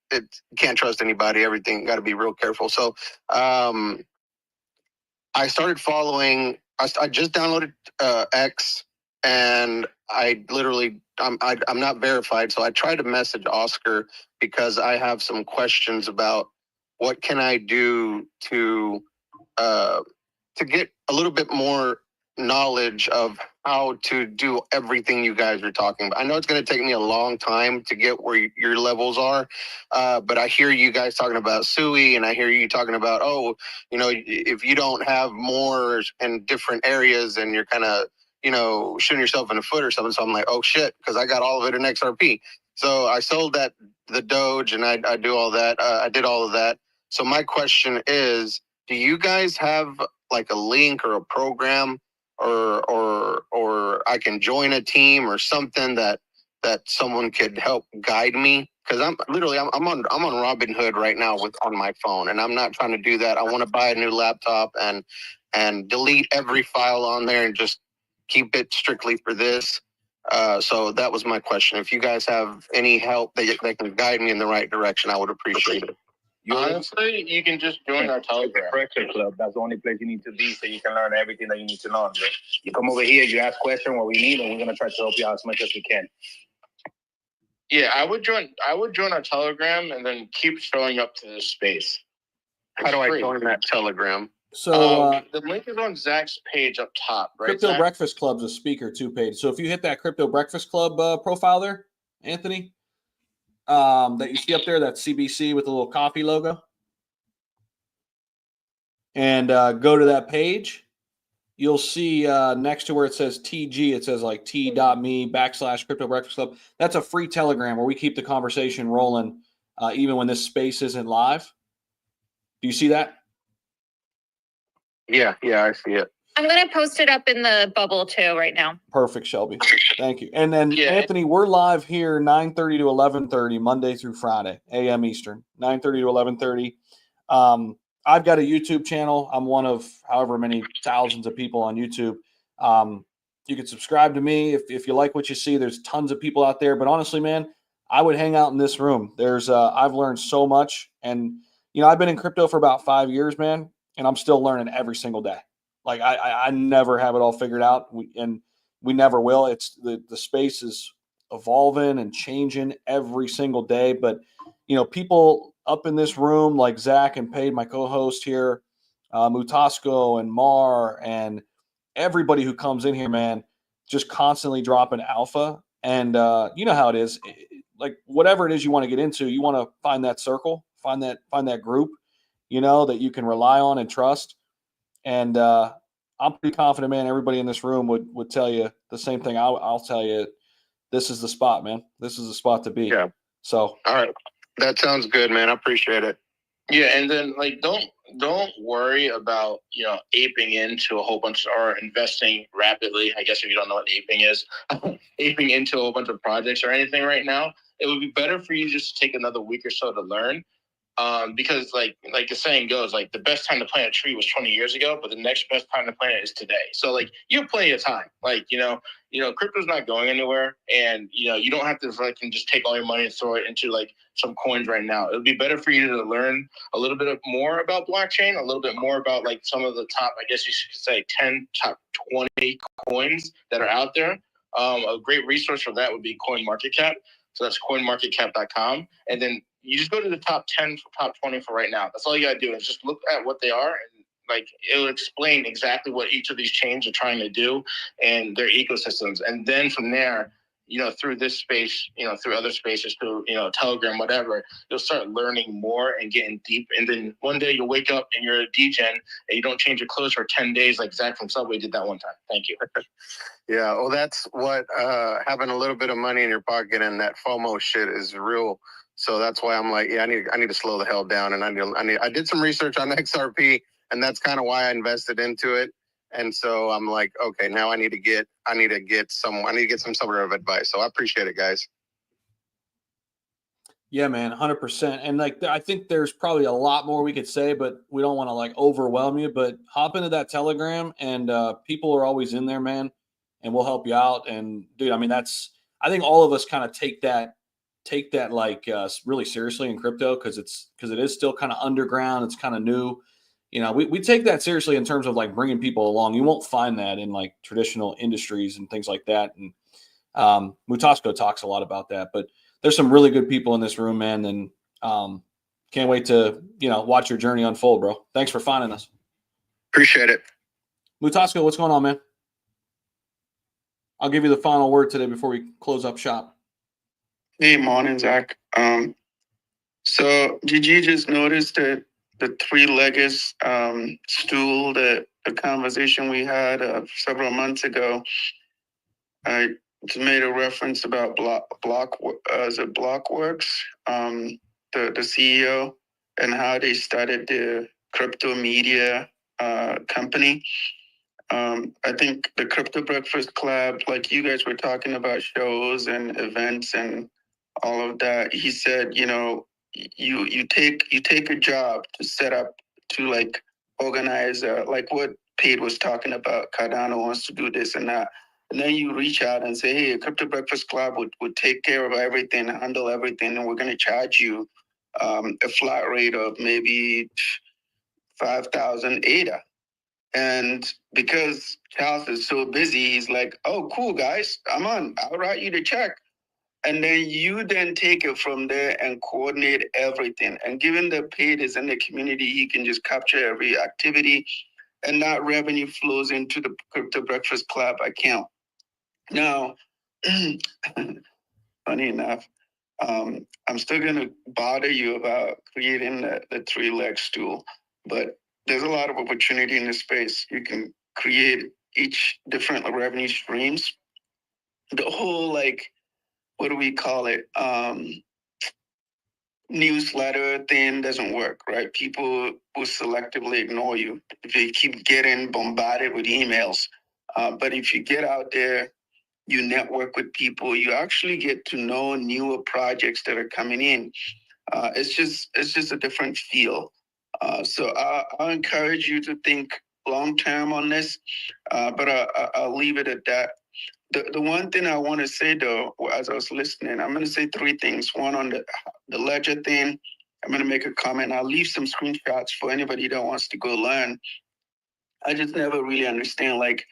can't trust anybody. Everything got to be real careful. So I started following. I just downloaded X, and I literally I'm not verified. So I tried to message Oscar because I have some questions about what can I do to get a little bit more knowledge of how to do everything you guys are talking about. I know it's going to take me a long time to get where your levels are, but I hear you guys talking about SUI, and I hear you talking about, if you don't have more in different areas, and you're kind of, shooting yourself in the foot or something. So I'm like, oh shit, because I got all of it in XRP. So I sold the Doge, and I do all that. I did all of that. So my question is, do you guys have like a link or a program or I can join a team or something that someone could help guide me? Because I'm on Robinhood right now on my phone, and I'm not trying to do that. I want to buy a new laptop and delete every file on there and just keep it strictly for this. So that was my question. If you guys have any help that can guide me in the right direction, I would appreciate it.
Honestly, you can just join our Telegram.
Breakfast Club. That's the only place you need to be, so you can learn everything that you need to learn. Bro. You come over here, you ask questions, what we need, and we're gonna try to help you out as much as we can.
Yeah, I would join our Telegram and then keep showing up to this space.
How do I join that Telegram?
So
the link is on Zach's page up top, right?
Crypto
Zach?
Breakfast Club's a speaker too page. So if you hit that Crypto Breakfast Club profile there, Anthony, that you see up there, that CBC with the little coffee logo, and go to that page, you'll see next to where it says TG, it says like t.me/Crypto Breakfast Club. That's a free Telegram where we keep the conversation rolling even when this space isn't live. Do you see that?
Yeah, I see it.
I'm going to post it up in the bubble too right now.
Perfect, Shelby. Thank you. And then, Anthony, we're live here 9:30 to 11:30, Monday through Friday, a.m. Eastern, 9:30 to 11:30. I've got a YouTube channel. I'm one of however many thousands of people on YouTube. You can subscribe to me if you like what you see. There's tons of people out there. But honestly, man, I would hang out in this room. I've learned so much. And, I've been in crypto for about 5 years, man, and I'm still learning every single day. Like I never have it all figured out, and we never will. It's the space is evolving and changing every single day. But, people up in this room like Zach and Paid, my co-host here, Mutasco and Mar and everybody who comes in here, man, just constantly dropping alpha. And you know how it is. Like whatever it is you want to get into, you want to find that circle, find that group, that you can rely on and trust. And I'm pretty confident, man, everybody in this room would tell you the same thing. I'll tell you, this is the spot, man. This is the spot to be.
Yeah.
So,
all right. That sounds good, man. I appreciate it.
Yeah, and then like don't worry about aping into a whole bunch or investing rapidly. I guess if you don't know what aping is, aping into a whole bunch of projects or anything right now, it would be better for you just to take another week or so to learn. Because like the saying goes, like the best time to plant a tree was 20 years ago, but the next best time to plant it is today. So like you have plenty of time. Like crypto's not going anywhere, and you don't have to just take all your money and throw it into like some coins right now. It would be better for you to learn a little bit more about blockchain, a little bit more about like some of the top, I guess you should say, 10 top 20 coins that are out there. A great resource for that would be CoinMarketCap. So that's coinmarketcap.com, and then you just go to the top 10, top 20 for right now. That's all you got to do is just look at what they are, and like it'll explain exactly what each of these chains are trying to do and their ecosystems. And then from there, through this space, through other spaces, through, Telegram, whatever, you'll start learning more and getting deep. And then one day you'll wake up and you're a degen and you don't change your clothes for 10 days like Zach from Subway did that one time. Thank you.
Yeah, well, that's what having a little bit of money in your pocket and that FOMO shit is real. So that's why I'm like, yeah, I need to slow the hell down. And I did some research on XRP, and that's kind of why I invested into it. And so I'm like, okay, now I need to get some sort of advice. So I appreciate it, guys.
yeah, man, 100%. And like, I think there's probably a lot more we could say, but we don't want to like overwhelm you. But hop into that Telegram, and people are always in there, man, and we'll help you out. And dude, I mean, I think all of us kind of take that like really seriously in crypto because it is still kind of underground. It's kind of new. We take that seriously in terms of like bringing people along. You won't find that in like traditional industries and things like that. And Mutasco talks a lot about that, but there's some really good people in this room, man. And can't wait to, watch your journey unfold, bro. Thanks for finding us.
Appreciate it.
Mutasco, what's going on, man? I'll give you the final word today before we close up shop.
Hey, morning, Zach. So did you just notice that the three-legged stool, the conversation we had several months ago, I just made a reference about Blockworks, the CEO, and how they started the crypto media company. I think the Crypto Breakfast Club, like you guys were talking about shows and events and all of that. He said, you take a job to set up to like organize, like what Pete was talking about. Cardano wants to do this and that, and then you reach out and say, hey, a Crypto Breakfast Club would take care of everything, handle everything, and we're going to charge you a flat rate of maybe 5,000 ADA. And because Charles is so busy, he's like, oh, cool, guys, I'm on. I'll write you the check. And then you then take it from there and coordinate everything. And given that Paid is in the community, he can just capture every activity, and that revenue flows into the Crypto Breakfast Club account. Now, funny enough, I'm still going to bother you about creating the three-leg stool, but there's a lot of opportunity in this space. You can create each different revenue streams. The whole, like, what do we call it? Newsletter thing doesn't work, right? People will selectively ignore you if you keep getting bombarded with emails. But if you get out there, you network with people, you actually get to know newer projects that are coming in. It's just a different feel. So I'll encourage you to think long term on this, but I'll leave it at that. The one thing I want to say, though, as I was listening, I'm going to say three things. One, on the ledger thing, I'm going to make a comment. I'll leave some screenshots for anybody that wants to go learn. I just never really understand, like,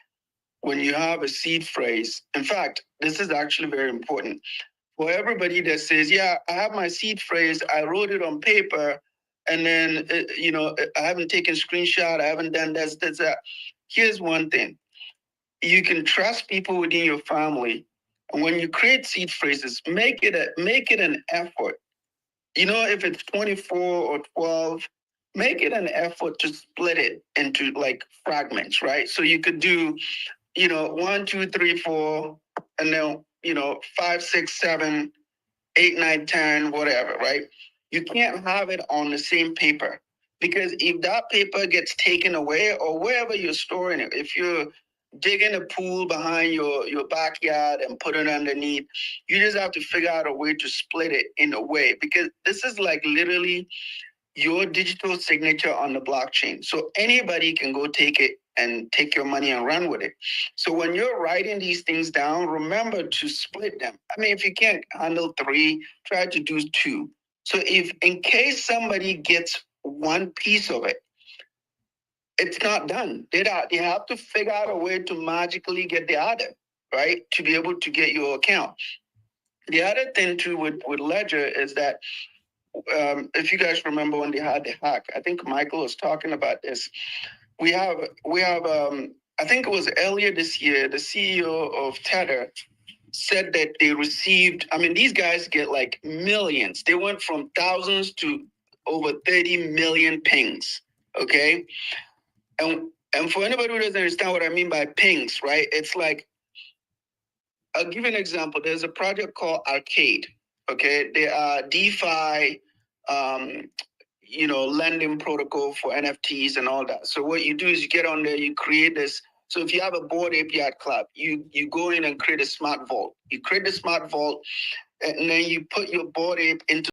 when you have a seed phrase, in fact, this is actually very important. For everybody that says, yeah, I have my seed phrase, I wrote it on paper, and then, I haven't taken screenshot, I haven't done this, that. Here's one thing. You can trust people within your family. And when you create seed phrases, make it an effort. If it's 24 or 12, make it an effort to split it into like fragments, right? So you could do, 1, 2, 3, 4, and then, 5, 6, 7, 8, 9, 10, whatever, right? You can't have it on the same paper, because if that paper gets taken away or wherever you're storing it, if you're digging a pool behind your backyard and put it underneath, you just have to figure out a way to split it in a way, because this is like literally your digital signature on the blockchain. So anybody can go take it and take your money and run with it. So when you're writing these things down, remember to split them. I mean, if you can't handle 3, try to do 2. So if in case somebody gets one piece of it, it's not done. They have to figure out a way to magically get the other, right? To be able to get your account. The other thing too with Ledger is that if you guys remember when they had the hack, I think Michael was talking about this. We have I think it was earlier this year, the CEO of Tether said that they received, these guys get like millions. They went from thousands to over 30 million pings, okay? And for anybody who doesn't understand what I mean by pings, right? It's like, I'll give you an example. There's a project called Arcade, okay? They are DeFi, lending protocol for NFTs and all that. So what you do is you get on there, you create this. So if you have a Bored Ape Yacht Club, you go in and create a smart vault. You create the smart vault, and then you put your Bored Ape into